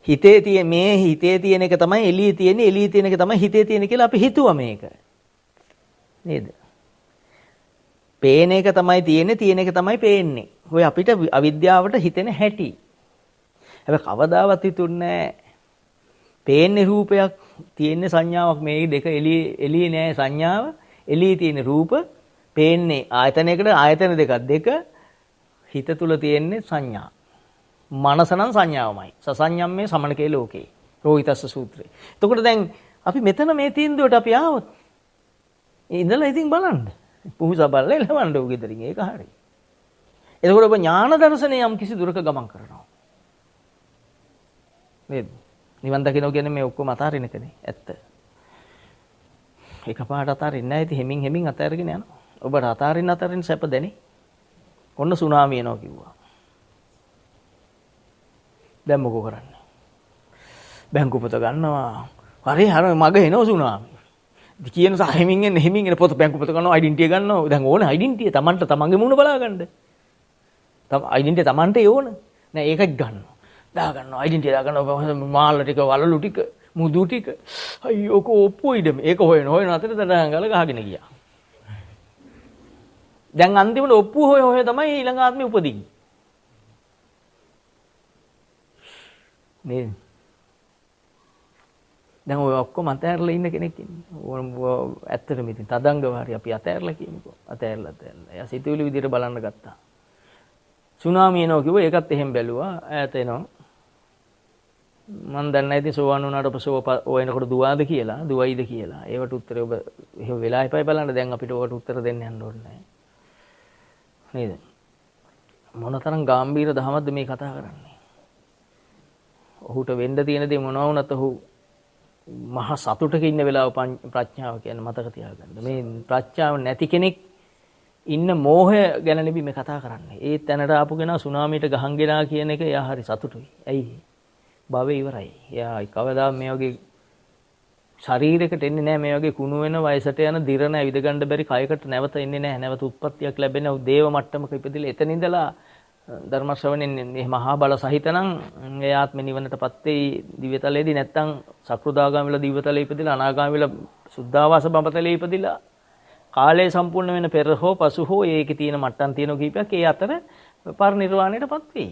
හිතේ තියෙන එක තමයි එළියේ තියෙන්නේ, එළියේ තියෙන එක තමයි හිතේ තියෙන්නේ කියලා අපි හිතුවා මේක. නේද? පේන එක තමයි තියෙන්නේ, තියෙන එක තමයි පේන්නේ. ඔය අපිට අවිද්‍යාවට හිතෙන හැටි. හැබැයි කවදාවත් හිතුන්නේ නැහැ. පේන්නේ රූපයක්, තියෙන්නේ සංඥාවක්. මේ දෙක එළියේ නෑ සංඥාව. එළියේ තියෙන රූප, පේන්නේ ආයතනයකට ආයතන දෙක හිත තුල තියෙන්නේ සංඥා. මනස නම් සංඥාවමයි. සසඤ්ඤම්මේ සමනකේ ලෝකේ. රෝහිතස්ස සූත්‍රය. එතකොට දැන් අපි මෙතන මේ තීන්දුවට අපි ආවොත් ඉඳලා ඉතින් බලන්න. පුහුසා බලලා එළවන්න උ ගෙදරින් ඒක හරි. එතකොට ඔබ ඥාන දර්ශනය යම් කිසි දුරක ගමන් කරනවා. නේද? නිවන් දකින්න කියන්නේ මේ ඔක්කොම අතාරින එකනේ. ඇත්ත. එකපාරට අතාරින්නේ නැහැ. ඉතින් හෙමින් අතාරගෙන යනවා. ඔබට අතාරින්න සැප දැනේ. ඔන්න සුනාමි එනවා කිව්වා. දැන් මොකෝ කරන්නේ? බැංකු පොත ගන්නවා. හරි මග එනවා සුනාමි. කියන හෙමින් එන්න පොත බැංකු පොත ගන්නවා, ඩෙන්ටිය ගන්නවා. දැන් ඕනේ ඩෙන්ටිය Tamanට තමන්ගේ මුණ බලා ගන්න. ඩෙන්ටිය Tamanට ඕන. නෑ ඒකත් ගන්නවා. දා ගන්නවා ඩෙන්ටිය දා ගන්නවා මාළ ටික වලලු ටික මුදු ටික. අයියෝ කොප්පුයිද මේක හොයන අතර දඩංගල ගහගෙන ගියා. දැන් අන්තිමට ඔප්පු හොය තමයි ඊළඟ ආත්මේ උපදින්නේ. නේද? දැන් ඔය ඔක්කොම අතෑරලා ඉන්න කෙනෙක් ඉන්නේ. ඇත්තටම ඉතින් තදංගව හරි අපි අතෑරලා කියමුකෝ. අතෑරලා. එයා සිතුවිලි විදිහට බලන්න ගත්තා. සුනාමි එනවා කිව්වා ඒකත් එහෙම බැලුවා. ඈත එනවා. මම දන්නේ නැහැ ඉතින් සෝවන් වුණාට පස්සේ ඔය එනකොට දුවාද කියලා, දුවයිද කියලා. ඒවට උත්තරේ ඔබ එහෙම වෙලා ඉපයි බලන්න. දැන් අපිට ඔකට උත්තර දෙන්න යන්න ඕනේ නැහැ. නේද? මොනතරම් ගැඹීර දහමක්ද මේ කතා කරන්නේ. ඔහුට වෙන්න තියෙන දේ මොනවා වුණත් ඔහු මහා සතුටක ඉන්න වෙලාව ප්‍රඥාව කියන්නේ මතක තියාගන්න. මේ ප්‍රඥාව නැති කෙනෙක් ඉන්න මෝහය ගැන නෙබි මේ කතා කරන්නේ. ඒ තැනට ආපු කෙනා සුනාමියට ගහන් ගෙනා කියන එක එයා හරි සතුටුයි. ඇයි? භවය ඉවරයි. එයා කවදා මේ වගේ ශරීරයකට එන්නේ නැහැ. මේ වගේ කුණු වෙන වයසට යන දිරණ ඇවිද ගන්න බැරි කයකට නැවත එන්නේ නැහැ. නැවත උත්පත්තියක් ලැබෙන දේව මට්ටමක ඉපදිලා එතන ඉඳලා ධර්ම ශ්‍රවණෙන් මේ මහා බල සහිතනම් ඒ ආත්ම නිවනටපත් වෙයි දිව්‍යතලයේදී. නැත්තම් සක්‍රුදාගාම වෙලා දිව්‍යතලයේ ඉපදිලා අනාගාම වෙලා සුද්ධාවාස බඹතලයේ ඉපදිලා කාලය සම්පූර්ණ වෙන පෙර හෝ පසු හෝ ඒකේ තියෙන මට්ටම් තියෙන කීපයක් ඒ අතර පරිනිර්වාණයටපත් වෙයි.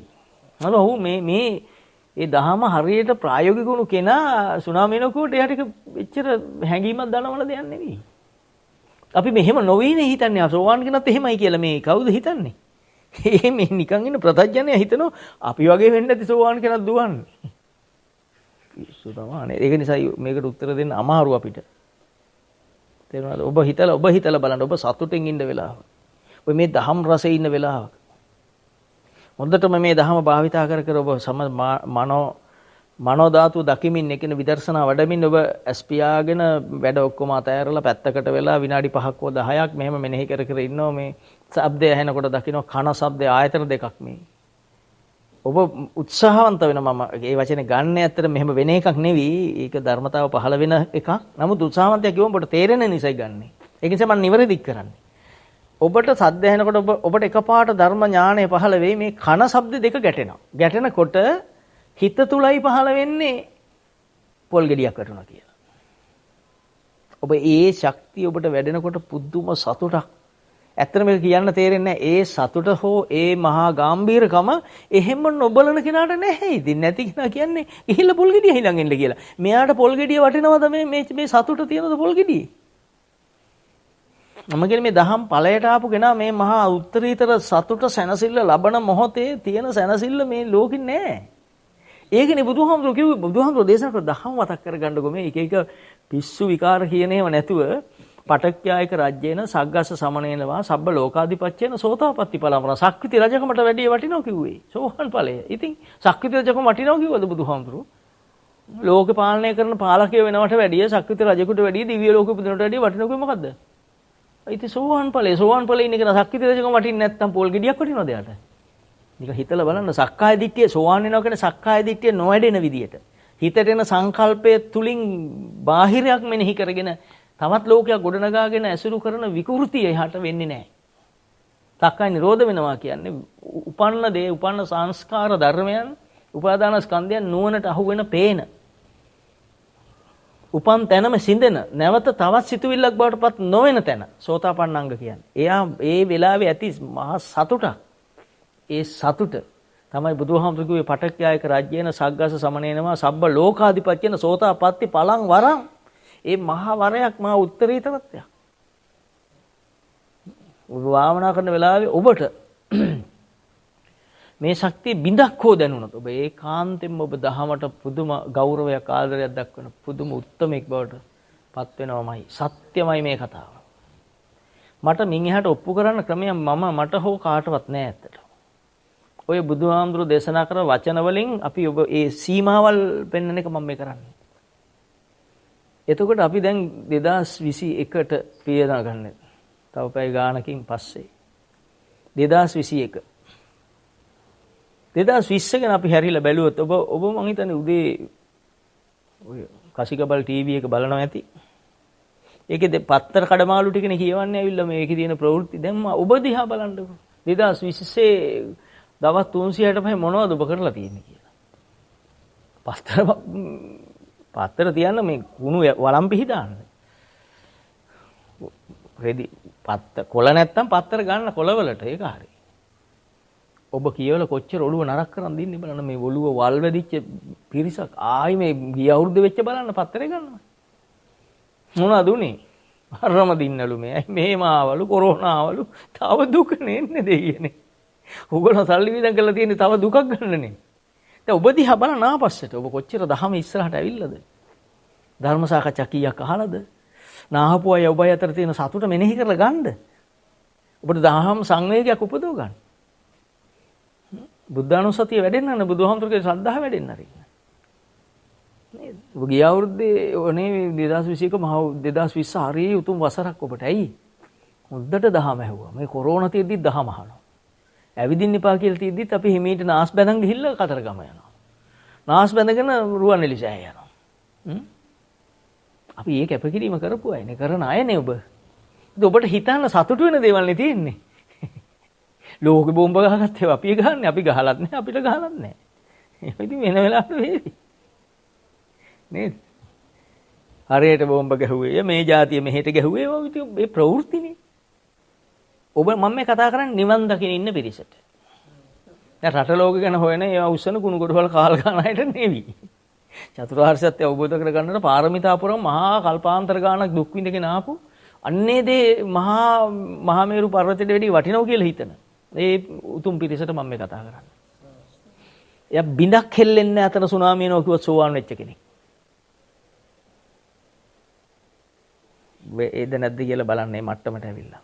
මොන ඔහු මේ ඒ දහම හරියට ප්‍රායෝගික වුණු කෙනා සුනාමිනකොට එයාට එච්චර හැඟීමක් දනවන දෙයක් නෙවෙයි. අපි මෙහෙම නොවීනේ හිතන්නේ. සෝවාන් කෙනත් එහෙමයි කියලා මේ කවුද හිතන්නේ? මේ නිකන් ඉන්න ප්‍රත්‍යඥය හිතනවා අපි වගේ වෙන්න ඇති සෝවාන් කෙනක් දුවන්නේ. පිස්සු තමයි. ඒක නිසා මේකට උත්තර දෙන්න අමාරු අපිට. තේරුණාද? ඔබ හිතලා බලන්න. ඔබ සතුටින් ඉන්න වෙලාව. ඔය මේ දහම් රසයේ ඉන්න වෙලාවක. හොඳටම මේ දහම භාවිතා කර ඔබ මනෝ ධාතු දකිමින් එකන විදර්ශනා වඩමින් ඔබ ස්පියාගෙන වැඩ ඔක්කොම අතෑරලා පැත්තකට වෙලා විනාඩි 5ක් හෝ 10ක් මෙහෙම මෙනෙහි කර ඉන්නවා. මේ ශබ්දය ඇහෙනකොට දකින්න කන ශබ්දය ආයතන දෙකක් මේ. ඔබ උත්සාහවන්ත වෙන මම ඒ වචනේ ගන්න ඇත්තට මෙහෙම වෙන එකක් නෙවෙයි. ඒක ධර්මතාව පහළ වෙන එකක්. නමුත් උත්සාහවන්තය කිව්වම ඔබට තේරෙන නිසායි ගන්නෙ. ඒක නිසා මම නිවැරදි කරන්නේ. ඔබට සද්ද ඇහෙනකොට ඔබට එකපාරට ධර්ම ඥානය පහළ වෙයි. මේ කන ශබ්ද දෙක ගැටෙනවා. ගැටෙනකොට හිත තුලයි පහළ වෙන්නේ පොල් ගෙඩියක් වටුණා කියලා. ඔබ ඒ ශක්තිය ඔබට වැඩෙනකොට පුදුම සතුටක්. ඇත්තට මේක කියන්න තේරෙන්නේ නැහැ. ඒ සතුට හෝ ඒ මහා ගැඹීරකම එහෙම නොබලන කෙනාට නැහැ. ඉතින් නැති කෙනා කියන්නේ ගිහිල්ලා පොල් ගෙඩිය හිලන් එන්න කියලා. මෙයාට පොල් ගෙඩිය වටිනවද මේ සතුට තියෙනද පොල් ගෙඩියේ? මම කියන්නේ මේ දහම් ඵලයට ආපු කෙනා මේ මහා උත්තරීතර සතුට සැනසෙල්ල ලබන මොහොතේ තියෙන සැනසෙල්ල මේ ලෝකෙ නැහැ. ඒකනේ බුදුහාමුදුරුවෝ කිව්වේ. බුදුහාමුදුරුවෝ දේශනා කර දහම් මතක් කරගන්නකො මේ එක එක පිස්සු විකාර කියන ඒවා නැතුව පටක්්‍යායක රජ්‍යේන සග්ගස්ස සමනේනවා සබ්බ ලෝකාධිපත්‍යේන සෝතාපට්ටි ඵලමර සක්විති රජකමට වැඩිය වටිනවා කිව්වේ. සෝහන් ඵලය. ඉතින් සක්විති රජකම වටිනවා කිව්වද බුදුහාමුදුරුවෝ? ලෝක පාලනය කරන පාලකයෝ වෙනවට වැඩිය සක්විති රජෙකුට වැඩිය දිව්‍ය ලෝකෙ උපදිනවට වැඩිය වටිනවා කිව්වේ මොකද්ද? ඉතින් සෝහන් ඵලය. සෝහන් ඵලයේ ඉන්න කෙනා සක්විති රජකම වටින්නේ නැත්නම් පොල් ගෙඩියක් වටිනවද යාට? නික හිතලා බලන්න. සක්කාය දිට්ඨිය සෝවාන් වෙනවා කියන්නේ සක්කාය දිට්ඨිය නොවැඩෙන විදියට. හිතට එන සංකල්පය තුලින් බාහිරයක් මෙනෙහි කරගෙන තවත් ලෝකයක් ගොඩනගාගෙන ඇසුරු කරන විකෘතිය එහාට වෙන්නේ නැහැ. සක්කාය නිරෝධ වෙනවා කියන්නේ උපන්න සංස්කාර ධර්මයන්, උපාදාන ස්කන්ධයන් නුවණට අහු වෙන පේන. උපන් තැනම සිඳෙන නැවත තවත් සිතුවිල්ලක් බවට පත් නොවන තැන සෝතාපන්නංග කියන්නේ. එයා ඒ වෙලාවේ ඇති මහා සතුටක්. ඒ සතුට තමයි බුදුහාමුදුරු කිව්වේ පටක්්‍යායක රාජ්‍යේන සග්ගස සමනේනවා සබ්බ ලෝකාධිපත්‍යන සෝතාපට්ටි පලං වරං. ඒ මහා වරයක් මහා උත්තරීතරත්වයක්. ඔබ භාවනා කරන වෙලාවේ ඔබට මේ ශක්තිය බිඳක් හෝ දැනුණොත් ඔබ ඒකාන්තයෙන්ම ඔබ දහමට පුදුම ගෞරවයක් ආදරයක් දක්වන පුදුම උත්තමෙක් බවට පත් වෙනවමයි. සත්‍යමයි මේ කතාව. මට මින් එහාට ඔප්පු කරන්න ක්‍රමයක් මට හෝ කාටවත් නැහැ ඇත්තට. ඔය බුදුහාමුදුරු දේශනා කර වචන වලින් අපි ඔබ ඒ සීමාවල් පෙන්වන එක මම මේ කරන්නේ. එතකොට අපි දැන් 2021ට පියනා ගන්න. තව පැය ගානකින් පස්සේ 2021 ගැන අපි හැරිලා බැලුවොත් ඔබ මං හිතන්නේ උදේ ඔය කසිකබල් ටීවී එක බලනවා ඇති. ඒකේ පත්තර කඩමාළු ටිකනේ කියවන්නේ ඇවිල්ලා මේකේ තියෙන ප්‍රවෘත්ති. දැන් ඔබ දිහා බලන්නකෝ. 2020 දවස් 365 මොනවද ඔබ කරලා තියෙන්නේ කියලා. පත්තර තියන්න මේ කුණු වළම් පිහි දාන්න. රෙදි කොළ නැත්තම් පත්තර ගන්න කොළවලට ඒක හරි. ඔබ කියවල කොච්චර ඔළුව නරක කරන් දින්නේ බලන්න මේ ඔළුව වල් වැදිච්ච පිරිසක් ආයි මේ ගිය අවුරුද්ද වෙච්ච බලන්න පත්තරේ ගන්නවා. මොනවද උනේ? අරම දින්නලු මේ මෙහෙම ආවලු කොරෝනා ආවලු තව දුක නෙන්නේ දෙයියනේ. ඕගොල්ලෝ සල්ලි විඳන් කරලා තියෙන්නේ තව දුකක් ගන්නනේ. දැන් ඔබ දිහා බලන ආපස්සට ඔබ කොච්චර දහම ඉස්සරහට ඇවිල්ලාද? ධර්ම සාකච්ඡා කීයක් අහලාද? නාහපු අය ඔබ අතර තියෙන සතුට මෙනෙහි කරලා ගන්නද? ඔබට දහම් සංවේගයක් උපදව ගන්න. බුද්ධානුස්සතිය වැඩෙන්න නම් බුදුහාමුදුරගේ ශ්‍රද්ධාව වැඩෙන්න හරි. නේද? ඔබ ගිය අවුරුද්දේ ඔනේ 2021 මහ 2020 හරිය උතුම් වසරක් ඔබට. ඇයි? මුද්දට දහම ඇහුවා. මේ කොරෝනා තියෙද්දිත් දහම අහනවා. ඇවිදින්න එපා කියලා තියෙද්දිත් අපි හිමීට නාස් බැඳන් ගිහිල්ලා කතරගම යනවා. නාස් බැඳගෙන රුවන්වැලිසෑය යනවා. අපි ඒ කැපකිරීම කරපු අයනේ, කරන අයනේ ඔබ. ඔබට හිතන්න සතුටු වෙන දේවල් නේ තියෙන්නේ. ලෝකෙ බෝම්බ ගහගත්ත ඒවා අපි ගහන්නේ, අපි ගහලත් නැහැ, අපිට ගහලත් නැහැ. ඒක ඉතින් වෙන වෙලාවට වේවි. නේද? හරියට බෝම්බ ගැහුවේ, මේ જાතිය මෙහෙට ගැහුවේ, ඒවා ඉතින් මේ ප්‍රවෘත්තිනේ. ඔබ මම මේ කතා කරන්නේ නිවන් දකින්න ඉන්න පිරිසට. දැන් රට ලෝක ගැන හොයන ඒවා උස්සන කුණු ගොඩවල් කාල් ගන්න අයට නෙවෙයි. චතුරාර්ය සත්‍ය අවබෝධ කරගන්නට පාරමිතා පුරම මහා කල්පාන්තර ගානක් දුක් විඳගෙන ආපු අන්නේ දේ මහා මේරු පර්වතයට වැඩි වටිනව කියලා හිතන. ඒ උතුම් පිරිසට මම මේ කතා කරන්නේ. එයා බිඳක් හෙල්ලෙන්නේ අතන සුනාමිය එනවා කිව්වොත් සෝවාන් වෙච්ච කෙනෙක්. ඒද නැද්ද කියලා බලන්නේ මට්ටමට ඇවිල්ලා.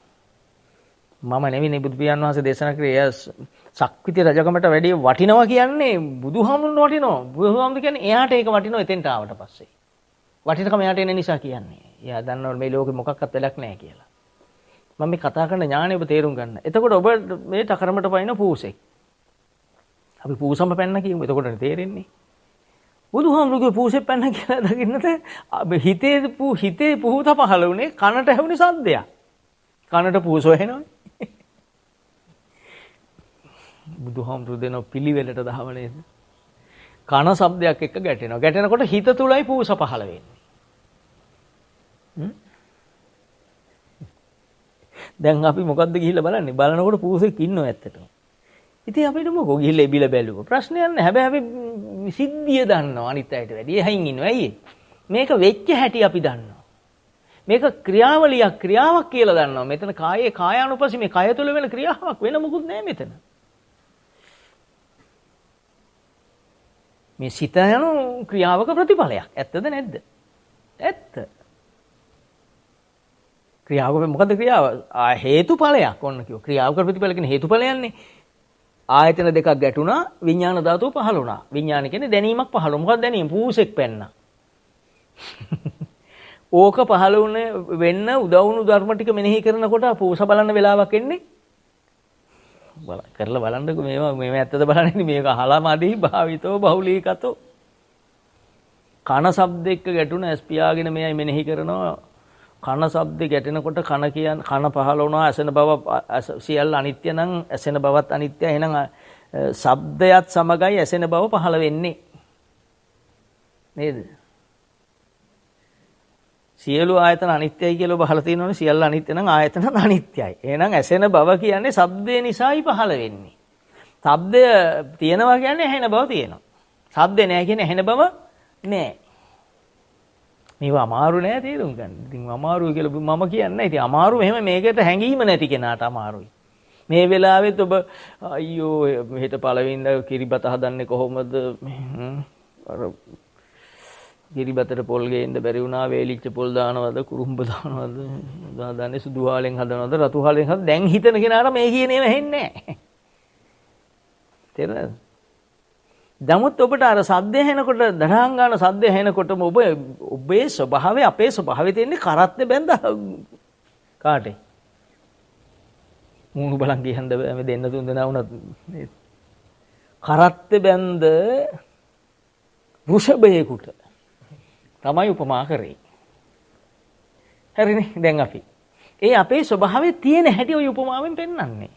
මම නෙවෙයි බුදු පියාණන් වහන්සේ දේශනා කරේ එයා සක්විති රජකමට වැඩි වටිනවා කියන්නේ බුදුහාමුදුරන් වටිනවා. බුදුහාමුදුර කියන්නේ එයාට ඒක වටිනවා එතෙන්ට ආවට පස්සේ. වටිනකම එයාට එන නිසා කියන්නේ. එයා දන්නවනේ මේ ලෝකෙ මොකක්වත් වෙලක් නැහැ කියලා. මම මේ කතා කරන ඥාණය ඔබ තේරුම් ගන්න. එතකොට ඔබ මේ තකරමට පයින්න පූසෙක්. අපි පූසම පැන්න කියමු. එතකොටනේ තේරෙන්නේ. බුදුහාමුදුරුගේ පූසෙක් පැන්න කියලා දකින්නට හිතේ පුහුත පහළ වුණේ කනට ඇහුනේ සද්දයක්. කනට පූස වෙනවනේ. බුදුහාමුදුරු දෙන පිළිවෙලට දහම නේද? කන ශබ්දයක් එක්ක ගැටෙනවා. ගැටෙනකොට හිත තුලයි පූස පහළ වෙන්නේ. දැන් අපි මොකද්ද ගිහිල්ලා බලන්නේ? බලනකොට පූසෙක් ඉන්නව ඇත්තටම. ඉතින් අපිට මොකෝ ගිහිල්ලා ඉබිලා බැලුවා. ප්‍රශ්නයක් නැහැ. හැබැයි අපි සිද්ධිය දන්නවා අනිත් අයට වැඩි. එහයින් ඉන්නවා. ඇයි? මේක වෙච්ච හැටි අපි දන්නවා. මේක ක්‍රියාවලියක් ක්‍රියාවක් කියලා දන්නවා. මෙතන කායේ කායානුපසී මේ කය තුළ වෙන ක්‍රියාවක් වෙන මොකුත් නැහැ මෙතන. මේ සිත යන ක්‍රියාවක ප්‍රතිඵලයක්. ඇත්තද නැද්ද? ඇත්ත. ක්‍රියාවක මොකද්ද ක්‍රියාව? හේතුඵලයක්. ඔන්න කිව්ව. ක්‍රියාවක ප්‍රතිඵල කියන්නේ හේතුඵලයන්නේ. ආයතන දෙකක් ගැටුණා, විඥාන ධාතුව පහළ වුණා. විඥාන කියන්නේ දැනීමක් පහළ වුණා. මොකක්ද දැනීම? පූසෙක් පැන්නා. ඕක පහළ වුණේ වෙන්න උදවුණු ධර්ම ටික මෙනෙහි කරනකොට පූස බලන්න වෙලාවක් එන්නේ. කරලා බලන්නකො මේවා ඇත්තද බලන්නේ මේක අහලාමදී භාවිතෝ බහුලීකතෝ. කන ශබ්ද එක්ක ගැටුණ ඇස් පියාගෙන මෙයයි මෙනෙහි කරනවා. කන ශබ්ද ගැටෙනකොට කන පහළ වුණා. ඇසෙන බව සියල්ල අනිත්‍ය නම් ඇසෙන බවත් අනිත්‍යයි. එහෙනම් ශබ්දයත් සමගයි ඇසෙන බව පහළ වෙන්නේ. නේද? සියලු ආයතන අනිත්‍යයි කියලා ඔබ අහලා තියෙනවනේ. සියල්ල අනිත්‍ය නම් ආයතන අනිත්‍යයි. එහෙනම් ඇසෙන බව කියන්නේ ශබ්දේ නිසායි පහළ වෙන්නේ. ශබ්දය තියෙනවා කියන්නේ ඇහෙන බව තියෙනවා. ශබ්දේ නැහැ කියන්නේ ඇහෙන බව නැහැ. මේවා අමාරු නෑ තේරුම් ගන්න. ඉතින් අමාරුයි කියලා මම කියන්නේ. ඉතින් අමාරු මෙහෙම මේකට හැංගීම නැති කෙනාට අමාරුයි. මේ වෙලාවෙත් ඔබ අයියෝ මෙහෙට පළවෙනිද කිරිබත හදන්නේ කොහොමද? අර කිරිබතට පොල් ගේන්න බැරි වුණා. වේලිච්ච පොල් දානවද, කුරුම්බ දානවද, දාන්නේ සුදු හාලෙන් හදනවද, රතු හාලෙන් හදනවද? දැන් හිතන කෙනාට මේ කියන ඒවා හෙන්නේ නැහැ. තේරෙනවද? නමුත් ඔබට අර සද්ද ඇහෙනකොට දරහංගාන සද්ද ඇහෙනකොටම ඔබේ ස්වභාවය අපේ ස්වභාවය තියෙන්නේ කරත්තේ බැඳ කාටේ මූණු බලන් ගියන්ද මේ දෙන්න තුන් දෙනා වුණත් කරත්තේ බැඳ වෘෂභයෙකුට තමයි උපමා කරේ. හරිනේ. දැන් අපි ඒ අපේ ස්වභාවය තියෙන හැටි ওই උපමාවෙන් පෙන්වන්නේ.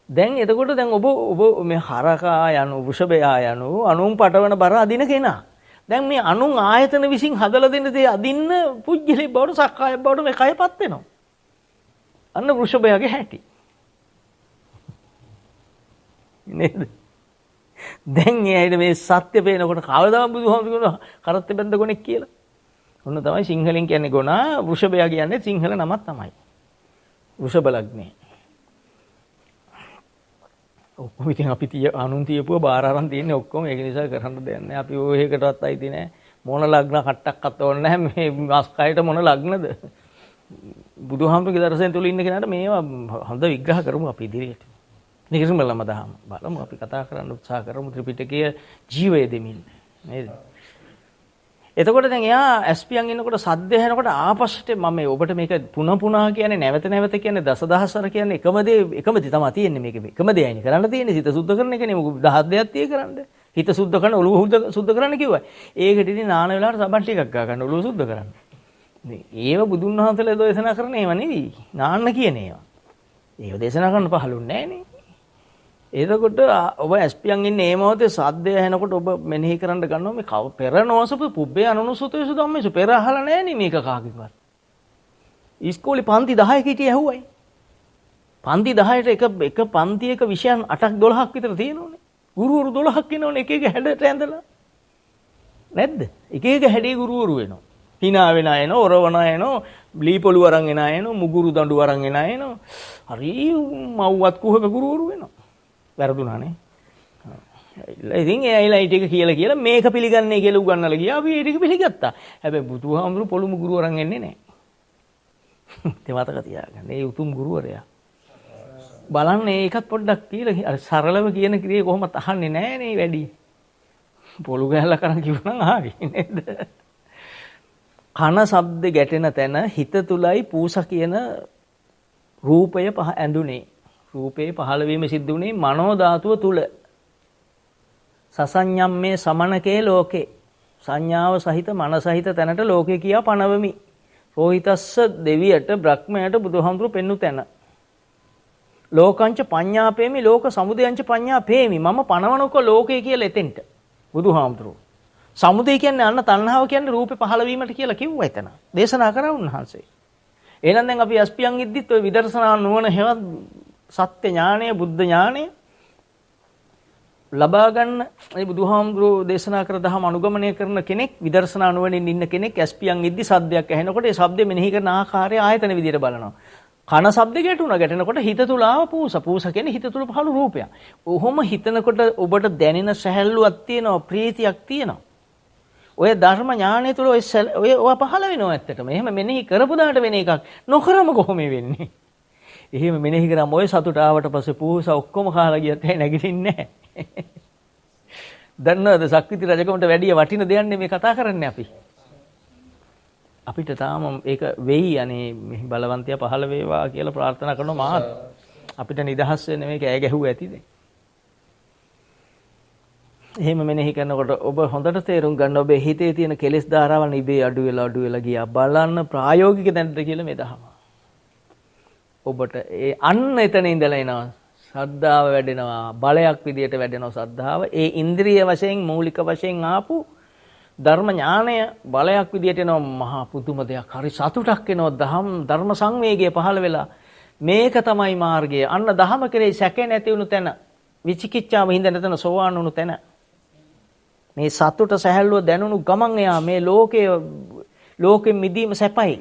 දැන් එතකොට දැන් ඔබ මේ හරකා යනු වෘෂභයා යනු අනුන් පටවන බර අදින කෙනා. දැන් මේ අනුන් ආයතන විසින් හදලා දෙන දේ අදින්න පුජ්‍යලි බවට සක්කාය බවට මේ කයපත් වෙනවා. අන්න වෘෂභයාගේ හැටි. නේද? දැන් එයාට මේ සත්‍ය පේනකොට කවදාම බුදුහාමුදුරුවෝ කරත්තේ බැඳ ගොනෙක් කියලා. ඔන්න තමයි සිංහලෙන් කියන්නේ ගොනා. වෘෂභයා කියන්නේ සිංහල නමක් තමයි. වෘෂභ ලග්නේ. ඔක්කොම ඉතින් අපි අනුන් තියපුවා බාර අරන් තියන්නේ ඔක්කොම ඒක නිසා කරන්න දෙයක් නැහැ. අපි ඔය එකටවත් අයිති නැහැ. මොන ලග්න කට්ටක්වත් ඕනේ නැහැ. මේ මාස් කයට මොන ලග්නද? බුදුහාමුදුරුගේ දර්ශනය තුල ඉන්න කෙනාට මේවා හොඳ විග්‍රහ කරමු අපි ඉදිරියට. නිර්මලම දහම බලමු අපි කතා කරන්න උත්සාහ කරමු ත්‍රිපිටකයේ ජීවය දෙමින් නේද? එතකොට දැන් එයා ඇස්පියන් ඉන්නකොට සද්ද ඇහෙනකොට ආපස්සට මම ඔබට මේක පුනා කියන්නේ නැවත නැවත කියන්නේ දසදහස්වර කියන්නේ එකම දේ තමයි තියෙන්නේ මේක එකම දෙයයිනේ කරන්න තියෙන්නේ සිත සුද්ධ කරන එකනේ මොකද 10 දෙයක් තිය කරන්න හිත සුද්ධ කරන ඔළුව සුද්ධ කරන්න කිව්වා ඒකට ඉතින් නාන වෙලාවට සබන් ටිකක් ගා ගන්න ඔළුව සුද්ධ කරන්න මේ ඒව බුදුන් වහන්සේලා දේශනා කරන ඒවා නෙවෙයි නාන්න කියන ඒවා ඒව දේශනා කරන්න පහළුන්නේ නැහනේ එතකොට ඔබ ඇස්පියන් ඉන්නේ මේ මොහොතේ සද්දය ඇහෙනකොට ඔබ මෙනෙහි කරන්න ගන්නවා මේ පෙර නොසපු පුබ්බේ අනුනුසුතේසු ධම්මේසු පෙර අහලා නැහනේ මේක කාගෙවත්. ඉස්කෝලේ පන්ති 10ක හිටියේ ඇහුවයි. පන්ති 10ට එක පන්තියක විෂයන් 8ක් 12ක් විතර තියෙනෝනේ. ගුරුවරු 12ක් ඉන්නෝනේ එක එක හැඩට ඇඳලා. නැද්ද? එක එක හැඩේ ගුරුවරු වෙනවා. hina වෙන අය එනවා, ඔරවන අය එනවා, ලී පොළු අරන් එන අය එනවා, මුගුරු දඬු අරන් එන අය එනවා. හරි මව්වත් කුහක ගුරුවරු වෙනවා. වැරදුනානේ. ඉතින් ඒ අයලා ඊට කියලා මේක පිළිගන්නේ කියලා උගන්නලා ගියා. අපි ඒ ටික පිළිගත්තා. හැබැයි බුදුහාමුදුරු පොළු මුගුරු අරන් එන්නේ නැහැ. ඒ මතක තියාගන්න. ඒ උතුම් ගුරුවරයා. බලන්න ඒකත් පොඩ්ඩක් කියලා අර සරලව කියන ක්‍රියේ කොහොමද අහන්නේ නැහනේ වැඩි. පොළු ගැහලා කරන් කිව්වනම් ආවි නේද? කන ශබ්ද ගැටෙන තැන හිත තුලයි පූසා කියන රූපය ඇඳුනේ. රූපේ පහළ වීම සිද්ධ වුණේ මනෝ ධාතුව තුල. සසඤ්ඤම්මේ සමනකේ ලෝකේ. සංඥාව සහිත මන සහිත තැනට ලෝකේ කියා පනවමි. රෝහිතස්ස දෙවියට බ්‍රහ්මයට බුදුහාමුදුරු පෙන්නු තැන. ලෝකංච පඤ්ඤාපේමි ලෝක සමුදයංච පඤ්ඤාපේමි. මම පනවනක ලෝකේ කියලා එතෙන්ට. බුදුහාමුදුරු. සමුදය කියන්නේ අන්න තණ්හාව කියන්නේ රූපේ පහළ වීමට කියලා කිව්වා එතන. දේශනා කරා උන්වහන්සේ. එහෙනම් දැන් අපි අස්පියන් ඉද්දිත් ඔය විදර්ශනා නුවණ හේවත් සත්‍ය ඥානය බුද්ධ ඥානය ලබා ගන්න මේ බුදුහාමුදුරෝ දේශනා කර දහම අනුගමනය කරන කෙනෙක් විදර්ශනා නුවණින් ඉන්න කෙනෙක් ඇස්පියන් ඉද්දි සද්දයක් ඇහෙනකොට ඒ ශබ්දෙ මෙනෙහි කරන ආකාරය ආයතන විදියට බලනවා. කන ශබ්ද ගැටෙනකොට හිත තුල ආව පූස කියන්නේ හිත තුල පහළ රූපයක්. ඔහොම හිතනකොට ඔබට දැනෙන සැහැල්ලුවක් තියෙනවා ප්‍රීතියක් තියෙනවා. ඔය ධර්ම ඥානය තුල ඔය පහළ වෙනවා ඇත්තටම. එහෙම මෙනෙහි කරපු දාට වෙන එකක් නොකරම කොහොම වෙන්නේ? එහෙම මෙනෙහි කරාම ඔය සතුට ආවට පස්සේ පූස ඔක්කොම කාලා ගියත් නැගිටින්නේ නැහැ. දන්නවද සක්විති රජකමට වැඩිය වටින දෙයක් නෙමෙයි කතා කරන්නේ අපි. අපිට තාම ඒක වෙයි අනේ මේ බලවන්තයා පහළ වේවා කියලා ප්‍රාර්ථනා කරනවා මාත්. අපිට නිදහස් වෙන්න මේක ඇය ගැහුව ඇතිද? එහෙම මෙනෙහි කරනකොට ඔබ හොඳට තේරුම් ගන්න ඔබේ හිතේ තියෙන කෙලෙස් ධාරාවල් ඉබේ අඩු වෙලා ගියා. බලන්න ප්‍රායෝගික දැනට කියලා මේ දහම. ඔබට ඒ අන්න එතන ඉඳලා එනවා ශ්‍රද්ධාව වැඩෙනවා බලයක් විදියට වැඩෙනවා ශ්‍රද්ධාව ඒ ඉන්ද්‍රිය වශයෙන් මූලික වශයෙන් ආපු ධර්ම ඥානය බලයක් විදියට එනවා මහා පුදුම දෙයක් හරි සතුටක් එනවා ධර්ම සංවේගය පහළ වෙලා මේක තමයි මාර්ගය අන්න දහම කෙරෙහි සැකේ නැති වුණු තැන විචිකිච්ඡාව හින්දා නැතන සෝවාන් වුණු තැන මේ සතුට සැහැල්ලුව දැනුණු ගමන් එයා මේ ලෝකෙ මිදීම සැපයි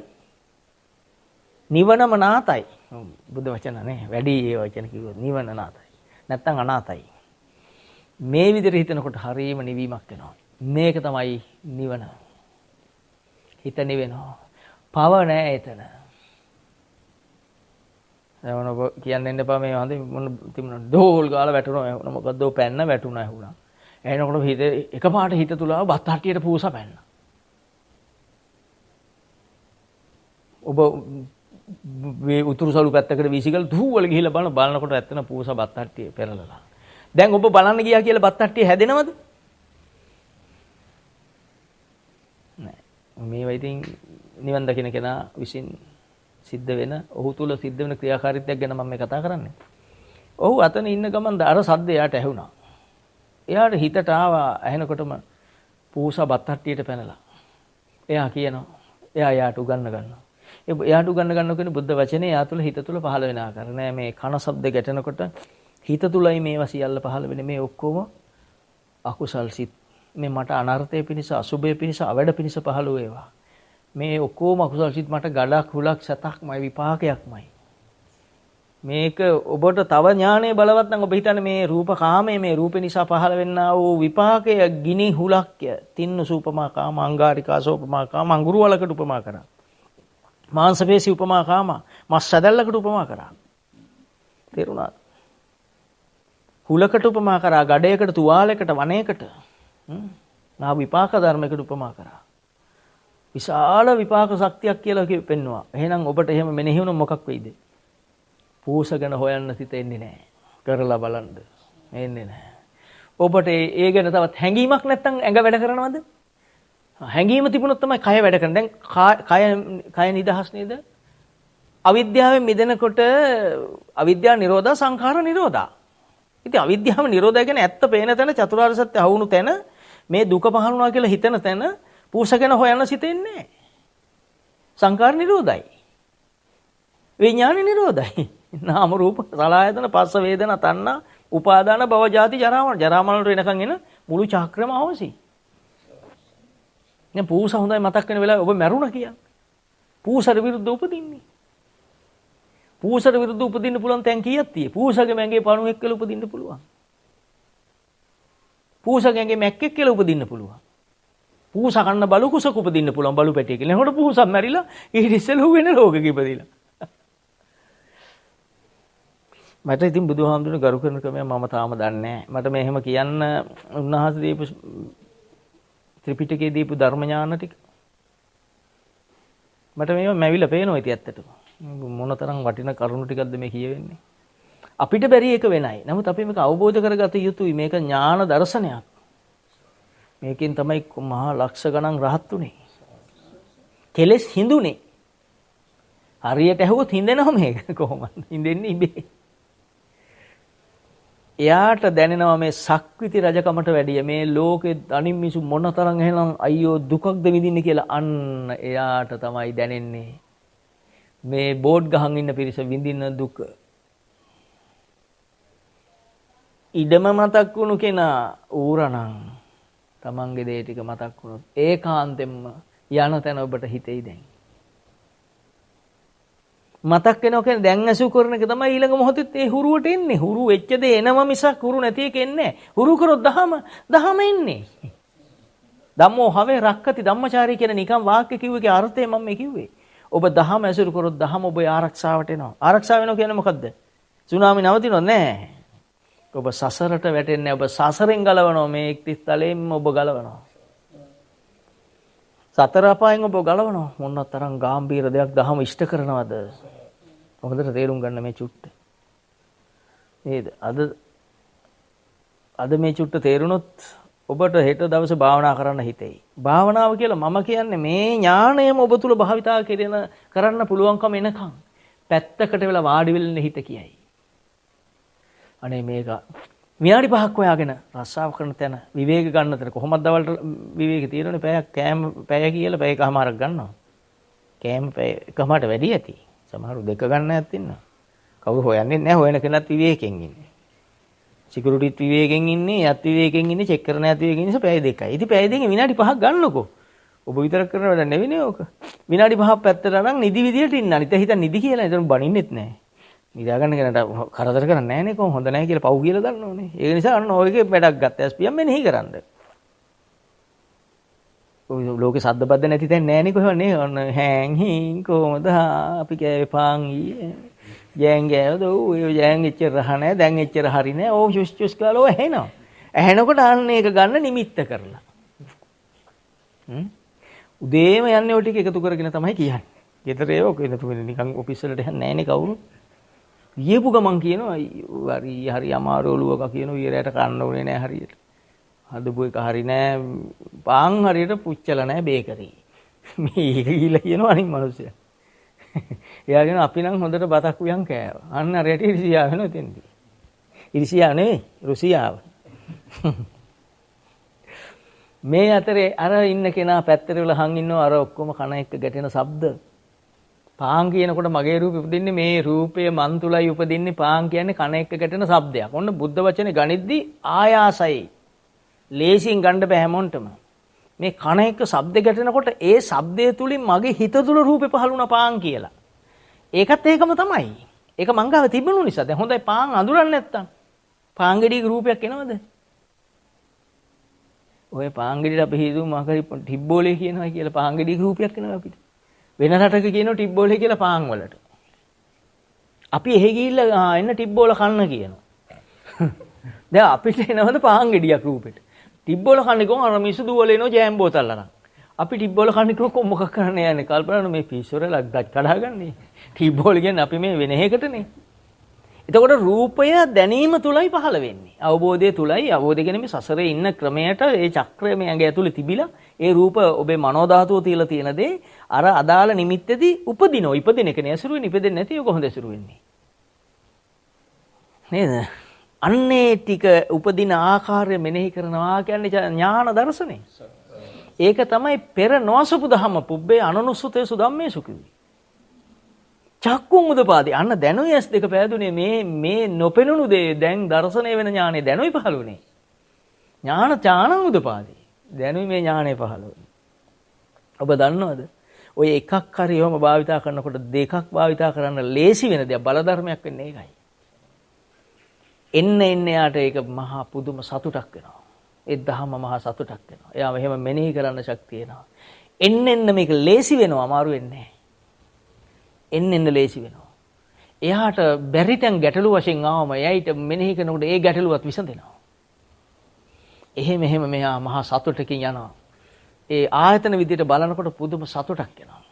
නිවනම නාතයි බුද්ධ වචන නේ වැඩි ඒ වචන කිව්වොත් නිවන නාතයි නැත්තම් අනාතයි මේ විදිහට හිතනකොට හරීම නිවීමක් වෙනවා මේක තමයි නිවන හිත නිවෙනවා පව නැහැ එතන එවන ඔබ කියන්නේ ඉන්න එපා මේ හොඳ මොන තිබුණා ඩෝල් ගාලා වැටුණා මොකද්ද පැන්න වැටුණා ඇහුණා එහෙනකොට හිත එකපාරට හිත තුල බත් හට්ටියට පූසා පැන්න ඔබ මේ උතුරු සළු පැත්තකට වීසිකල් දුවවල ගිහිල්ලා බලනකොට ඇත්තන පූසා බත් හට්ටිය පෙරලලා. දැන් ඔබ බලන්න ගියා කියලා බත් හට්ටිය හැදෙනවද? නෑ. මේවා ඉතින් නිවන් දකින්න කෙනා විසින් සිද්ධ වෙන, ඔහු තුල සිද්ධ වෙන ක්‍රියාකාරීත්වයක් ගැන මම මේ කතා කරන්නේ. ඔහු අතන ඉන්න ගමන් අර සද්ද එයාට ඇහුණා. එයාට හිතට ආවා ඇහෙනකොටම පූසා බත් හට්ටියට පැනලා. එයා කියනවා එයා යාට උගන්න ගන්නවා. එයාට උගන්න ගන්න කියන බුද්ධ වචනේ එයා තුළ හිත තුළ පහළ වෙන ආකාරය නෑ මේ කන ශබ්ද ගැටෙනකොට හිත තුළයි මේවා සියල්ල පහළ වෙන්නේ මේ ඔක්කොම අකුසල් සිත් මේ මට අනර්ථය පිණිස අසුභය පිණිස අවැඩ පිණිස පහළ වේවා මේ ඔක්කොම අකුසල් සිත් මට ගඩක් හුලක් සතක්මයි විපාකයක්මයි මේක ඔබට තව ඥානයේ බලවත් නම් ඔබ හිතන්නේ මේ රූප කාමයේ මේ රූපේ නිසා පහළ වෙන්නා වූ විපාකය ගිනි හුලක්ය තින්න සූපමා කාම අංගාරිකා සෝපමා කාම අඟුරු වලකට උපමා කරා මාංශ පේශි උපමා කාම මස් සැදල්ලකට උපමා කරා තේරුණාද හුලකට උපමා කරා ගඩේකට තුවාලයකට වනයේකට නා විපාක ධර්මයකට උපමා කරා විශාල විපාක ශක්තියක් කියලා පෙන්වුවා එහෙනම් ඔබට එහෙම මෙනෙහි වුණොත් මොකක් වෙයිද පූස ගැන හොයන්න සිත එන්නේ නැහැ. කරලා බලන්න. එන්නේ නැහැ. ඔබට ඒ ගැන තවත් හැඟීමක් නැත්තම් ඇඟ වැඩ කරනවද? හැඟීම තිබුණොත් තමයි කය වැඩ කරන්නේ. දැන් කය නිදහස් නේද? අවිද්‍යාවෙන් මිදෙනකොට අවිද්‍යාව නිරෝධා සංඛාර නිරෝධා. ඉතින් අවිද්‍යාව නිරෝධය කියන්නේ ඇත්ත පේන තැන චතුරාර්ය සත්‍ය අහුණු තැන මේ දුක පහළුණා කියලා හිතන තැන පූස ගැන හොයන්න සිත එන්නේ නැහැ. සංඛාර නිරෝධයි. විඥාන නිරෝධයි. නාම රූප සලආයතන පස්ස වේදනා තණ්හා උපාදාන භව ජාති ජරා මරණ එනකන් එන මුළු චක්‍රම අවසි. දැන් පූස හොඳයි මතක් වෙන වෙලාවේ ඔබ මැරුණා කියන්නේ. පූසට විරුද්ධ උපදින්නේ. පූසට විරුද්ධ උපදින්න පුළුවන් තැන් කීයක් තියෙයි? පූසගේ මැංගේ පණු එක්කලා උපදින්න පුළුවන්. පූසගේ මැක්කෙක් කියලා උපදින්න පුළුවන්. පූස කන්න බලු කුසක උපදින්න පුළුවන් බලු පැටියෙක්. එනකොට පූසක් මැරිලා ඊට ඉස්සෙල්ලා වෙන රෝගෙක ඉපදිලා. මට ඉතින් බුදුහාමුදුරනේ ගරු කරන ක්‍රමය මම තාම දන්නේ නැහැ. මට මේ එහෙම කියන්න උන්වහන්සේ දීපු ත්‍රිපිටකයේ දීපු ධර්ම ඥාන ටික මට මේව මැවිලා පේනවා ඉතින් ඇත්තටම. මොනතරම් වටින කරුණු ටිකක්ද මේ කියවෙන්නේ. අපිට බැරි එක වෙනයි. නමුත් අපි මේක අවබෝධ කරගත යුතුයි. මේක ඥාන දර්ශනයක්. මේකෙන් තමයි මහා ලක්ෂ ගණන් රහත් උනේ. කෙලෙස් හිඳුනේ. හරියට ඇහුවොත් හින්දෙනව මේක කොහොමද? හින්දෙන්නේ ඉබේ. එයාට දැනෙනවා මේ සක්විති රජකමට වැඩිය මේ ලෝකේ අනිත් මිනිසු මොනතරම් එහෙනම් අයියෝ දුකක්ද විඳින්නේ කියලා අන්න එයාට තමයි දැනෙන්නේ මේ බෝඩ් ගහන් ඉන්න පිරිස විඳින දුක. ඉඩම මතක් වුණු කෙනා ඌරණං තමන්ගේ දේ ටික මතක් වුණොත් ඒකාන්තෙන්ම යන තැන ඔබට හිතෙයි දැන්. මතක් වෙනවා කියන්නේ දැන් ඇසු කරන එක තමයි ඊළඟ මොහොතේත් ඒ හුරුවට එන්නේ. හුරු වෙච්ච දේ එනම මිසක් හුරු නැති එක එන්නේ නැහැ. හුරු කරොත් දහම එන්නේ. ධම්මෝ හවේ රක්කති ධම්මචාරී කියන නිකම් වාක්‍ය කිව්වේගේ අර්ථය මම මේ කිව්වේ. ඔබ දහම ඇසුරු කරොත් දහම ඔබේ ආරක්ෂාවට එනවා. ආරක්ෂාව වෙනවා කියන්නේ මොකද්ද? සුනාමි නවතිනව නැහැ. ඔබ සසරට වැටෙන්නේ ඔබ සසරෙන් ගලවනවා මේ 31 තලයෙන් ඔබ ගලවනවා. සතර අපායෙන් ඔබ ගලවනවා. මොන තරම් ගැඹීර දෙයක් දහම ඉෂ්ට කරනවද? හොඳට තේරුම් ගන්න මේ චුට්ට. නේද? අද මේ චුට්ට තේරුණොත් ඔබට හෙට දවසේ භාවනා කරන්න හිතෙයි. භාවනාව කියලා මම කියන්නේ මේ ඥාණයම ඔබ තුල භාවිතා කරන්න පුළුවන්කම එනකන් පැත්තකට වෙලා වාඩි වෙන්න හිත කියයි. අනේ මේක විනාඩි 5ක් හොයාගෙන රස්සාව කරන තැන විවේක ගන්න තැන කොහොමද දවල්ට විවේක තියෙනනේ පැයක් කෑම පැය කියලා පැයකමාරක් ගන්නවා. කෑම පැයකමාරට වැඩි ඇති. සමහරව දෙක ගන්න ඇත් ඉන්නවා. කවුරු හොයන්නේ නැහැ හොයන කෙනත් විවේකයෙන් ඉන්නේ. සිකියුරිටිත් විවේකයෙන් ඉන්නේ, යත් විවේකයෙන් ඉන්නේ, චෙක් කරන යත් විවේකයෙන් ඉන්නේ පැය දෙකයි. ඉතින් පැය දෙකෙන් විනාඩි 5ක් ගන්නකො. ඔබ විතර කරන වැඩ නෙවෙයිනේ ඕක. විනාඩි 5ක් පැත්තට නම් නිදි විදියට ඉන්න. අනිත් හිත නිදි කියලා එතන බනින්නෙත් නැහැ. නිදාගන්න කෙනාට කරදර කරන්නේ නැහැ නේ කොහොම හොඳ නැහැ කියලා පව් කියලා දන්නවනේ. ඒ නිසා අන්න ඔයගේ වැඩක් ගත්ත ඇස්පියම් මෙනෙහි කරන්න. ඔය ලෝකේ සද්ද බද්ද නැති තැන නැහැ නේ කොහොම නේ. ඔන්න හැං හින් කොහමද අපි කෑවේ පාන් ඊයේ. ජෑන් ගෑවද ඔය ජෑන් එච්චර රහ නැහැ. දැන් එච්චර හරි නැහැ. ඕ චුස් චුස් කාලා ඔය ඇහෙනවා. ඇහෙනකොට අන්න ඒක ගන්න නිමිත්ත කරලා. උදේම යන්නේ ඔය ටික එකතු කරගෙන තමයි කියන්නේ. ගෙදර ඒව ඔක නිකන් ඔෆිස් වලට යන්නේ නැහැ නේ කවුරුත්. ගියපු ගමන් කියනවා හරි අමාරු ඔලුවක කියනවා ඊරයට කන්න උනේ නැහැ හරියට. හදපු එක හරි නැහැ. පාන් හරියට පුච්චලා නැහැ බේකරි. මේක ගිහලා කියනවා අනිත් මිනිස්සයා. එයා කියනවා අපි නම් හොඳට බතක් උයන් කෑවා. අන්න හරියට ඉරිසියාව වෙනවා එතෙන්දී. ඉරිසියාව නෙවෙයි රුසියාව. මේ අතරේ අර ඉන්න කෙනා පැත්තට වෙලා හං ඉන්නවා අර ඔක්කොම කන එක්ක ගැටෙන ශබ්ද. පාන් කියනකොට මගේ රූපෙ උපදින්නේ මේ රූපය මන් තුලයි උපදින්නේ පාන් කියන්නේ කන එක්ක ගැටෙන શબ્දයක්. ඔන්න බුද්ධ වචනේ ගනිද්දී ආයාසයි. ලේසියෙන් ගන්න බෑ හැමෝන්ටම. මේ කන එක්ක શબ્ද ගැටෙනකොට ඒ શબ્දය තුලින් මගේ හිත තුල රූපේ පහළ වුණා පාන් කියලා. ඒකත් ඒකම තමයි. ඒක මංගාව තිබුණු නිසා. දැන් හොඳයි පාන් අඳුරන්නේ නැත්තම්. පාන් ගෙඩියක රූපයක් එනවද? ඔය පාන් ගෙඩියට අපි හිතුව මාකරි ටිබ්බෝලේ කියනවා කියලා පාන් ගෙඩියක රූපයක් එනවා අපිට. වෙන රටක කියනවා ටිබ්බෝලේ කියලා පාන් වලට. අපි එහෙ ගිහිල්ලා එන්න ටිබ්බෝල කන්න කියනවා. දැන් අපිට එනවද පාන් ගෙඩියක් රූපෙට. ටිබ්බෝල කන්නේ කොහොම අර මිසු දුවල එනවා ජෑම් බෝතල් අරන්. අපි ටිබ්බෝල කන්නේ කොහොම මොකක් කරන්න යන්නේ? කල්පනා මේ පිස්සොර ලග්ගත් කඩාගන්නේ. ටිබ්බෝල කියන්නේ අපි මේ වෙන එකකටනේ. එතකොට රූපය දැනීම තුලයි පහළ වෙන්නේ. අවබෝධය තුලයි. අවබෝධය කියන්නේ මේ සසරේ ඉන්න ක්‍රමයට ඒ චක්‍රය මේ ඇඟ ඇතුලේ තිබිලා ඒ රූප ඔබේ මනෝ ධාතුව තියලා තියෙන දේ අර අදාළ නිමිත්තේදී උපදිනෝ. ඉපදින එක නේ ඇසුරු වෙන්නේ. ඉපදෙන්නේ නැති එක කොහොමද ඇසුරු වෙන්නේ? නේද? අන්නේ ටික උපදින ආකාරය මෙනෙහි කරනවා කියන්නේ ඥාන දර්ශනේ. ඒක තමයි පෙර නොසපු දහම පුබ්බේ අනනුසුතේසු ධම්මේසු කිව්වේ. චක්කුම් උදපාදී අන්න දැනුයි ඇස් දෙක පෑදුනේ මේ නොපෙනුණු දේ දැන් දර්ශනය වෙන ඥානෙ දැනුයි පහළුනේ. ඥාන උදපාදී. දැනුයි මේ ඥානෙ පහළුනේ. ඔබ දන්නවද? ඔය එකක් හරි එහෙම භාවිතා කරනකොට දෙකක් භාවිතා කරන්න ලේසි වෙන දේ බල ධර්මයක් වෙන්නේ ඒකයි. එන්න යාට ඒක මහා පුදුම සතුටක් වෙනවා. ඒ දහම මහා සතුටක් වෙනවා. එයාම එහෙම මෙනෙහි කරන්න ශක්තිය එනවා. එන්න මේක ලේසි වෙනවා අමාරු වෙන්නේ නැහැ. එන්න ලේසි වෙනවා. එයාට බැරි තැන් ගැටලු වශයෙන් ආවම එයාට මෙනෙහි කරනකොට ඒ ගැටලුවත් විසඳෙනවා. එහෙම මෙයා මහා සතුටකින් යනවා. ඒ ආයතන විදිහට බලනකොට පුදුම සතුටක් එනවා.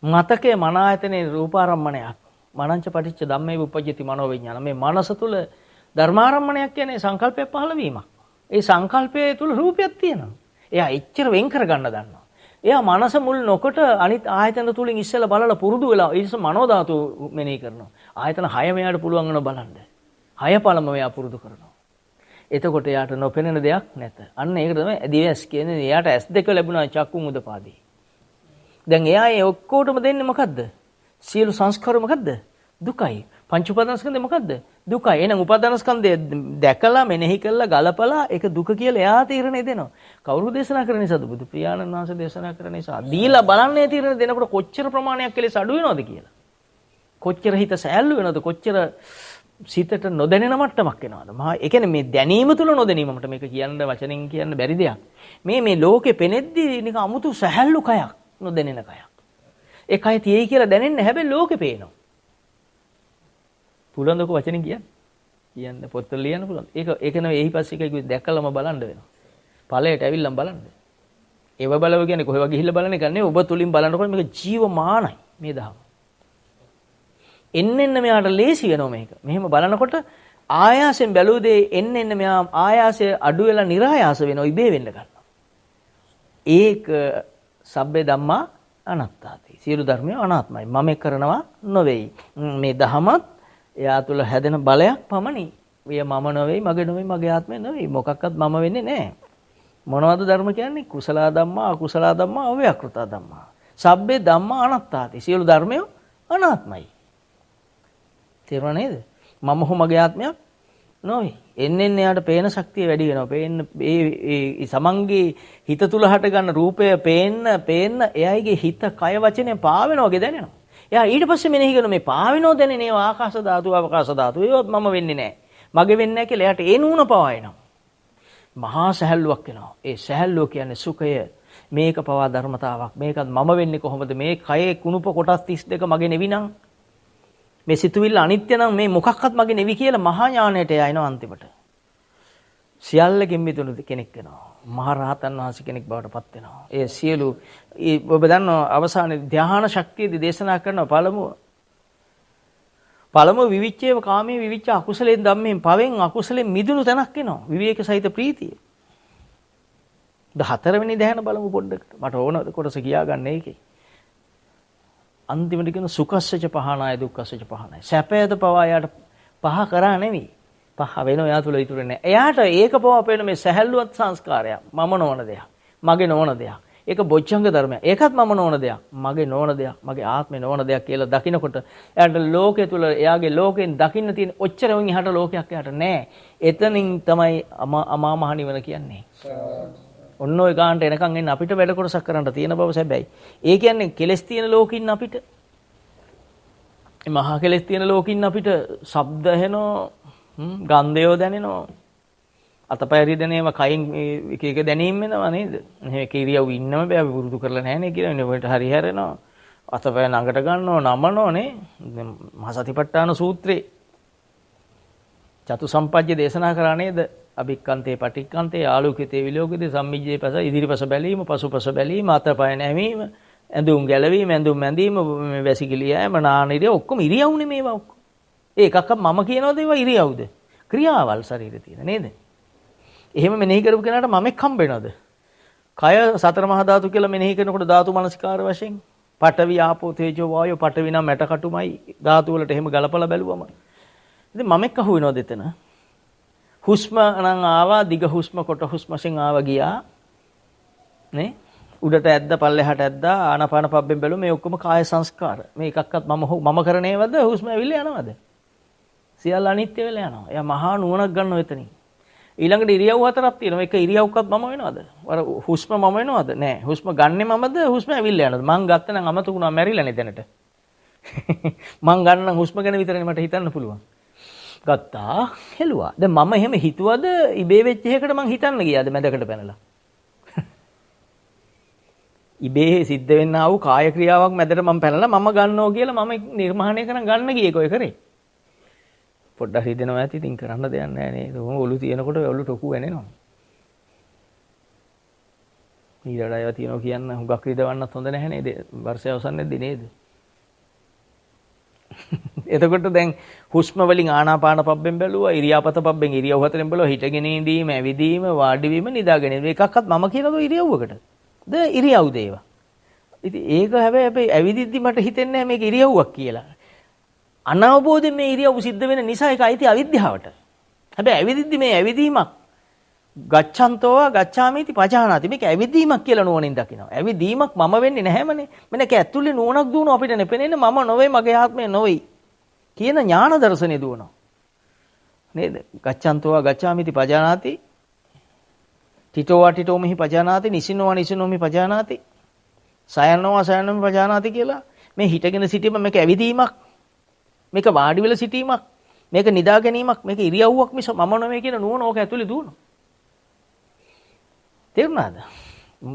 මතකයේ මන ආයතනේ රූපාරම්මණයක්. මනංච පටිච්ච ධම්මේ උපජ්ජති මනෝ විඥාන. මේ මනස තුල ධර්මාරම්මණයක් කියන්නේ සංකල්පයක් පහළ වීමක්. ඒ සංකල්පයේ තුල රූපයක් තියෙනවා. එයා එච්චර වෙන් කරගන්න දන්නවා. එයා මනස මුල් නොකොට අනිත් ආයතන තුලින් ඉස්සෙල්ලා බලලා පුරුදු වෙලා ඊට පස්සේ මනෝ ධාතු මෙනෙහි කරනවා. ආයතන 6 මෙයාට පුළුවන් වෙන බලන්න. 6 පළම මෙයා පුරුදු කරනවා. එතකොට එයාට නොපෙනෙන දෙයක් නැත. අන්න ඒක තමයි දිවස් කියන්නේ. එයාට S2 ලැබුණා චක්කුම් උදපාදී. දැන් එයා ඒ ඔක්කොටම දෙන්නේ මොකද්ද? සියලු සංස්කාර මොකද්ද? දුකයි. පංච උපාදානස්කන්ධය මොකද්ද? දුකයි. එහෙනම් උපාදානස්කන්ධය දැකලා මෙනෙහි කළා ගලපලා ඒක දුක කියලා එයා තීරණය දෙනවා. කවුරු දේශනා කරන නිසාද? බුදු පියාණන් වහන්සේ දේශනා කරන නිසා. දීලා බලන්නේ තීරණය දෙනකොට කොච්චර ප්‍රමාණයක් කෙලෙස් අඩු වෙනවද කියලා. කොච්චර හිත සෑල්ලු වෙනවද? කොච්චර සිතට නොදැනෙන මට්ටමක් එනවද? මහා ඒ කියන්නේ මේ දැනීම තුල නොදැනීමකට මේක කියන්න වචනෙන් කියන්න බැරි දෙයක්. මේ ලෝකෙ පෙනෙද්දී නිකන් අමුතු සෑල්ලු කයක් නොදැනෙන කයක්. ඒ කය තියෙයි කියලා දැනෙන්නේ හැබැයි ලෝකෙ පේනවා. පුළුවන්දක වචනෙන් කියන්න පොත්වල ලියන්න පුළුවන්. ඒක නෙවෙයි එහි පස්සේ එකයි දැකලාම බලන්න වෙනවා. ඵලයට ඇවිල්ලාම බලන්න. ඒව බලව කියන්නේ කොහෙව ගිහිල්ලා බලන එක නෙවෙයි ඔබ තුලින් බලනකොට මේක ජීවමානයි මේ දහම. එන්න මෙයාට ලේසි වෙනවා මේක. මෙහෙම බලනකොට ආයාසයෙන් බැලුව දේ එන්න මෙයා ආයාසය අඩු වෙලා નિરાයාස වෙනවා ඉබේ වෙන්න ගන්නවා. ඒක සබ්බේ ධම්මා අනාත්තාති. සියලු ධර්මය අනාත්මයි. මම කරනවා නොවේයි. මේ දහමත් එයා තුළ හැදෙන බලයක් පමණි. එය මම නොවේයි, මගේ නොවේයි, මගේ ආත්මය නොවේයි. මොකක්වත් මම වෙන්නේ නැහැ. මොනවද ධර්ම කියන්නේ? කුසල ධම්මා, අකුසල ධම්මා, අව්‍යාකෘත ධම්මා. සබ්බේ ධම්මා අනාත්තාති. සියලු ධර්මය අනාත්මයි. තේරුණා නේද? මම හෝ මගේ ආත්මයක් නොවේ. එන්න යාට පේන ශක්තිය වැඩි වෙනවා. පේන්න ඒ සමන්ගේ හිත තුල හට ගන්න රූපය පේන්න එයාගේ හිත කය වචනේ පාවෙනවා වගේ දැනෙනවා. එයා ඊට පස්සේ මෙනෙහි කරන මේ පාවෙනෝ දැනෙන ඒවා ආකාශ ධාතු අවකාශ ධාතු ඒවත් මම වෙන්නේ නැහැ. මගේ වෙන්නේ නැහැ කියලා එයාට ඒ නූන පවා එනවා. මහා සැහැල්ලුවක් එනවා. ඒ සැහැල්ලුව කියන්නේ සුඛය. මේක පවා ධර්මතාවක්. මේකත් මම වෙන්නේ කොහොමද? මේ කයේ කුණුප කොටස් 32 මගේ නෙවිනම් මේ සිතුවිල්ල අනිත්‍ය නම් මේ මොකක්වත් මගේ නෙවි කියලා මහා ඥාණයට යනවා අන්තිමට. සියල්ලකින් මිදුණු කෙනෙක් වෙනවා. මහා රහතන් වහන්සේ කෙනෙක් බවට පත් වෙනවා. ඒ සියලු ඔබ දන්නවා අවසානයේ ධ්‍යාන ශක්තියදී දේශනා කරන පළමු විවිච්ඡේව කාමයේ විවිච්ඡ අකුසලෙන් ධම්මෙන් පවෙන් අකුසලෙන් මිදුණු තැනක් එනවා. විවේක සහිත ප්‍රීතිය. 14 වෙනි ධ්‍යාන බලමු පොඩ්ඩකට. මට ඕන කොටස කියා ගන්න ඒකේ. අන්තිමට කියන සුඛස්සච පහනාය දුක්ඛස්සච පහනාය. සැපයද පවා යාට පහ කරා නෙවෙයි. පහ වෙනවා යා තුල ඉතුරු නැහැ. එයාට ඒක පවා පේන මේ සැහැල්ලුවත් සංස්කාරයක්. මම නොවන දෙයක්. මගේ නොවන දෙයක්. ඒක බොජ්ජංග ධර්මයක්. ඒකත් මම නොවන දෙයක්. මගේ නොවන දෙයක්. මගේ ආත්මේ නොවන දෙයක් කියලා දකිනකොට එයාට ලෝකයේ තුල එයාගේ ලෝකෙන් දකින්න තියෙන ඔච්චර වුන් එහාට ලෝකයක් එයාට නැහැ. එතනින් තමයි අමා මහ නිවන කියන්නේ. ඔන්න ඔය ගානට එනකන් එන්න අපිට වැඩ කොටසක් කරන්න තියෙන බව සැබෑයි. ඒ කියන්නේ කෙලස් තියෙන ලෝකෙ ඉන්න අපිට මේ මහා කෙලෙස් තියෙන ලෝකින් අපිට ශබ්ද ඇහෙනෝ, ගන්ධයෝ දැනෙනෝ, අතපය රිදෙනේම කයින් එක එක දැනීම් වෙනවා නේද? මේ කිරියව ඉන්නම බෑ, අපි පුරුදු කරලා නැහැ නේ කියලා. ඉන්නකොට හරි හැරෙනවා. අතපය නඟට ගන්නව නමනෝ නේ. මහා සතිපට්ඨාන සූත්‍රේ චතු සම්පජ්ජ දේශනා කරා නේද? අභික්කන්තේ පටික්කන්තේ ආලෝකිතේ විලෝකිතේ සම්මිජ්ජේ පස ඉදිරිපස බැලීම, පසුපස බැලීම, අතපය නැමීම, ඇඳුම් ගැලවීම, ඇඳුම් මැදීම, වැසිකිලි යෑම, නානිරිය ඔක්කොම ඉරියව්නේ මේවා ඔක්කොම. ඒ එකක්වත් මම කියනවාද ඒවා ඉරියව්ද? ක්‍රියාවල් ශරීරේ තියෙන නේද? එහෙම මෙනෙහි කරපු කෙනාට මමෙක් හම්බ වෙනවද? කය සතර මහා ධාතු කියලා මෙනෙහි කරනකොට ධාතු මනසිකාර වශයෙන් පඨවි ආපෝ තේජෝ වායෝ, පඨවි නම් මැටකටුමයි ධාතු වලට එහෙම ගලපලා බැලුවම ඉතින් මමෙක් අහු වෙනවද එතන? හුස්ම නම් ආවා, දිග හුස්ම කොට හුස්ම වශයෙන් ආවා ගියා නේ? උඩට ඇද්ද පල්ලෙහාට ඇද්දා, ආනාපාන පබ්බෙන් බැලුවා. මේ ඔක්කොම කාය සංස්කාර. මේ එකක්වත් මම කරනේවද? හුස්ම ඇවිල්ලා යනවද? සියල්ල අනිත්‍ය වෙලා යනවා. එයා මහා නුවණක් ගන්නව එතනින්. ඊළඟට ඉරියව් හතරක් තියෙනවා. එක ඉරියව්කත් මම වෙනවද? අර හුස්ම මම වෙනවද? නෑ. හුස්ම ගන්නෙ මමද? හුස්ම ඇවිල්ලා යනවද? මං ගත්ත නම් අමතකුණා මැරිලානේ දැනට. මං ගන්න හුස්ම ගැන විතරනේ මට හිතන්න පුළුවන්. ගත්තා, හෙළුවා. දැන් මම එහෙම හිතුවද ඉබේ වෙච්ච එකකට මං හිතන්න ගියාද මැදකට පැනලා? ඉබේ සිද්ධ වෙන්න ආව කාය ක්‍රියාවක් මැදට මම පැනලා මම ගන්නෝ කියලා මම නිර්මාණය කරන් ගන්න ගියේ කොයි කරේ. පොඩ්ඩක් හිතෙනවා ඇති ඉතින් කරන්න දෙයක් නැහැ නේද? ඔහොම ඔලු තියෙනකොට ඔලු ටොකු වෙනෙනවා. ඊළඟට අයව තියනවා කියන්න හුඟක් රිදවන්නත් හොඳ නැහැ නේද? වර්ෂය අවසන්නේදී නේද? එතකොට දැන් හුස්ම වලින් ආනාපාන පබ්බෙන් බැලුවා, ඉරියාපත පබ්බෙන් ඉරියව් හතරෙන් බැලුවා, හිටගෙන ඉඳීම, ඇවිදීම, වාඩි වීම, නිදාගෙන ඉඳීම. එකක්වත් මම කියනදෝ ඉරියව්වකට. ද ඉරියව්ද ඒවා. ඉතින් ඒක හැබැයි ඇවිදිද්දි මට හිතෙන්නේ නැහැ මේක ඉරියව්වක් කියලා. අනවබෝධයෙන් මේ ඉරියව් සිද්ධ වෙන නිසා ඒක අයිති අවිද්‍යාවට. හැබැයි ඇවිදිද්දි මේ ඇවිදීමක් ගච්ඡන්තෝවා ගච්ඡාමිති පජානාති. මේක ඇවිදීමක් කියලා නුවණින් දකිනවා. ඇවිදීමක් මම වෙන්නේ නැහැමනේ. මේක ඇතුලේ නුවණක් දුවන අපිට නෙපෙන්නේ මම නොවේ, මගේ ආත්මය නොවේ කියන ඥාන දර්ශනේ දුවනවා. නේද? ගච්ඡන්තෝවා ගච්ඡාමිති පජානාති. තිතෝවා තිතෝමිහි පජානාති, නිසිනෝවා නිසිනෝමිහි පජානාති. සයනෝවා සයනෝමිහි පජානාති කියලා මේ හිටගෙන සිටීම මේක ඇවිදීමක්. මේක වාඩි වෙලා සිටීමක්. මේක නිදා ගැනීමක්. මේක ඉරියව්වක් මිස මම නොවේ කියන නුවණ ඕක ඇතුලේ දුවනවා. තේරුණාද?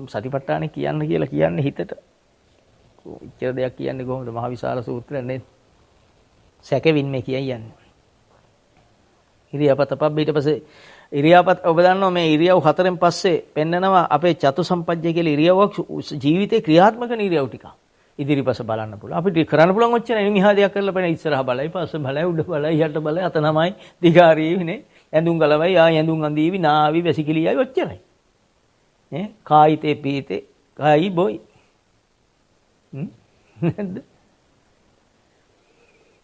සතිපට්ඨානෙ කියන්න කියලා කියන්නේ හිතට. ඉච්ඡර දෙයක් කියන්නේ කොහොමද? මහ විශාල සූත්‍රයක් නේද? සැකෙවින් මේ කියන්නේ. ඉරියාපත පබ්බ ඊට පස්සේ ඉරියාපත් ඔබ දන්නවා මේ ඉරියව් හතරෙන් පස්සේ පෙන්නනවා අපේ චතු සම්පජ්ජය කියලා ඉරියව්වක් ජීවිතේ ක්‍රියාත්මක ඉරියව් ටික. ඉදිරිපස බලන්න පුළුවන්. අපිට කරන්න පුළුවන් ඔච්චරයි. මිහා දෙයක් කරලා බලන්න ඉස්සරහ බලයි, පස්ස බලයි, උඩ බලයි, යට බලයි, අත නමයි, දිගාරීවිනේ, ඇඳුම් ගලවයි, ඇඳුම් අඳීවි, නාවි, වැසිකිලියයි ඔච්චරයි. නේ? කායිතේ පීතේ, කායි බොයි. නේද?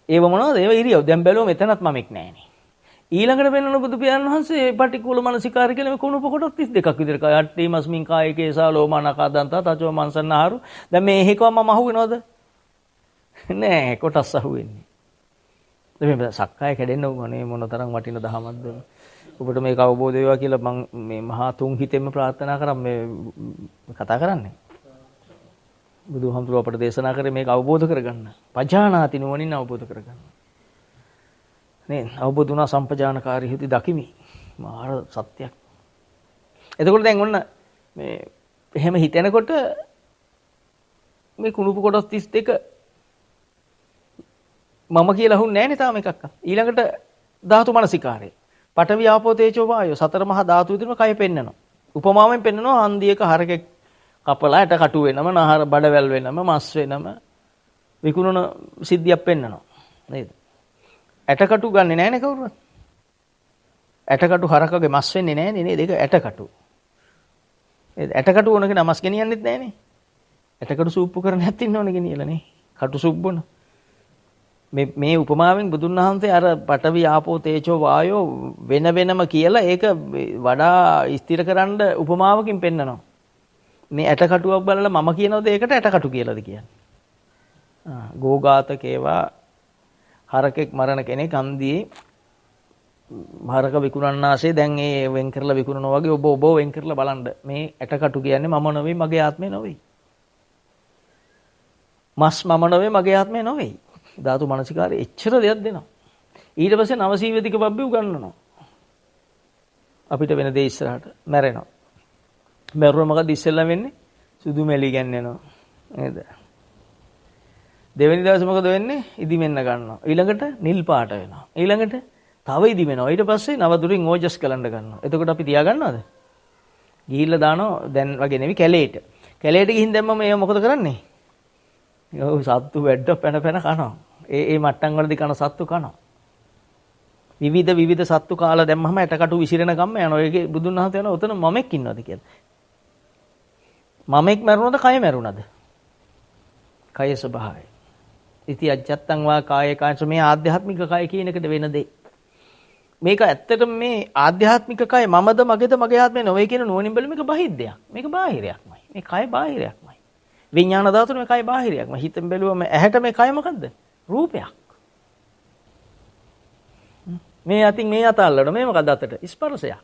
ඒව මොනවද? ඒව ඉරියව්. දැන් බැලුවම එතනත් මමෙක් නැහැනේ. ඊළඟට වෙනන බුදු පියාණන් වහන්සේ පටික්කුල මනසිකාර කියලා මේ කුණුප කොටස් 32ක් විතර කය අට්ටි මස්මින් කායකේසා ලෝමනකදන්තා තචෝ මන්සන්නහරු. දැන් මේ එහෙකවම මම අහු වෙනවද? නෑ, කොටස් අහු වෙන්නේ. දැන් මේ සක්කාය කැඩෙන්න ඕනේ මොනතරම් වටින දහමක්ද? ඔබට මේක අවබෝධ වේවා කියලා මම මේ මහා තුන් හිතෙන්ම ප්‍රාර්ථනා කරා මේ කතා කරන්නේ. බුදුහාමුදුරුවෝ අපට දේශනා කරේ මේක අවබෝධ කරගන්න. පජානාති නුවණින් අවබෝධ කරගන්න. නේ අවබෝධ වුණා සම්පජානකාරී හිති දකිමි. මාර සත්‍යයක්. එතකොට දැන් ඔන්න මේ එහෙම හිතෙනකොට මේ කුණුපු කොටස් 32 මම කියලා හුන්නේ නැහැ නේ තාම එකක්වත්. ඊළඟට ධාතු මනසිකාරය. පඨවි ආපෝ තේජෝ වායෝ සතර මහා ධාතු විදිහම කය පෙන්නනවා. උපමාවෙන් පෙන්නනවා හන්දියක හරකෙක් කපලා ඇට කටු වෙනම නහර බඩවැල් වෙනම මස් වෙනම විකුණන සිද්ධියක් පෙන්නනවා. නේද? ඇටකටු ගන්නෙ නැහැ නේ කවුරුවත්. ඇටකටු හරකගේ මස් වෙන්නේ නැහැ නේද? ඒක ඇටකටු. නේද? ඇටකටු ඕන කෙනා මස් ගෙනියන්නෙත් නැහැ නේ. ඇටකටු සූප්පු කරන්න හැත් ඉන්න ඕනේ ගෙනියලා නේ. කටු සූප් බොන. මේ උපමාවෙන් බුදුන් වහන්සේ අර පඨවි ආපෝ තේජෝ වායෝ වෙන වෙනම කියලා ඒක වඩා ස්ථිරකරන උපමාවකින් පෙන්නනවා. මේ ඇටකටුවක් බලලා මම කියනවද ඒකට ඇටකටු කියලාද කියන්නේ? ගෝඝාතකේවා හරකෙක් මරණ කෙනෙක් අන්දියේ හරක විකුණන්නාසේ දැන් ඒ වෙන් කරලා විකුණනවා වගේ ඔබ වෙන් කරලා බලන්න මේ ඇටකටු කියන්නේ මම නෙවෙයි මගේ ආත්මය නෙවෙයි. මස් මම නෙවෙයි මගේ ආත්මය නෙවෙයි. ධාතු මනසිකාරය එච්චර දෙයක් දෙනවා. ඊට පස්සේ නවසීවතික බබ්බේ උගන්වනවා. අපිට වෙන දේ ඉස්සරහට මැරෙනවා. මැරුණා මොකද ඉස්සෙල්ලා වෙන්නේ? සුදු මැලි ගන්නනවා. නේද? දෙවෙනි දවසේ මොකද වෙන්නේ? ඉදිමෙන්න ගන්නවා. ඊළඟට නිල් පාට වෙනවා. ඊළඟට තව ඉදිමෙනවා. ඊට පස්සේ නවදුරින් ඕජස් කලන්න ගන්නවා. එතකොට අපි තියා ගන්නවද? ගිහිල්ලා දානවා දැන් වගේ නෙවෙයි කැලේට. කැලේට ගිහින් දැම්මම ඒ මොකද කරන්නේ? ඔව් සත්තු වැඩ පැන පැන කනවා. ඒ මට්ටම් වලදී කන සත්තු කනවා. විවිධ සත්තු කාලා දැම්මම ඇටකටු විසිරෙන ගම්ම යනවා. ඒකේ බුදුන් වහන්සේ යනවා උතන මමෙක් ඉන්නවද කියලා. මමෙක් මැරුණාද කය මැරුණාද? කය ස්වභාවය. ඉති අජත්තං වා කායේ කාංශ මේ ආධ්‍යාත්මික කය කියන එකට වෙන දෙයක්. මේක ඇත්තටම මේ ආධ්‍යාත්මික කය මමද මගේද මගේ ආත්මය නොවේ කියන නුවණින් බැලුවම මේක බහිද්දයක්. මේක බාහිරයක්මයි. මේ කය බාහිරයක්මයි. විඥාන ධාතුවේ මේ කය බාහිරයක්මයි. හිතෙන් බැලුවම ඇහැට මේ කය මොකද්ද? රූපයක්. මේ අතින් මේ අත අල්ලන මේ මොකද්ද අතට? ස්පර්ශයක්.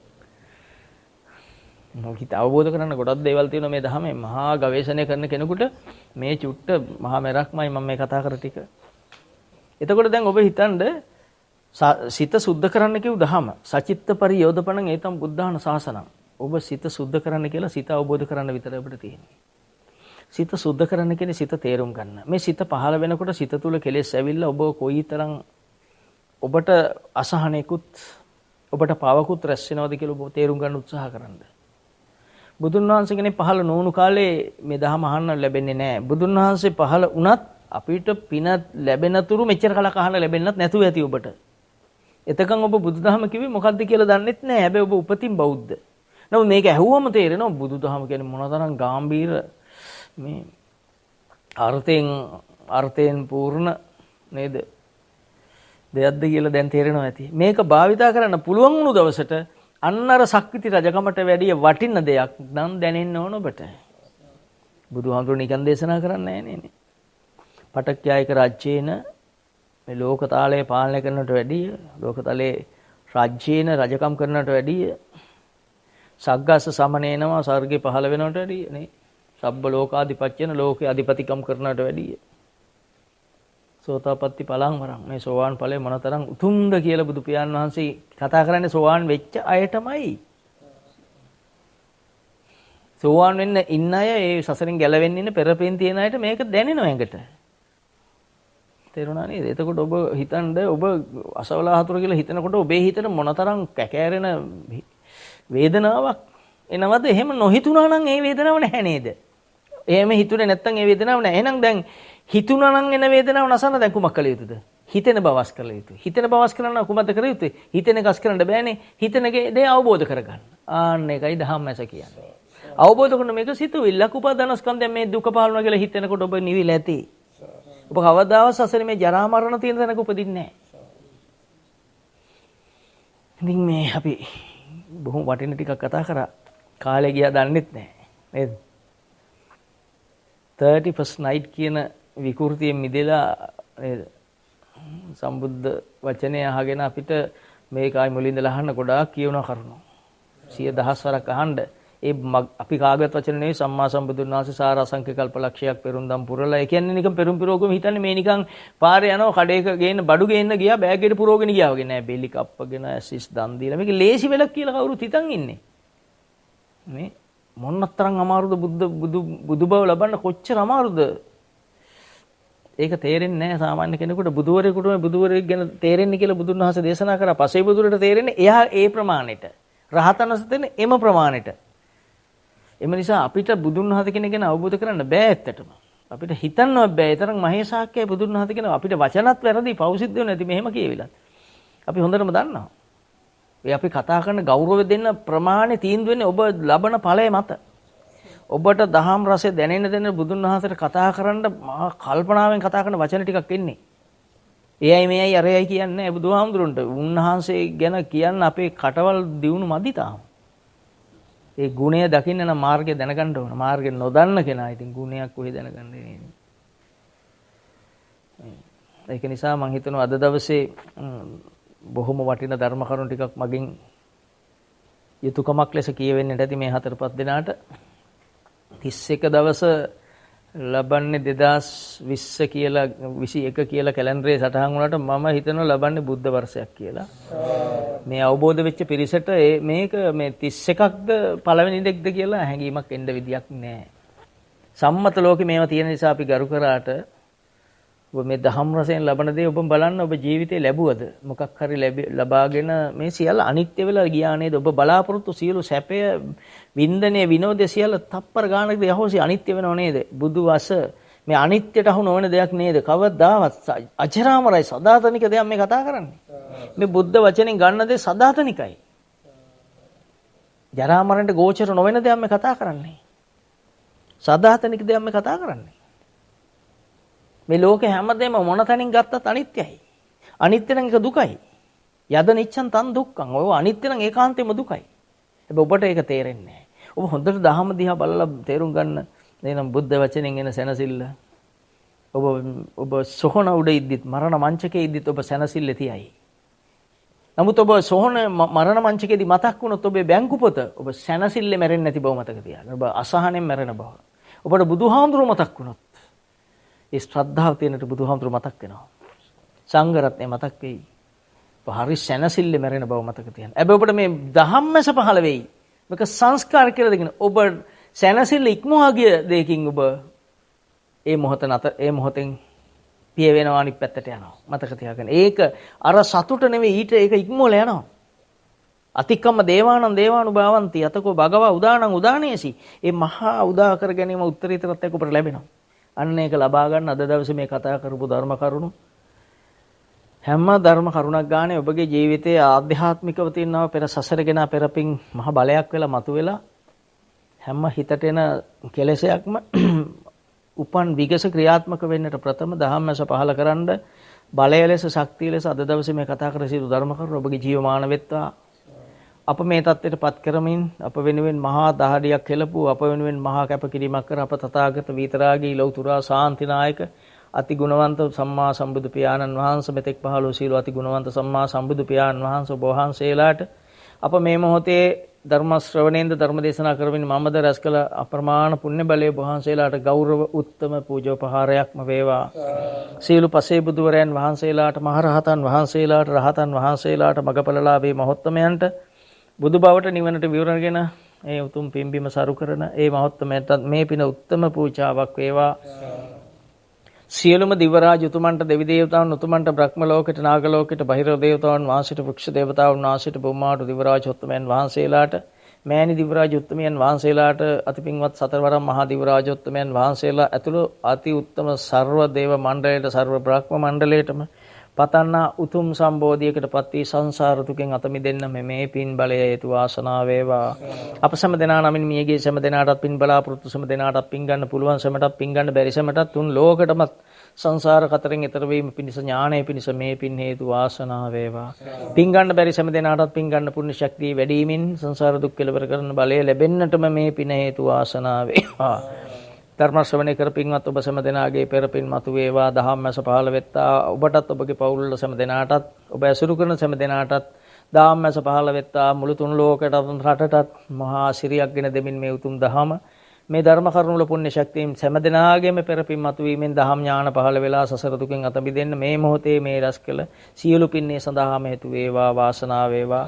මොකිට අවබෝධ කරගන්න ගොඩක් දේවල් තියෙනවා මේ ධර්මයේ. මහා ගවේෂණය කරන කෙනෙකුට මේ චුට්ට මහා මෙරක්මයි මම මේ කතා කර ටික. එතකොට දැන් ඔබ හිතන්න සිත සුද්ධ කරන්න කිව් දහම. සචිත්ත පරියෝධපණං ඒතම් බුද්ධාන ශාසනං. ඔබ සිත සුද්ධ කරන්න කියලා සිත අවබෝධ කරන්න විතරයි ඔබට තියෙන්නේ. සිත සුද්ධ කරන්න කියන්නේ සිත තේරුම් ගන්න. මේ සිත පහළ වෙනකොට සිත තුල කෙලෙස් ඇවිල්ලා ඔබ කොයිතරම් ඔබට අසහනයකුත් ඔබට පාවකුත් රැස් වෙනවද කියලා ඔබ තේරුම් ගන්න උත්සාහ කරන්න. බුදුන් වහන්සේ කෙනෙක් පහළ නොවුණු කාලේ මේ දහම අහන්න ලැබෙන්නේ නැහැ. බුදුන් වහන්සේ පහළ වුණත් අපිට පින ලැබෙන තුරු මෙච්චර කලක් අහන්න ලැබෙන්නත් නැතුව ඇති ඔබට. එතකන් ඔබ බුදුදහම කිව්වේ මොකද්ද කියලා දන්නෙත් නැහැ. හැබැයි ඔබ උපතින් බෞද්ධ. නමුත් මේක ඇහුවම තේරෙනවා බුදුදහම කියන්නේ මොනතරම් ගැඹීර මේ අර්ථයෙන් පූර්ණ නේද? දෙයක්ද කියලා දැන් තේරෙනවා ඇති. මේක භාවිතා කරන්න පුළුවන් වුණු දවසට අන්න අර සක්විති රජකමට වැඩිය වටින දෙයක් නම් දැනෙන්න ඕන ඔබට. බුදුහාමුදුරුවෝ නිකන් දේශනා කරන්නේ නැහැ නේ. පටක්ඛ්‍යායික රාජ්‍යේන මේ ලෝකතාලය පාලනය කරනට වැඩිය ලෝකතලයේ රාජ්‍යේන රජකම් කරනට වැඩිය සග්ගස්ස සමනේනවා ස්වර්ගේ පහළ වෙනවට වැඩිය නේ. සබ්බ ලෝකාධිපත්‍යන ලෝකේ අධිපතිකම් කරනට වැඩිය. සෝතාපට්ටි ඵලං වරං මේ සෝවාන් ඵලය මොනතරම් උතුම්ද කියලා බුදු පියාණන් වහන්සේ කතා කරන්නේ සෝවාන් වෙච්ච අයටමයි. සෝවාන් වෙන්න ඉන්න අය ඒ සසරින් ගැලවෙන්න ඉන්න පෙරපෙන් තියෙන අයට මේක දැනෙනවා එකට. තේරුණා නේද? එතකොට ඔබ හිතනද ඔබ අසවලා හතුර කියලා හිතනකොට ඔබේ හිතට මොනතරම් කැකෑරෙන වේදනාවක් එනවද? එහෙම නොහිතුණා නම් ඒ වේදනාව නැහැ නේද? එහෙම හිතුනේ නැත්තම් ඒ වේදනාව නැහැ. එහෙනම් දැන් හිතුණා නම් එන වේදනාව නැසන දැන් කුමක් කළ යුතුද? හිතෙන බවස් කළ යුතුයි. හිතෙන බවස් කරන්න කුමක්ද කළ යුතුයි? හිතෙන එකස් කරන්න බෑනේ. හිතෙන දේ අවබෝධ කරගන්න. ආන්න එකයි ධම්මැස කියන්නේ. අවබෝධ කරන මේක සිතුවිල්ලක් උපාදානස්කන්ධයෙන් මේ දුක පාලනවා කියලා හිතෙනකොට ඔබ නිවිලා ඇති. ඔබ කවදාවත් සසරේ මේ ජරා මරණ තියෙන තැනක උපදින්නේ නැහැ. ඉතින් මේ අපි බොහොම වටින ටිකක් කතා කරා. කාලය ගියා දන්නෙත් නැහැ. නේද? 31st night කියන විකෘතියෙන් මිදලා නේද? සම්බුද්ධ වචනය අහගෙන අපිට මේකයි මුලින්ද අහන්න ගොඩාක් කියවන කරුණු. 100,000 වරක් අහන්න ඒ අපි කාගවත් වචන නෙවෙයි සම්මා සම්බුදුන් වහන්සේ සාර අසංඛ්‍ය කල්පලක්ෂයක් පෙරුම්දම් පුරලා ඒ කියන්නේ නිකන් පෙරුම් පිරෝගම හිතන්නේ මේ නිකන් පාරේ යනවා කඩේක ගේන්න බඩු ගේන්න ගියා බෑග් එකට පුරෝගෙන ගියා වගේ නෑ බෙලි කප්පගෙන ඇසිස් දන් දීලා මේක ලේසි වෙලක් කියලා කවුරුත් හිතන් ඉන්නේ මේ මොනතරම් අමාරුද බුදු බව ලබන්න කොච්චර අමාරුද ඒක තේරෙන්නේ නැහැ සාමාන්‍ය කෙනෙකුට බුදුවරයෙකුට මේ බුදුවරයෙක් ගැන තේරෙන්නේ කියලා බුදුන් වහන්සේ දේශනා කරා පසේ බුදුරට තේරෙන්නේ එයා ඒ ප්‍රමාණයට රහතන් වහන්සේ එම ප්‍රමාණයට එම නිසා අපිට බුදුන් වහන්සේ කෙනෙක් ගැන අවබෝධ කරන්න බෑ ඇත්තටම. අපිට හිතන්නවත් බෑ. ඒ තරම් මහේසාක්‍යයි බුදුන් වහන්සේ කෙනෙක් අපිට වචනත් වැරදි පෞසිද්ධ වෙන්නේ නැති මෙහෙම කියවිලා. අපි හොඳටම දන්නවා. ඒ අපි කතා කරන ගෞරවය දෙන්න ප්‍රමාණය තීන්දුව වෙන්නේ ඔබ ලබන ඵලය මත. ඔබට දහම් රසය දැනෙන්න බුදුන් වහන්සේට කතා කරන්න මහා කල්පනාවෙන් කතා කරන වචන ටිකක් එන්නේ. එයයි මෙයයි අරයයි කියන්නේ නැහැ බුදුහාමුදුරන්ට. උන්වහන්සේ ගැන කියන්න අපේ කටවල් දියුණු මදි තාම. ඒ ගුණය දකින්න නම් මාර්ගය දැනගන්න ඕන. මාර්ගය නොදන්න කෙනා ඉතින් ගුණයක් කොහෙ දැනගන්නේ නේද? ඒක නිසා මම හිතනවා අද දවසේ බොහොම වටිනා ධර්ම කරුණු ටිකක් මගෙන් යුතුයකමක් ලෙස කියවෙන්නට ඇති මේ 4-5 දිනාට 31 දවස ලබන්නේ 2020 කියලා 21 කියලා කැලෙන්ඩරේ සටහන් වුණාට මම හිතනවා ලබන්නේ බුද්ධ වර්ෂයක් කියලා. මේ අවබෝධ වෙච්ච පිරිසට මේක මේ 31ක්ද පළවෙනි දෙක්ද කියලා හැඟීමක් එන්න විදියක් නැහැ. සම්මත ලෝකේ මේවා තියෙන නිසා අපි ගරු කරාට ඔබ මේ දහම් රසයෙන් ලබන දේ ඔබ බලන්න ඔබ ජීවිතේ ලැබුවද මොකක් හරි ලබාගෙන මේ සියල්ල අනිත්‍ය වෙලා ගියා නේද? ඔබ බලාපොරොත්තු සියලු සැපය වින්දනයේ විනෝදයේ සියල්ල තප්පර ගානකදී යහෝසි අනිත්‍ය වෙනව නේද? බුදු වස මේ අනිත්‍යට අහු නොවන දෙයක් නේද? කවදාවත් අජරාමරයි සදාතනික දෙයක් මේ කතා කරන්නේ. මේ බුද්ධ වචනෙන් ගන්න දේ සදාතනිකයි. ජරා මරණයට ගෝචර නොවන දෙයක් මේ කතා කරන්නේ. සදාතනික දෙයක් මේ කතා කරන්නේ. මේ ලෝකේ හැමදේම මොන තැනින් ගත්තත් අනිත්‍යයි. අනිත්‍ය නම් ඒක දුකයි. යද නිච්ඡන් තන් දුක්ඛං. ඔය අනිත්‍ය නම් ඒකාන්තයෙන්ම දුකයි. හැබැයි ඔබට ඒක තේරෙන්නේ නැහැ. ඔබ හොඳට දහම දිහා බලලා තේරුම් ගන්න. එනම් බුද්ධ වචනෙන් එන සැනසෙල්ල. ඔබ සොහන උඩ ඉද්දිත් මරණ මංචකයේ ඉද්දිත් ඔබ සැනසෙල්ලේ තියයි. නමුත් ඔබ සොහන මරණ මංචකයේදී මතක් වුණොත් ඔබේ බැංකු පොත ඔබ සැනසෙල්ලේ මැරෙන්නේ නැති බව මතක තියාගන්න. ඔබ අසහනෙන් මැරෙන බව. ඔබට බුදුහාමුදුරුවෝ මතක් වුණොත් ඒ ශ්‍රද්ධාව තියෙනට බුදුහාමුදුරුවෝ මතක් වෙනවා. සංඝ රත්නය මතක් වෙයි. ඔබ හරි සැනසෙල්ලේ මැරෙන බව මතක තියාගන්න. හැබැයි ඔබට මේ ධම්මස පහළ වෙයි. මේක සංස්කාර කියලා දෙගෙන ඔබ සැනසෙල්ල ඉක්මවා ගිය දෙයකින් ඔබ ඒ මොහොතෙන් පිය වෙනවා අනිත් පැත්තට යනවා. මතක තියාගන්න. ඒක අර සතුට නෙවෙයි ඊට ඒක ඉක්මවල යනවා. අතික්කම්ම දේවානං දේවානුභාවಂತಿ අතකෝ භගවා උදානං උදානේසි. ඒ මහා උදා කර ගැනීම උත්තරීතරත් එක්ක ඔබට ලැබෙනවා. අන්න ඒක ලබා ගන්න අද දවසේ මේ කතා කරපු ධර්ම කරුණු හැම ධර්ම කරුණක් ගානේ ඔබගේ ජීවිතයේ ආධ්‍යාත්මිකව තියෙනවා පෙර සසරගෙන පෙරපින් මහ බලයක් වෙලා මතුවෙලා හැම හිතට එන කෙලෙසයක්ම උපන් විගස ක්‍රියාත්මක වෙන්නට ප්‍රථම ධම්මස පහල කරන්න බලය ලෙස ශක්තිය ලෙස අද දවසේ මේ කතා කර සිටු ධර්ම කරුණු ඔබගේ ජීවමාන වෙත්වා. අප මේ தත්ත්වයට පත් කරමින් අප වෙනුවෙන් මහා දහඩියක් හෙළපු අප වෙනුවෙන් මහා කැපකිරීමක් කර අප තථාගත විතරාගී ලෞතුරා ශාන්තිනායක අති ගුණවන්ත සම්මා සම්බුදු පියාණන් වහන්සේ මෙතෙක් පහළ වූ සීල අති ගුණවන්ත සම්මා සම්බුදු පියාණන් වහන්සේ ඔබ වහන්සේලාට අප මේ මොහොතේ ධර්ම ශ්‍රවණේන්ද ධර්ම දේශනා කරමින් මමද රැස් කළ අප්‍රමාණ පුණ්‍ය බලයේ ඔබ වහන්සේලාට ගෞරව උත්තම පූජෝපහාරයක්ම වේවා. සීල පසේ බුදුවරයන් වහන්සේලාට මහරහතන් වහන්සේලාට රහතන් වහන්සේලාට මගපලලාභී මහොත්තමයන්ට බුදු බවට නිවනට විවරණගෙන ඒ උතුම් පින්බිම සරු කරන ඒ මහොත්තමයන්ට මේ පින උත්තම පූජාවක් වේවා. සියලුම දිව රාජ උතුමන්ට දෙවි දේවතාවුන් උතුමන්ට බ්‍රහ්ම ලෝකෙට නාග ලෝකෙට බහිරව දේවතාවුන් වහන්සේට වෘක්ෂ දේවතාවුන් වහන්සේට බුම්මාට දිව රාජ උතුමයන් වහන්සේලාට මෑණි දිව රාජ උතුමයන් වහන්සේලාට අතිපින්වත් සතරවරම් මහා දිව රාජ උතුමයන් වහන්සේලා ඇතුළු අති උත්තම සර්ව දේව මණ්ඩලයට සර්ව බ්‍රහ්ම මණ්ඩලයටම පතන්නා උතුම් සම්බෝධියකට පත් වී සංසාර දුකෙන් අත මිදෙන්න මේ පින් බලය හේතු වාසනා වේවා. අප සෑම දෙනා නමින් මියගේ සෑම දෙනාටත් පින් බලාපොරොත්තු සෑම දෙනාටත් පින් ගන්න පුළුවන් සෑමටත් පින් ගන්න බැරි සෑමටත් තුන් ලෝකෙටමත් සංසාර කතරෙන් ඈතර වීම පිණිස ඥානය පිණිස මේ පින් හේතු වාසනා වේවා. පින් ගන්න බැරි සෑම දෙනාටත් පින් ගන්න පුණ්‍ය ශක්තිය වැඩි වීමෙන් සංසාර දුක් කෙලවර කරන බලය ලැබෙන්නටම මේ පින හේතු වාසනා වේවා. ධර්ම ශ්‍රවණය කර පින්වත් ඔබ සෑම දෙනාගේ පෙර පින් මතු වේවා. ධම්මස පහළ වෙත්තා. ඔබටත් ඔබගේ පවුල් වල සෑම දෙනාටත් ඔබ ඇසුරු කරන සෑම දෙනාටත් ධම්මස පහළ වෙත්තා. මුළු තුන් ලෝකයටත් රටටත් මහා සිරියක් ගෙන දෙමින් මේ උතුම් දහම මේ ධර්ම කරුණ වල පුණ්‍ය ශක්තියෙන් සෑම දෙනාගේම පෙර පින් මතු වීමෙන් දහම් ඥාන පහළ වෙලා සසර දුකෙන් අත මිදෙන්න මේ මොහොතේ මේ රැස් කළ සියලු පින්නේ සඳහාම හේතු වේවා වාසනාව වේවා.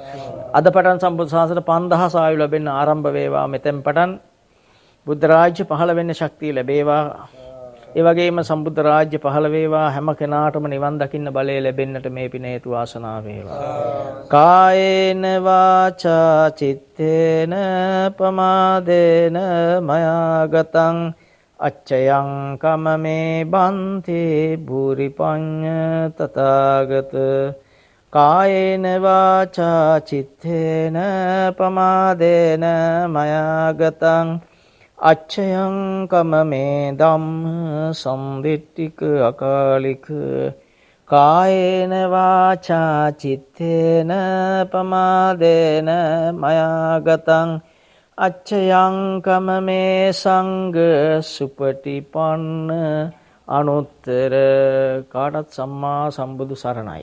අද පටන් සම්බුද්ධ ශාසන 5000 ආයු ලැබෙන්න ආරම්භ වේවා. මෙතෙන් පටන් බුද්ධ රාජ්‍ය පහළ වෙන්න ශක්තිය ලැබේවා. ඒ වගේම සම්බුද්ධ රාජ්‍ය පහළ වේවා. හැම කෙනාටම නිවන් දකින්න බලය ලැබෙන්නට මේ පින හේතු වාසනාව වේවා. කායේන වාචා චිත්තේන පමාදේන මයාගතං අච්චයං කමමේ බන්ති භූරි පඤ්ඤ තථාගත. කායේන වාචා චිත්තේන පමාදේන මයාගතං අච්චයං කමමේ ධම්ම සම්දිට්ඨික අකාලික. කායේන වාචා චිත්තේන පමාදේන මයාගතං අච්චයං කමමේ සංඝ සුපටිපන්න අනුත්තර. කාටත් සම්මා සම්බුදු සරණයි.